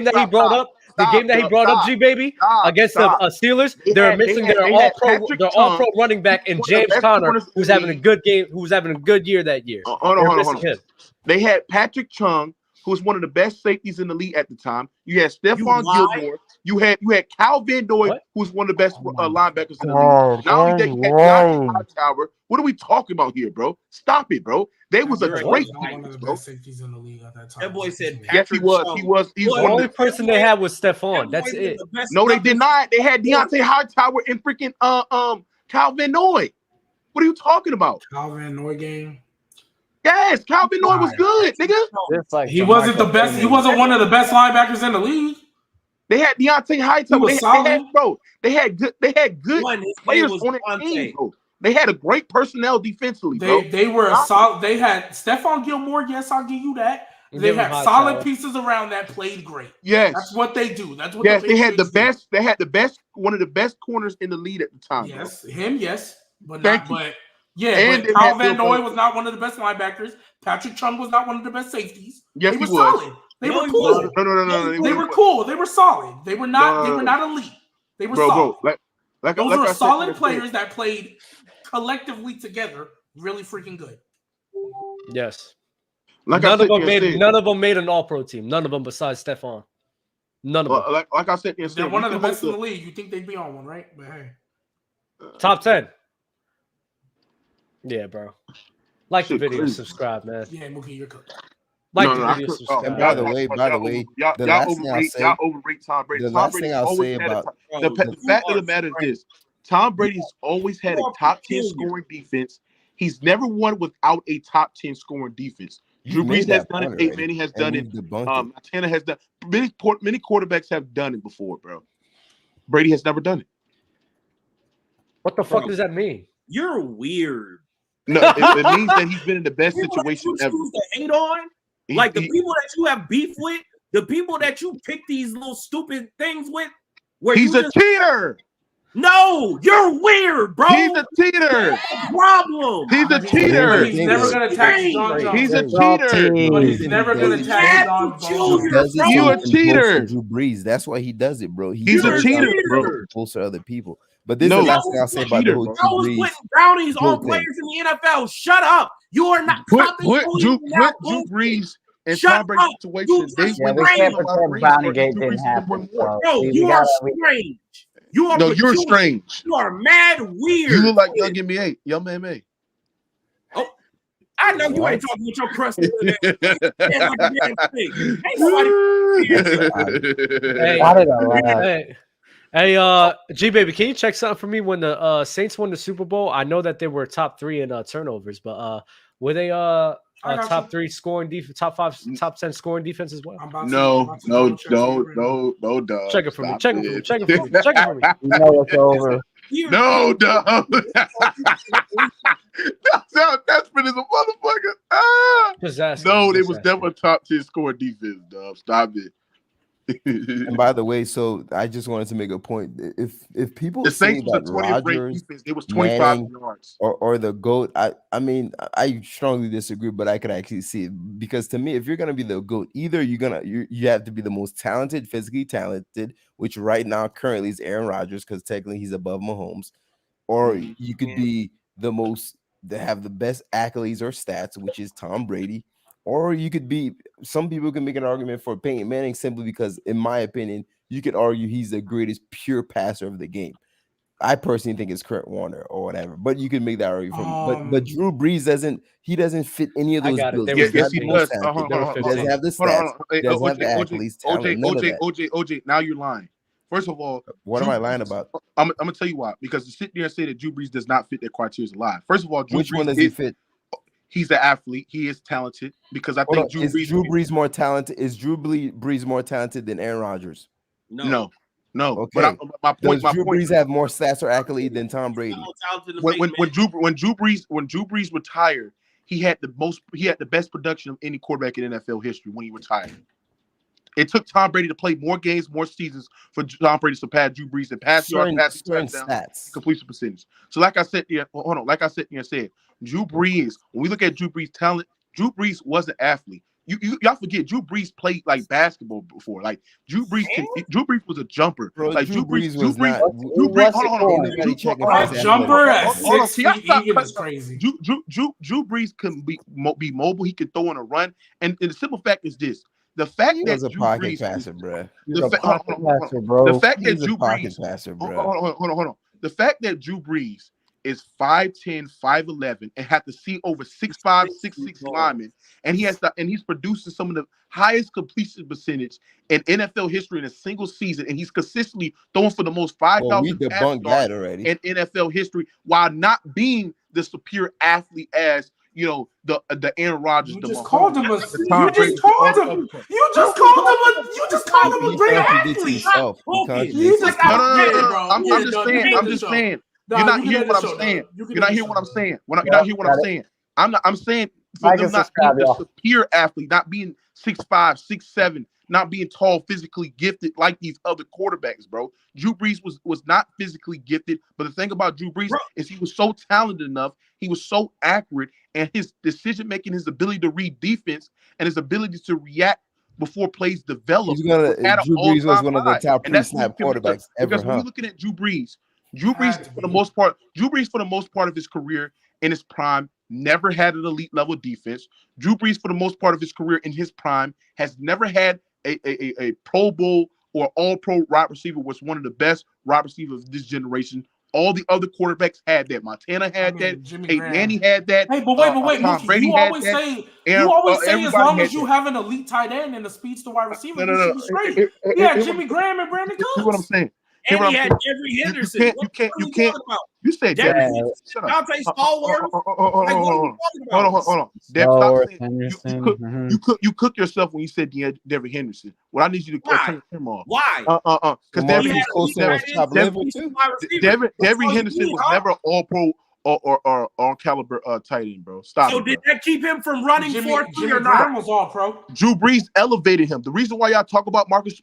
that he brought up. G baby against the Steelers. They're missing their all pro running back in James Conner, who's having a good game. Who's having a good year that year. Hold on. They had Patrick Chung, who was one of the best safeties in the league at the time. You had Stephon Gilmore. You had Calvin Doyle, who was one of the best linebackers in the league. Not only that, you had Hightower. What are we talking about here, bro? Stop it, bro. They was a great one of the best safeties in the league at that time. That boy said Patrick Chung. He was the only person they had was Stephon. That's it. No, they did not. They had Deontay Hightower and freaking Calvin Doyle. What are you talking about? Calvin Doyle game. Yes, Calvin Doyle was good, nigga. He wasn't the best. He wasn't one of the best linebackers in the league. They had Deontay Hightower. They had good players on the team, bro. They had a great personnel defensively, bro. They were a solid. They had Stephon Gilmore. Yes, I'll give you that. They had solid pieces around that played great. Yes, that's what they do. That's what. Yes, they had the best. They had the best. One of the best corners in the league at the time. Yes, bro. him. Yes, but not. But yeah, but Calvin Doyle was not one of the best linebackers. Patrick Chung was not one of the best safeties. Yes, they were solid. They were cool. No. They were cool. They were solid. They were not. They were not elite. They were solid. Those were solid players that played collectively together, really freaking good. Yes. None of them made an All-Pro team. None of them besides Stephon. None of them. Like I said, they're one of the best in the league. You think they'd be on one, right? But hey, top 10. Yeah, bro. Like the video, subscribe, man. Yeah, Mookie, you're good. Like the video, subscribe. And by the way, y'all overrate Tom Brady. The last thing I'll say about the fact of the matter is this: Tom Brady's always had a top 10 scoring defense. He's never won without a top 10 scoring defense. Drew Brees has done it. Peyton Manning has done it. Montana has done. Many quarterbacks have done it before, bro. Brady has never done it. What the fuck does that mean? You're weird. No, it means that he's been in the best situation ever. Hate on, like the people that you have beef with, the people that you pick these little stupid things with. Where he's a cheater. No, you're weird, bro. He's a cheater. Problem. He's a cheater. He's never gonna tax John Jones. He's a cheater. But he's never gonna tax John Jones. You a cheater. Drew Brees. That's why he does it, bro. He's a cheater, bro. Close to other people. But this is the last thing I'll say about the whole Bro was putting brownies on players in the NFL. Shut up. You are not. Put Drew Brees and Tom Brady situation. We can't pretend Browningate didn't happen. Bro, you are strange. You're strange. You are mad weird. You look like Young NBA. Young man. Oh, I know you ain't talking with your crusty. Hey, G baby, can you check something for me? When the Saints won the Super Bowl, I know that they were top 3 in turnovers, but were they top 3 scoring defense, top 5, top 10 scoring defense as well? No, dog. Check it for me. Check it for me. You know it's over. No, dog. That's been as a motherfucker. No, they was never top 10 scoring defense, dog. Stop it. And by the way, so I just wanted to make a point. If people the say Saints was that a 20th Rodgers, defense, it was 25 Manning, yards, or the GOAT, I mean, I strongly disagree, but I could actually see it, because to me, if you're gonna be the GOAT, either you have to be the most talented, physically talented, which right now currently is Aaron Rodgers, because technically he's above Mahomes, or you could be have the best accolades or stats, which is Tom Brady. Or you could be, some people can make an argument for Payton Manning simply because, in my opinion, you could argue he's the greatest pure passer of the game. I personally think it's Kurt Warner or whatever, but you can make that argument for me. But Drew Brees doesn't fit any of those bills. Yes, he does. He doesn't have the stats. He doesn't have the athletes. OJ, now you're lying. First of all, what am I lying about? I'm gonna tell you why. Because to sit there and say that Drew Brees does not fit that criteria is a lie. First of all, which one does he fit? He's an athlete. He is talented because I think Drew Brees more talented. Is Drew Brees more talented than Aaron Rodgers? No. Okay. But Does Drew Brees have more stats or accolade than Tom Brady? When Drew Brees retired, he had the best production of any quarterback in NFL history when he retired. It took Tom Brady to play more games, more seasons for Tom Brady to surpass Drew Brees and pass yards, stats, completion percentage. So, like I said, Drew Brees. When we look at Drew Brees' talent, Drew Brees was an athlete. Y'all forget Drew Brees played like basketball before. Like Drew Brees was a jumper. Bro, like Drew Brees was Hold on. Jumper at 6 feet is crazy. Drew Brees can be mobile. He can throw in a run. And the simple fact is this. The fact that Drew Brees passer, bro. The fact that Drew Brees hold on. The fact that Drew Brees is 5'10", 5'11", and have to see over 6'5", 6'6" linemen, and he's producing some of the highest completion percentage in NFL history in a single season, and he's consistently throwing for the most 5,000 pass yards in NFL history, while not being the superior athlete as the Aaron Rodgers. You just called him a great athlete. I'm just saying. You're not hearing what I'm saying. You're not hearing what I'm saying. I'm saying for them not being the superior athlete, not being 6'5", 6'7", not being tall, physically gifted like these other quarterbacks, bro. Drew Brees was not physically gifted, but the thing about Drew Brees is he was so talented enough, he was so accurate, and his decision making, his ability to read defense, and his ability to react before plays develop. Drew Brees was one of the top pre-snap quarterbacks ever. Because when you're looking at Drew Brees for the most part of his career in his prime never had an elite level defense. Drew Brees for the most part of his career in his prime has never had a Pro Bowl or All-Pro wide receiver, was one of the best wide receivers of this generation. All the other quarterbacks had that. Montana had that. Peyton Manning had that. Hey, but wait. Tom Brady you always say as long as you have an elite tight end and a speedster wide receiver, you should be straight. Yeah, Jimmy Graham and Brandon Cooks. See what I'm saying? And he had Jeffrey Henderson. You can't. You said Jeffrey. Shut up. Hold on. You cook yourself when you said Devin Henderson. What I need you to turn him off. Why? Because Devin Henderson was never an All-Pro or all-caliber tight end, bro. Stop. So did that keep him from running 4-3 or not? Was All-Pro. Drew Brees elevated him. The reason why y'all talk about Marcus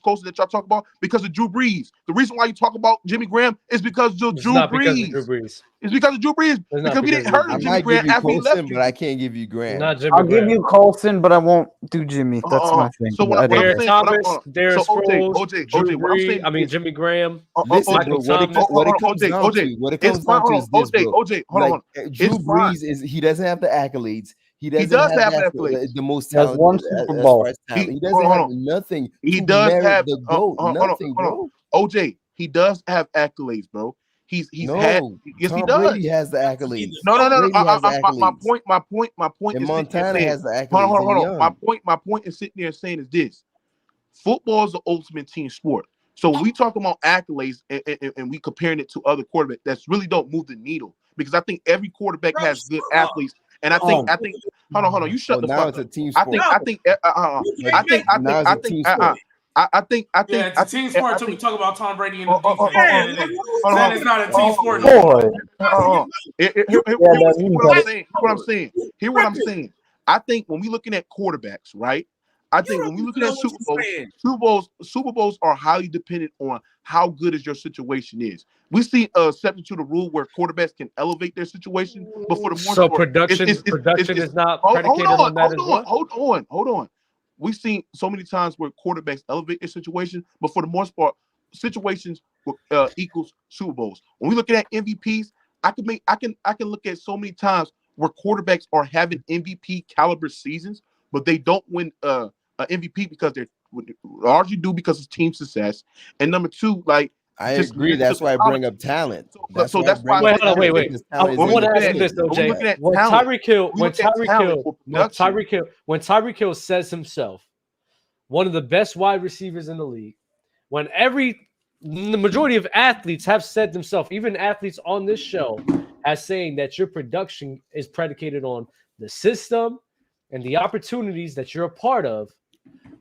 Colston that y'all talk about because of Drew Brees. The reason why you talk about Jimmy Graham is because of Drew Brees. It's because of Drew Brees. Because we didn't hurt Jimmy Graham after he left. But I can't give you Graham. I'll give you Colson, but I won't do Jimmy. That's my thing. So what I'm saying, Thomas, Darren Sproles, Drew Brees, I mean Jimmy Graham. Listen, what it comes down to is this, bro. Drew Brees he doesn't have the accolades. He does have accolades. The most talent. Has one Super Bowl. He doesn't have nothing. He does have the GOAT. Nothing, bro. OJ, he does have accolades, bro. He's had. Yes, Tom he does. Brady has the accolades. No. My point. And is Montana has the accolades. Hold on. My point is sitting there saying is this: football is the ultimate team sport. So when we talk about accolades and we comparing it to other quarterbacks, that's really don't move the needle because I think every quarterback has good athletes. And I think hold on, you shut the fuck up. It's a team sport. I think yeah, it's a team sport until we talk about Tom Brady and the defense. Then it's not a team sport. Here's what I'm saying. I think when we looking at quarterbacks, right? I think when we looking at Super Bowls are highly dependent on how good is your situation is. We see a exception to the rule where quarterbacks can elevate their situation, but for the most part, production is not predicated on that as well. Hold on. We've seen so many times where quarterbacks elevate their situation, but for the most part, situations equals Super Bowls. When we look at MVPs, I can look at so many times where quarterbacks are having MVP caliber seasons, but they don't win an MVP because they're largely due because of team success. And number two, like I agree. That's why I bring up talent. That's why. Wait. I want to ask you this though, Jay. When Tyreek Hill says himself, one of the best wide receivers in the league, when the majority of athletes have said themselves, even athletes on this show, as saying that your production is predicated on the system and the opportunities that you're a part of.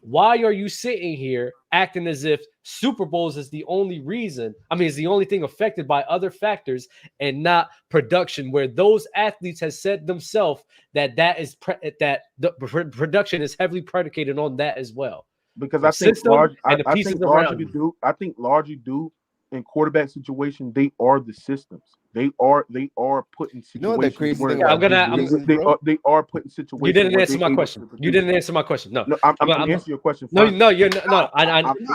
Why are you sitting here acting as if Super Bowls is the only reason? I mean, is the only thing affected by other factors and not production, where those athletes has said themselves that the production is heavily predicated on that as well. Because I think largely due in quarterback situation, they are the systems. They are putting situations. You know what the crazy thing they are putting situations. You didn't answer my question. You didn't answer my question. No, I'm answering your question. No, you're not. No,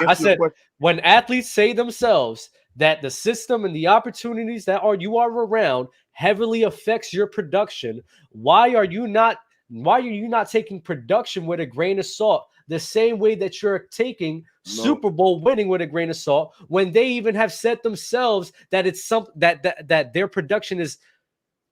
I said when athletes say themselves that the system and the opportunities that you are around heavily affects your production, why are you not taking production with a grain of salt? The same way that you're taking Super Bowl winning with a grain of salt, when they even have said themselves that it's something that their production is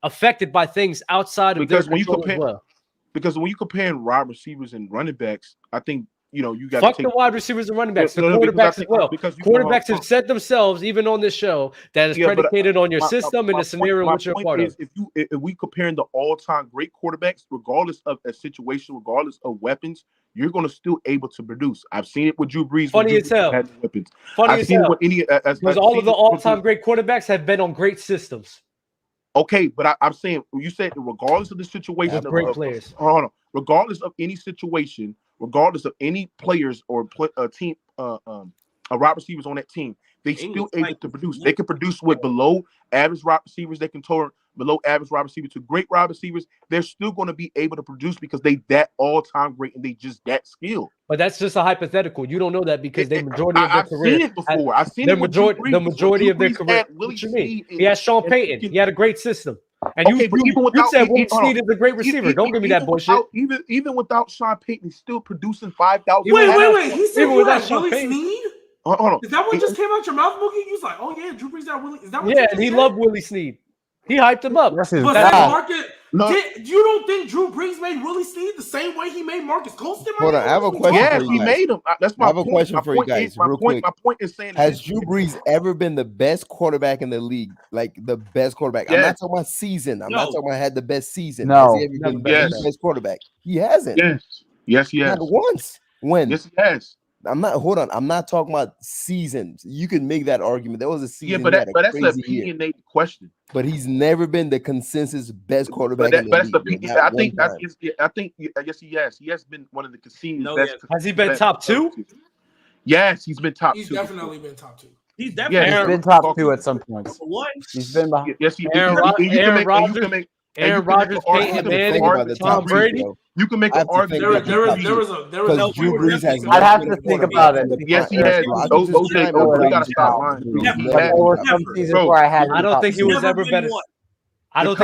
affected by things outside of their control as well. Because when you comparing wide receivers and running backs, I think you got to take the wide receivers and running backs, the quarterbacks as well. Quarterbacks have said themselves, even on this show, that is predicated on your system and the scenario which you're a part of. If we comparing the all-time great quarterbacks, regardless of a situation, regardless of weapons, you're going to still able to produce. I've seen it with Drew Brees. Funny as hell. Because all of the all-time great quarterbacks have been on great systems. Okay, but I'm saying you said regardless of the situation, great players. Hold on. Regardless of any situation, regardless of any players or team, wide receivers on that team, they still able to produce. They can produce with below average wide receivers. They can turn below average wide receivers to great wide receivers. They're still going to be able to produce because they that all-time great and they just that skilled. But that's just a hypothetical. You don't know that because the majority of their career. I've seen it before. I've seen it with the majority of their career. What you mean? He has Sean Payton. He had a great system. And you said Willie Snead is a great receiver. Don't give me that bullshit. Even without Sean Payton, he's still producing 5,000. Wait. He said you had Willie Snead? Hold on. Is that what just came out your mouth, Mookie? You was like, oh yeah, Drew Brees got Willie. Is that what and he loved Willie Snead. He hyped him up. But you don't think Drew Brees made Willie Snead the same way he made Marcus Colston? Hold on, I have a question. Yes, he made him. That's my point. I have a question for you guys, real quick. My point is saying, has Drew Brees ever been the best quarterback in the league? Like the best quarterback? I'm not talking about season. I'm not talking about had the best season. No, has he ever been the best quarterback? He hasn't. Yes, he has. Not once. When? Yes, he has. I'm not talking about seasons. You can make that argument. There was a season. Yeah, but that's an opinionated question. But he's never been the consensus best quarterback. I think yes, he has. He has been one of the consensus best. Has he been top two? Yes, he's been top two. He's definitely been top two. He's definitely He's been top 2 at some points. What? He's been behind. Yes, he Aaron Rodgers, Payton Manning, Tom Brady. You can make an argument. There was a because Drew Brees has. I'd have to think about it. Yes, he has. OJ got to stop lying. There were some seasons where I had. I don't think he was ever better. I don't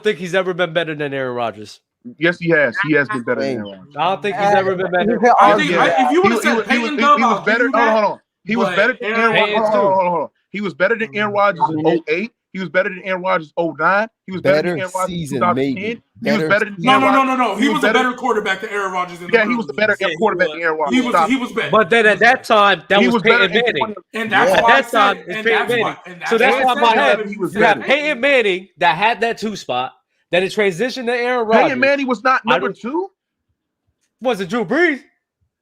think he's ever been better than Aaron Rodgers. Yes, he has. He has been better than Aaron Rodgers. I don't think he's ever been better. If you would have said Peyton, he was better. Hold on. He was better than Aaron Rodgers. Hold on. He was better than Aaron Rodgers in 08. He was better than Aaron Rodgers 09. He was better than Aaron Rodgers in 2010. He was better than No. He was a better quarterback than Aaron Rodgers. Yeah, he was the better quarterback than Aaron Rodgers. He was better. But then at that time, that was Peyton Manning. And that's why at that time, it's Peyton Manning. So that's why in my head, you got Peyton Manning that had that 2 spot. Then it transitioned to Aaron Rodgers. Peyton Manning was not number 2. Was it Drew Brees?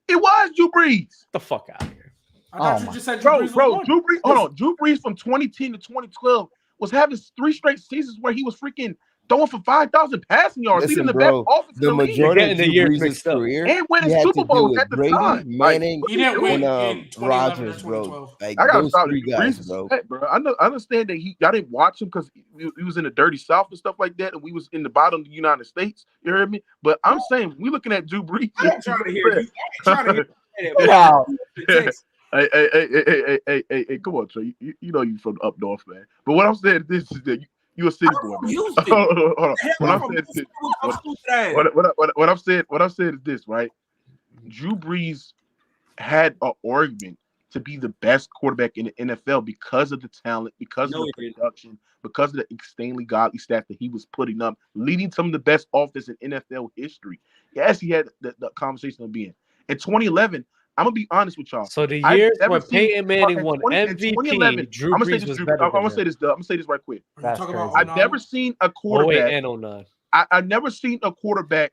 It was Drew Brees. Get the fuck out of here. I thought you just said Drew Brees. Drew Brees. Hold on. Drew Brees from 2010 to 2012 was having 3 straight seasons where he was freaking throwing for 5,000 passing yards, leading the best offense in the league. Majority of Drew Brees' career, and winning Super Bowls at the time. Manning, he didn't win and Rodgers, bro. Like, I gotta those stop 3 guys, bro. I understand that I didn't watch him because he was in the dirty South and stuff like that, and we was in the bottom of the United States. You heard me? But I'm saying we looking at Drew Brees. I'm trying to hear you. I'm trying to hear Wow. Hey, come on, Trey. You know you from up north, man. But what I'm saying is that you a city boy. Hold on. What I'm saying is this, right? Drew Brees had an argument to be the best quarterback in the NFL because of the talent, because of the production, because of the insanely godly stats that he was putting up, leading some of the best offense in NFL history. Yes, he had the conversation of being. In 2011, I'm gonna be honest with y'all. So the years when Peyton Manning won MVP, Drew Brees was better. I'm gonna say this right quick. I've never seen a quarterback. 08 and 09. I've never seen a quarterback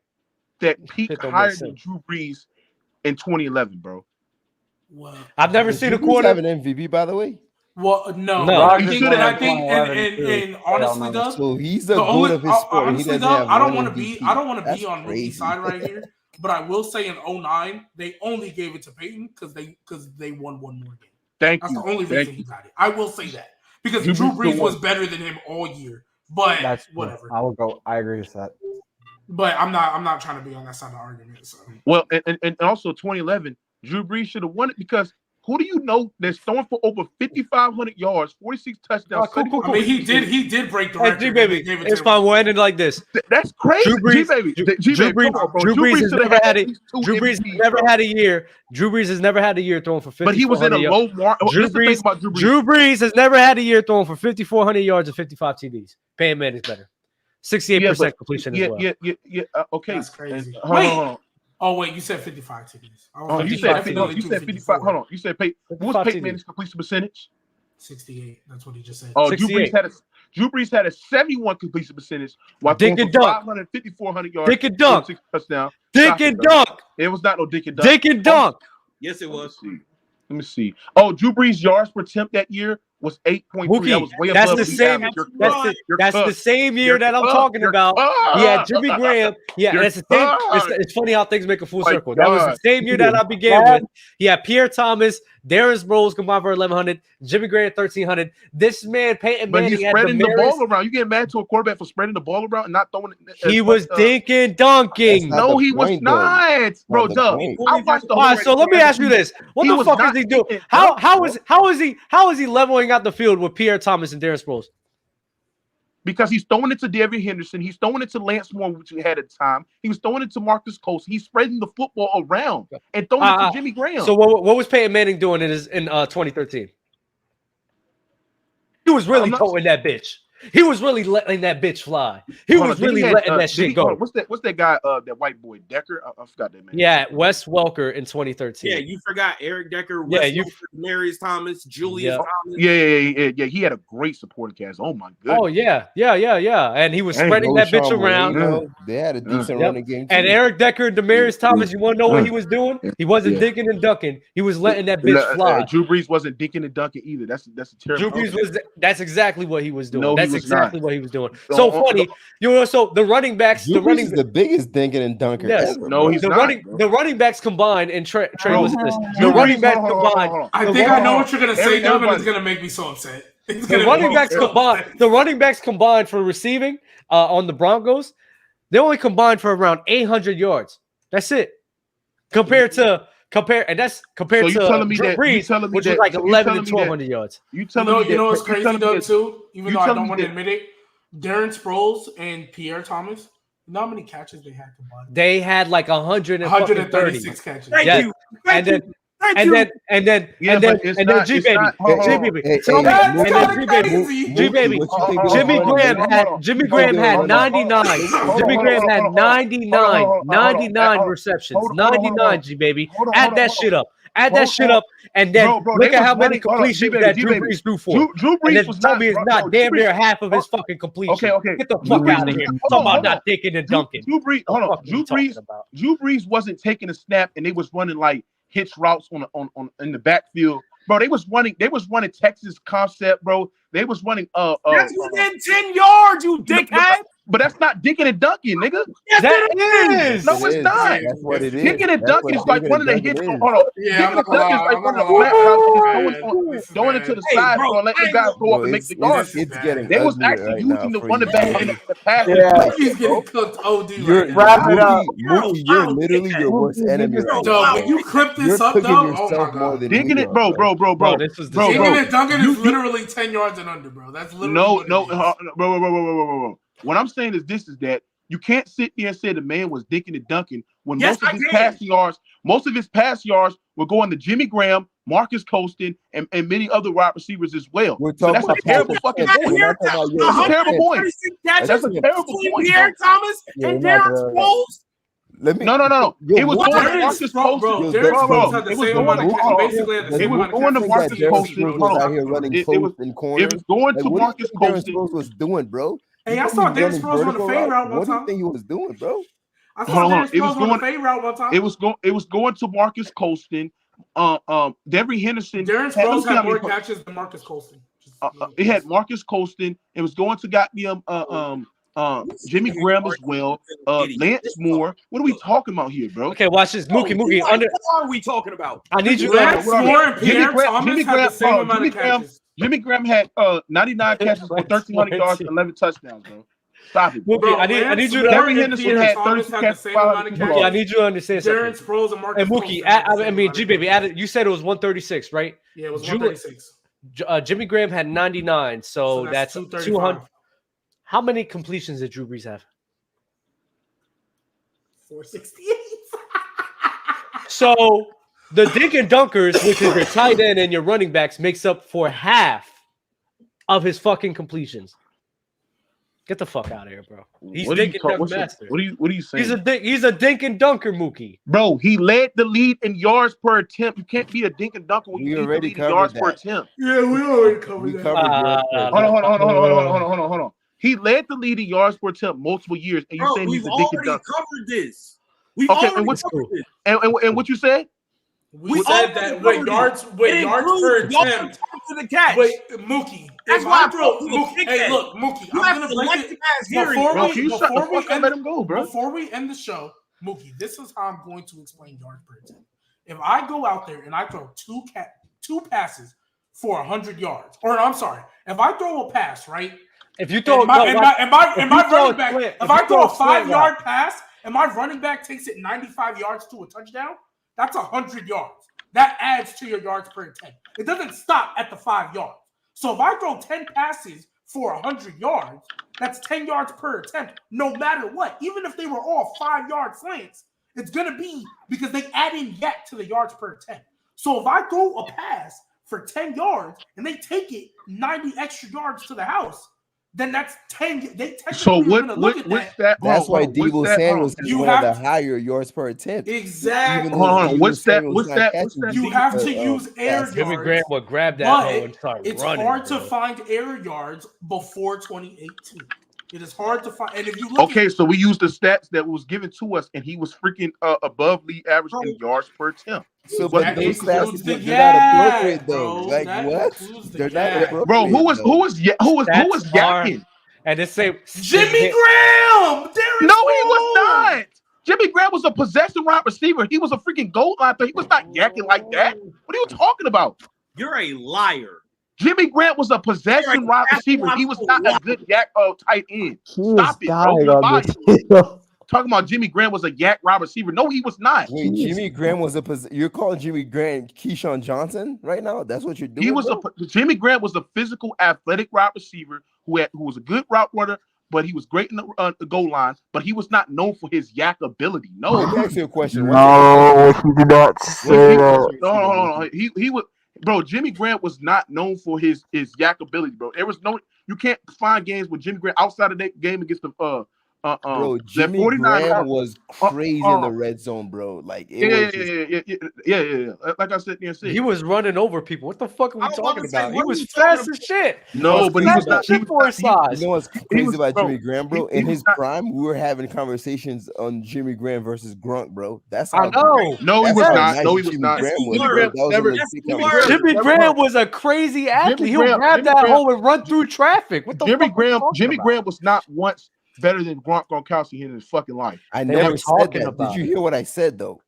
that peaked higher than Drew Brees in 2011, bro. Well, I've never seen a quarterback have an MVP, by the way. Well, no. I think, and honestly, though, so he's the good of his sport. Honestly, though, I don't want to be on Rookie's side right here. But I will say in 09, they only gave it to Peyton because they won one more game. That's the only reason he got it. I will say that. Because Drew Brees was better than him all year. But that's whatever. I agree with that. But I'm not trying to be on that side of the argument. So. Well, and also 2011, Drew Brees should have won it because who do you know that's throwing for over 5,500 yards, 46 touchdowns? Cool. I mean, he did break the record. G-Baby, it's fine. We'll end it like this. That's crazy. Drew Brees has never had it. Drew Brees never had a year. Drew Brees has never had a year throwing for 5,400 But he was in a low mark. Drew Brees has never had a year throwing for 5,400 yards and 55 TDs. Peyton Manning's better. 68% completion as well. Yeah. Okay. That's crazy. Hold on. Oh wait, you said 55 TDs. You said 55. Hold on. You said Peyton. What was Peyton Manning's completion percentage? 68. That's what he just said. Oh, Drew Brees had a 71 completion percentage while Dick and dunk. 5,400 yards. Dick and dunk. 6 touchdowns. Dick and dunk. It was not no dick and dunk. Dick and dunk. Yes, it was. Let me see. Oh, Drew Brees' yards per attempt that year was 8.3. That was way above the same. That's the same year that I'm talking about. Yeah, Jimmy Graham. Yeah, that's the same. It's funny how things make a full circle. That was the same year that I began with. Yeah, Pierre Thomas, Darren Sproles combined for 1,100. Jimmy Graham 1,300. This man, Peyton Manning, but he's spreading the ball around. You get mad to a quarterback for spreading the ball around and not throwing it. He was dinking, dunking. No, he was not, bro. I watched the whole. So let me ask you this: what the fuck is he doing? How is he leveling out the field with Pierre Thomas and Darren Sproles? Because he's throwing it to Devian Henderson. He's throwing it to Lance Moore, which he had at the time. He was throwing it to Marcus Coates. He's spreading the football around and throwing it to Jimmy Graham. So what was Peyton Manning doing in 2013? He was really towing that bitch. He was really letting that bitch fly. He was really letting that shit go. What's that guy? That white boy Decker. I forgot that man. Yeah, Wes Welker in 2013. Yeah, you forgot Eric Decker. Welker, Marius Thomas, Julius Thomas. Yeah. He had a great supporting cast. Oh my goodness. Oh yeah. And he was spreading that bitch around. They had a decent running game too. And Eric Decker and Demarius Thomas. You want to know what he was doing? He wasn't dinking and ducking. He was letting that bitch fly. Drew Brees wasn't dinking and dunking either. That's a terrible. Drew Brees was. That's exactly what he was doing. That's exactly what he was doing. So funny. So the running backs, the biggest dinking and dunker. Yes. Ever, No, he's not. The running backs combined, and Trey, listen to this. The Drew running Brees- backs hold on, combined. hold on. I think I know what you're gonna say, Dub, and it's gonna make me so upset. The running backs combined for receiving on the Broncos, they only combined for around 800 yards. That's it. Compared to Drew Brees, which is like 11 and 1,200 yards. You know what's crazy, Doug, too? Even though I don't want to admit it, Darren Sproles and Pierre Thomas, you know how many catches they had combined? They had like 136 catches. Thank you. And then G baby, Jimmy Graham had 99. Jimmy Graham had 99 receptions. 99, G baby. Add that shit up. And then look at how many completions that Drew Brees threw for. Drew Brees was tell me it's not damn near half of his fucking completion. Okay. Get the fuck out of here. Talk about not taking and dunking. Drew Brees wasn't taking a snap, and they was running like hitch routes on in the backfield, bro. They was running Texas concept, bro. They was running that's within 10 yards, you dickhead. But that's not dicking and dunking, nigga. Yes, that is. No, it's not. That's what it is. Dicking and dunking is like one of the hits. Hold on. Yeah, Dicking and dunking is like one of the flat going into the side, bro, and let the guy go up and make the yard. It's getting. They was actually using the running back in the pass. He's getting cooked OD. Wrap it up. You're literally your worst enemy. When you clip this up, though, oh my god. Digging it, bro. This was digging and dunking is literally 10 yards and under, bro. That's literally bro. What I'm saying is that you can't sit there and say the man was dinking and dunking when most of his pass yards were going to Jimmy Graham, Marcus Colston, and many other wide receivers as well. So that's a terrible fucking point. That's a terrible point. That's a terrible point. Pierre Thomas and Darren Sproles. No. It was going to Marcus Colston. It was going to Marcus Colston. It was going to Marcus Colston. What was doing, bro? Hey, I saw Darren Sproles on the fade route one time. What do you think he was doing, bro? I saw Darren Sproles on the fade route one time. It was going to Marcus Colston. Devery Henderson. Darren Sproles had more catches than Marcus Colston. It had Marcus Colston. It was going to goddamn Jimmy Graham as well. Lance Moore. What are we talking about here, bro? Okay, watch this. Mookie. What are we talking about? I need you. Lance Moore and Pierre Thomas had the same amount of catches. Jimmy Graham had 99 catches for 1,300 yards and 11 touchdowns, bro. Stop it. Mookie, I need you to. Devery Henderson had 30 catches. I need you to understand something. Darren Sproles and Marcus. And Mookie, G baby, you said it was 136, right? Yeah, it was 136. Jimmy Graham had 99, so that's 200. How many completions did Drew Brees have? 468. So the dink and dunkers, which is your tight end and your running backs, makes up for half of his fucking completions. Get the fuck out of here, bro. He's dink and dunk master. What are you saying? He's a dink and dunker, Mookie. Bro, he led the lead in yards per attempt. You can't be a dink and dunker when you lead the lead in yards per attempt. Yeah, we already covered that. Hold on. He led the lead in yards per attempt multiple years, and you're saying he's a dink and dunker. Covered this. We've already covered this. And what you said? We said that with yards per attempt to the catch. Wait, Mookie. That's why Mookie. Hey, look, Mookie. I'm gonna break it before we end the show. Mookie, this is how I'm going to explain yards per attempt. If I go out there and I throw two passes for 100 yards, or I'm sorry, if I throw a pass, right? If you throw if I throw a 5-yard pass and my running back takes it 95 yards to a touchdown, that's 100 yards. That adds to your yards per attempt. It doesn't stop at the 5 yards. So if I throw 10 passes for 100 yards, that's 10 yards per attempt, no matter what. Even if they were all 5-yard slants, it's going to be because they add in yet to the yards per attempt. So if I throw a pass for 10 yards and they take it 90 extra yards to the house, then that's 10. They so what's that? That's why Deebo Samuels has one of the higher yards per attempt. Exactly. What's that? You have to use air yards. Jimmy Graham would grab that and start it's running. It's hard to find air yards before 2018. It is hard to find. And if you look okay, so we used the stats that was given to us, and he was freaking above league average in yards per attempt. So, But but those includes stats, the they're not appropriate bro. though. Like That what? includes the They're not yak. appropriate. Bro, who was Stats are- yakking? And they say Jimmy Graham. There No, he was not. Jimmy Graham was a possession wide receiver. He was a freaking goal line player. He was not yakking like that. What are you talking about? You're a liar. Jimmy Graham was a possession wide receiver. He was not a good yak tight end. Stop it, bro. dying You're on lying. this. Talking about Jimmy Graham was a yak wide receiver. No, he was not. Wait, Jimmy Graham was you're calling Jimmy Graham Keyshawn Johnson right now? That's what you're doing. He was Jimmy Graham was a physical, athletic wide receiver who was a good route runner, but he was great in the goal line. But he was not known for his yak ability. No. Let me ask you a question. No, he did not say that. No. He was, bro. Jimmy Graham was not known for his yak ability, bro. There was no, you can't find games with Jimmy Graham outside of that game against the Bro, Jimmy Graham was crazy in the red zone, bro. Like yeah. Like I said, he was running over people. What the fuck are we talking about? He was talking fast as shit. No, but he was not. Shit for his size. You know what's crazy about bro, Jimmy Graham, bro? In his prime, we were having conversations on Jimmy Graham versus Gronk, bro. That's how I know. No, he that's was how not. nice No, he was Jimmy not. Graham was, Jimmy bro. Graham That was a never- legit Jimmy conversation. Jimmy Graham was a crazy athlete. He would grab that hole and run through traffic. What the Jimmy fuck are we Graham? talking Jimmy about? Graham was not once better than Gronkowski in his fucking life. I They never were said talking that. about Did you it. hear what I said though?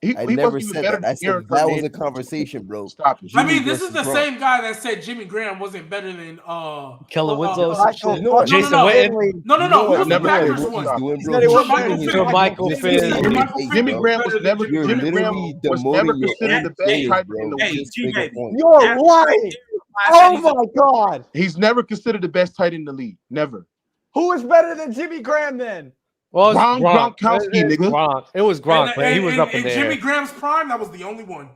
I He never wasn't even said better that. I than said Aaron that was a Hernandez. conversation, bro. Stop it. Jimmy this is the versus Gronk. same guy that said Jimmy Graham wasn't better than Kellen Winslow. Jason Witten. No. Who was the never said Packers what one? he's doing, He bro. said he wasn't Michael better Pittman. than Michael Pittman. Michael Jimmy Pittman Graham was was better never. than You're Jimmy Jimmy Graham literally was never demoting your considered the own best players, tight end bro. in the league. Just make a point. You're lying. Oh my God. He's never considered the best tight end in the league. Never. Who is better than Jimmy Graham then? Well, it's Gronk. Gronkowski, nigga. Gronk. It was Gronk, man. He was up in there. Jimmy Graham's prime, that was the only one.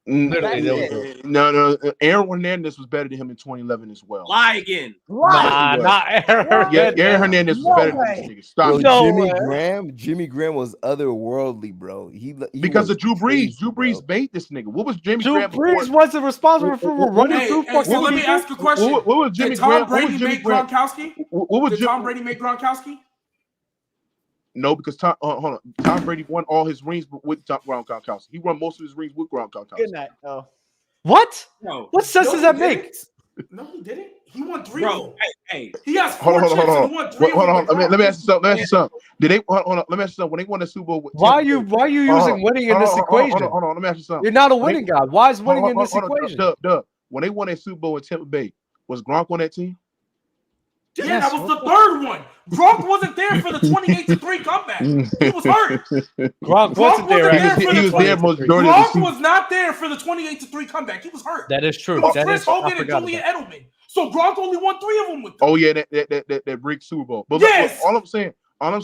Literally, that was it. No. Aaron Hernandez was better than him in 2011 as well. Lie again. Nah, not Aaron. Yeah, Aaron Hernandez was No better way. than this nigga. Stop Bro, it. No Jimmy Graham was otherworldly, bro. He Because was of Drew Brees. crazy, Drew Brees bro. made this nigga. What was Jimmy Drew Graham Brees before? wasn't responsible for running through fucking So let me people. ask a question. What was Jimmy Did Tom Graham? Brady make Gronkowski? What was Did Jimmy? Tom Brady make Gronkowski? No, because Tom. Hold on. Tom Brady won all his rings with Gronkowski. He won most of his rings with Gronkowski. Good night. Oh. What? No. What sense No, does that he make? didn't. No, he didn't. He won 3 Bro, of them. hey. He has Hold 4 on. chips and won 3 Hold on. of them. Let me ask you something. Let me ask you something. Did they? Hold on. Let me ask you something. When they won the Super Bowl, with Why are Tampa you Bay- using winning in this equation? Hold on. Let me ask you something. You're not a winning guy. Why is winning in this Hold on, equation? Duh. When they won that Super Bowl in Tampa Bay, was Gronk on that team? Yeah, that was the third one. Gronk wasn't there for the 28-3 comeback. He was hurt. Gronk wasn't there. He was there most majority of the Gronk season. was not there for the 28-3 comeback. He was hurt. That is true. It was That Chris is, I Hogan and forgot Julian about Edelman. So Gronk only won 3 of them with them. Oh yeah, that big Super Bowl. But Yes! all I'm saying is all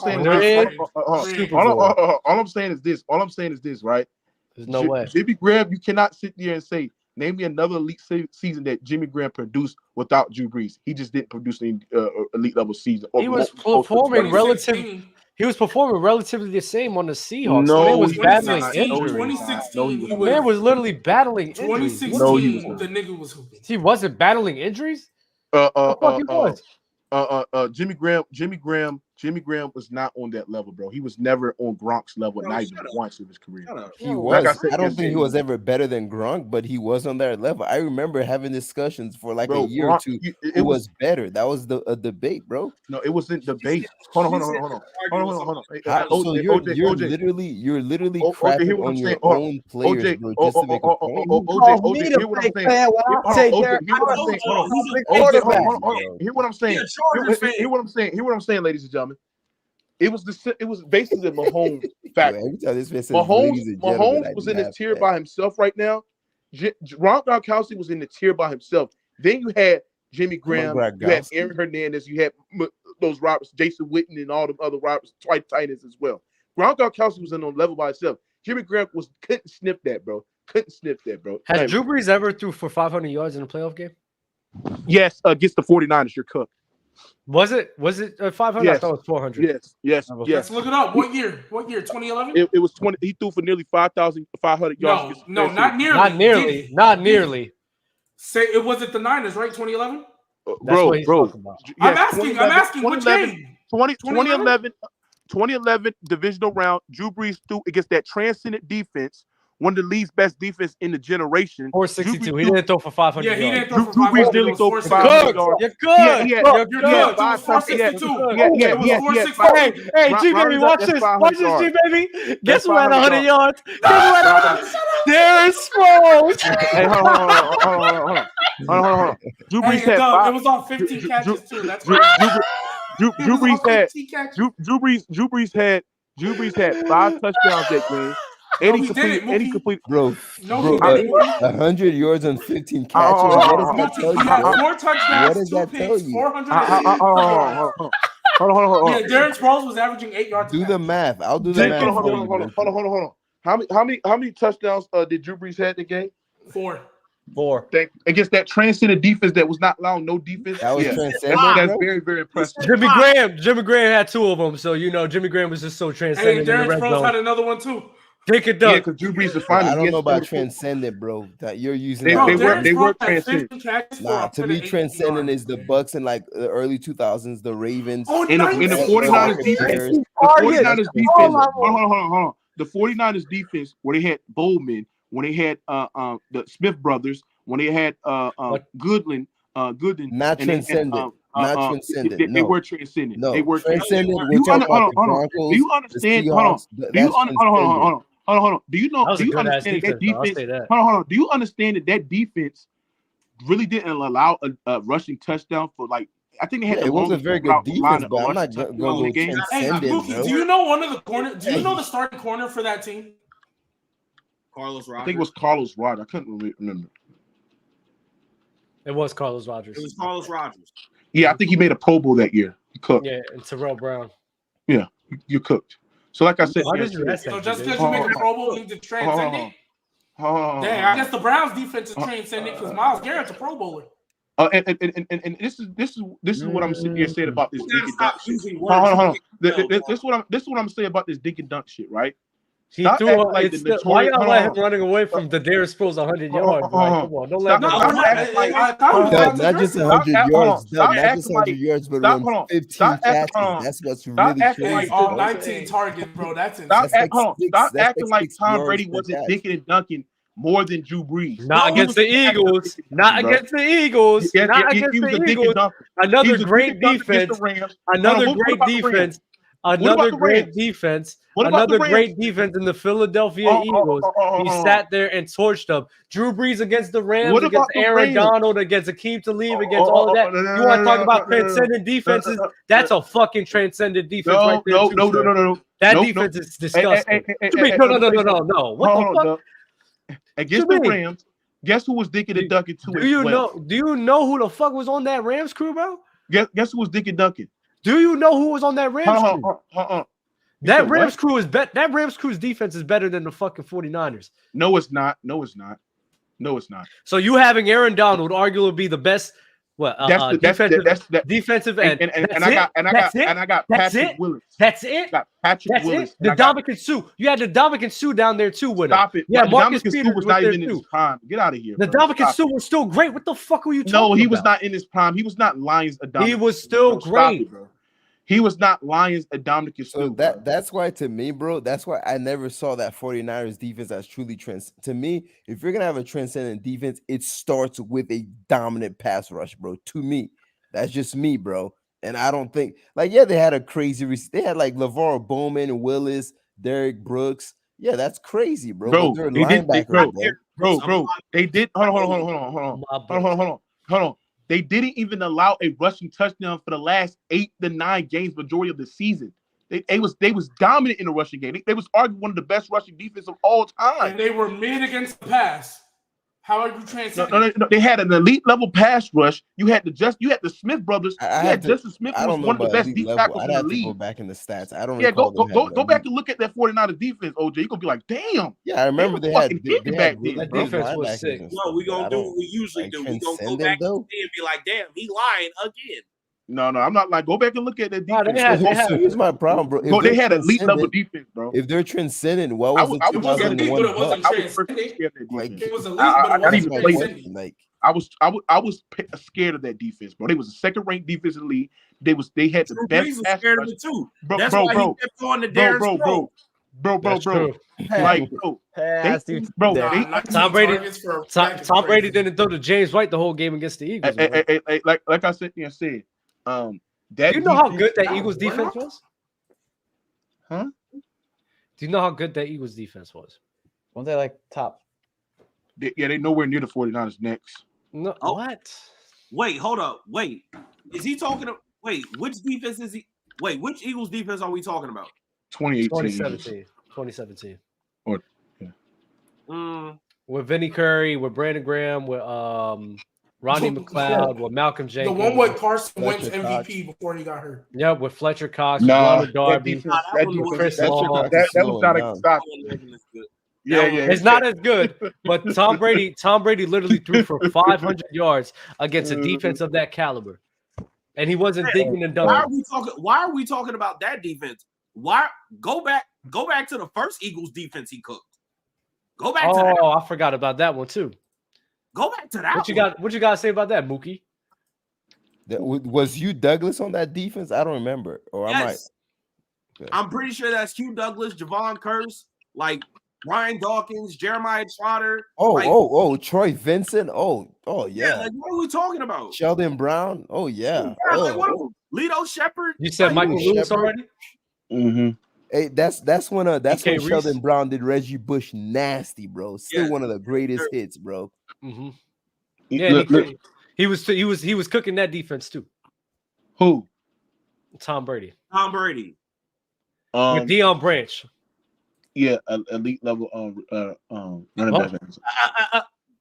I'm saying is this, right? There's no way. Jimmy Graham, you cannot sit there and say, name me another elite season that Jimmy Graham produced without Drew Brees. He just didn't produce any elite level season. He was performing relatively the same on the Seahawks. No, when he was he battling was not. injuries. 2016, No, he Man was literally battling injuries. 2016, No, he wasn't. the nigga was hooping. He wasn't battling injuries? The fuck he was? Jimmy Graham was not on that level, bro. He was never on Gronk's level, Bro, not even shut up. once in his career. Shut up. He Like was. I said I don't yesterday, think he was ever better than Gronk, but he was on that level. I remember having discussions for like Bro, a year Gronk, or two. it Who was better? That was a debate, bro. No, it wasn't debate. Hold on. Hey, So you're literally crapping on your own players, bro, just to make a point. OJ, hear what I'm saying. Hear what I'm saying. Hear what I'm saying, ladies and gentlemen. It was basically the Mahomes factor. Every time this man says Mahomes ladies and gentlemen, I was in a laugh tier at. by himself right now. Gronkowski was in the tier by himself. Then you had Jimmy Graham, you had Aaron Hernandez, you had those Roberts, Jason Witten, and all the other Roberts, tight ends as well. Gronkowski was in on level by himself. Jimmy Graham couldn't sniff that, bro. Has Drew Brees ever threw for 500 yards in a playoff game? Yes, against the 49ers, you're cooked. Was it 500? Yes. I thought it was 400. Yes. Let's look it up. What year? 2011? It was 20. He threw for nearly 5,500 yards. No, not nearly. Not nearly. Say it wasn't the Niners, right? 2011. That's what he's talking about. I'm asking. What game? 2011 divisional round. Drew Brees threw against that transcendent defense. One of the league's best defense in the generation. 462. He didn't throw for 500 yards. Yeah, he didn't throw for Drew 500 Brees didn't throw for 500 yards. You're good. You're good. It was 462. It was 462. Hey, G baby, watch this. Watch this, G baby. Guess who had 100 yards? There's Sproles. Hey, hold on. Drew Brees had it was on 15 catches too. That's Drew Brees had 5 touchdowns that game. And he completed. Bro, 100 yards on 15 catches. What does that tell you? 4 touchdowns, What does that tell you? 400 Hold on. Yeah, Darren Sproles was averaging 8 yards. Do the math. I'll do the math. Hold on. How many touchdowns did Drew Brees have in the game? 4. Against that transcendent defense that was not allowing no defense. That was transcendent. That's very, very impressive. Jimmy Graham had 2 of them, so Jimmy Graham was just so transcendent. Hey, Darren Sproles had another one too. Take it down. Yeah, because Drew Brees is fine. I don't know about transcendent, bro. That you're using. They were transcendent. Nah, to me, transcendent is the Bucks in like the early 2000s, the Ravens. In the 49ers defense. The 49ers defense. Hold on. The 49ers defense, where they had Bowman, when they had the Smith brothers, when they had Gooden. Not transcendent. Not transcendent. They were transcendent. No, they were transcendent. We're talking about the Broncos. Do you understand? Hold on. Do you understand that defense? Hold on. Do you understand that defense really didn't allow a rushing touchdown for like? I think they had. It was a very good defense, but I'm not going to go transcendent. Do you know one of the corner? Do you know the starting corner for that team? Carlos Rogers. I think it was Carlos Rogers. I couldn't remember. It was Carlos Rogers. It was Carlos Rogers. Yeah, I think he made a Pro Bowl that year. He cooked. Yeah, and Terrell Brown. Yeah, you cooked. So like I said, so just because you make a Pro Bowl means it's transcendent. Dang, I guess the Browns defense is transcendent because Myles Garrett's a Pro Bowler. And this is what I'm sitting here saying about this dink and dunk shit. Hold on. This is what I'm saying about this dink and dunk shit, right? Why y'all let him running away from the Darren Sproles 100 yards? Come on, don't let him. Not just 100 yards, not just 100 yards, but on 15 catches. That's what's really crazy. All 19 targets, bro. That's insane. Stop acting like Tom Brady wasn't dinking and dunking more than Drew Brees. Not against the Eagles. Not against the Eagles. Not against the Eagles. Another great defense. Another great defense. Another great defense. Another great defense in the Philadelphia Eagles. He sat there and torched them. Drew Brees against the Rams, against Aaron Donald, against Akeem Talib, against all of that. You want to talk about transcendent defenses? That's a fucking transcendent defense right there. No. That defense is disgusting. No. What the fuck? Against the Rams, guess who was dinking and dunking too? Do you know who the fuck was on that Rams crew, bro? Guess who was dinking and dunking? Do you know who was on that Rams crew? That Rams crew is that Rams crew's defense is better than the fucking 49ers. No, it's not. So you having Aaron Donald arguably be the best defensive end. And I got Patrick Willis. That's it. Patrick Willis. The Ndamukong Suh. You had the Ndamukong Suh down there too with him. Stop it. Yeah, Marcus Peters was not even in his prime. Get out of here. The Ndamukong Suh was still great. What the fuck were you talking about? No, he was not in his prime. He was not Lions Ndamukong. He was still great. He was not Lions Ndamukong. So that's why, to me, bro, that's why I never saw that 49ers defense as truly to me, if you're gonna have a transcendent defense, it starts with a dominant pass rush, bro. To me, that's just me, bro. And I don't think they had a crazy. They had like LeVar Bowman, Willis, Derek Brooks. Yeah, that's crazy, bro. Bro, they did. Hold on. They didn't even allow a rushing touchdown for the last 8 to 9 games, majority of the season. They was dominant in the rushing game. They was arguably one of the best rushing defense of all time. And they were mid against the pass. How are you transcending? No. They had an elite level pass rush. You had the Smith brothers. Justin Smith was one of the best deep tackles in the league. Go back in the stats. I don't. Yeah, go back and look at that 49ers defense, OJ. You're gonna be like, damn. Yeah, I remember they had back then. That defense was sick. Well, we gonna do what we usually do. We gonna go back and be like, damn, he lying again. No, I'm not like. Go back and look at that defense. Here's my problem, bro. They had elite level defense, bro. If they're transcendent, what was the 2001 It was elite, but it wasn't transcendent. I was scared of that defense, bro. They was a second-ranked defense in the league. They had the best. Brees was scared of it too. Bro, That's why he kept going to Darren's throat. Bro. Like, Tom Brady didn't throw to James White the whole game against the Eagles. Like I said, that do you know how good that Eagles defense was? Huh? Do you know how good that Eagles defense was? Weren't they like top? They nowhere near the 49ers next. No, what? Wait, hold up. Wait, is he talking? Wait, which defense is he? Wait, which Eagles defense are we talking about? 2017. Or with Vinny Curry, with Brandon Graham, with Rodney McLeod, with Malcolm Jenkins. The one with Carson Wentz MVP before he got hurt. Yeah, with Fletcher Cox, Ronald Darby, Chris Long. That was not a stop. Yeah, it's not as good, but Tom Brady literally threw for 500 yards against a defense of that caliber, and he wasn't thinking and done. Why are we talking about that defense? Why go back to the first Eagles defense he cooked? Go back to that. Oh, I forgot about that one too. Go back to that. What you got to say about that, Mookie? Was Hugh Douglas on that defense? I don't remember. Or yes. I might. I'm pretty sure that's Hugh Douglas, Javon Curse, like Brian Dawkins, Jeremiah Trotter. Troy Vincent. Oh, yeah. Like, what are we talking about? Sheldon Brown. Oh, yeah. Lito Shepherd. You said Michael Lewis already? Mm-hmm. Hey, that's when Sheldon Brown did Reggie Bush nasty, bro. Still one of the greatest hits, bro. Mm-hmm. Yeah, he was cooking that defense too. Who? Tom Brady. With Deion Branch. Yeah, elite level running back.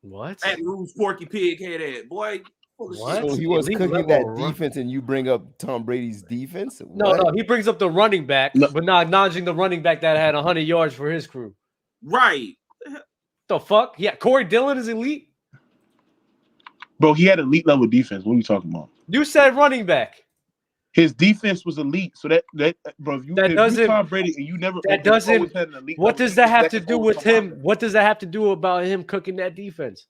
What? That loose Porky Pig head, boy. What? So he was cooking that defense, and you bring up Tom Brady's defense? No, he brings up the running back, but not acknowledging the running back that had 100 yards for his crew. Right. The fuck? Yeah, Corey Dillon is elite. Bro, he had elite level defense. What are you talking about? You said running back. His defense was elite. So that bro, if you Tom Brady and you never that doesn't. What does that have to do with him? What does that have to do about him cooking that defense?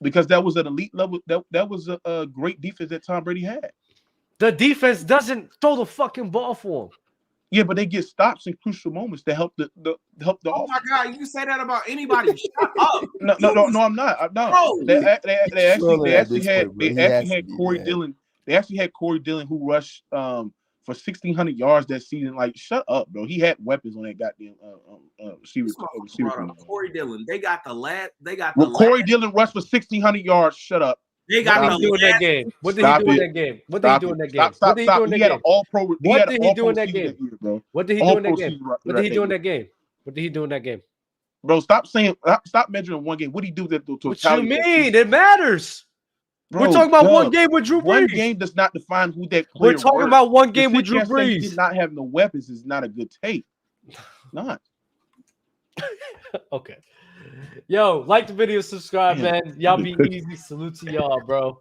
Because that was an elite level. That was a great defense that Tom Brady had. The defense doesn't throw the fucking ball for him. Yeah, but they get stops in crucial moments to help the Oh offense. my God, you can say that about anybody. Shut up. No, I'm not. No. They actually had Corey Dillon. They actually had Corey Dillon who rushed for 1,600 yards that season. Like, shut up, bro. He had weapons on that goddamn receiver. Corey Dillon. They got the lad. Corey Dillon rushed for 1,600 yards. Shut up. They got what did he do in that game? What did he do in that game? What did he do in that game? What did he do in that game? He had an all-pro. What did he do in that game? What did he do in that game? What did he do in that game? What did he do in that game? Bro, stop measuring one game. What did he do that to what you mean? It matters. Bro, we're talking about one game with Drew Brees. One game does not define who that player We're talking about one game with Drew Brees. Not having the weapons is not a good take. Not. Okay. Yo, like the video, subscribe, man. Y'all be easy. Salute to y'all, bro.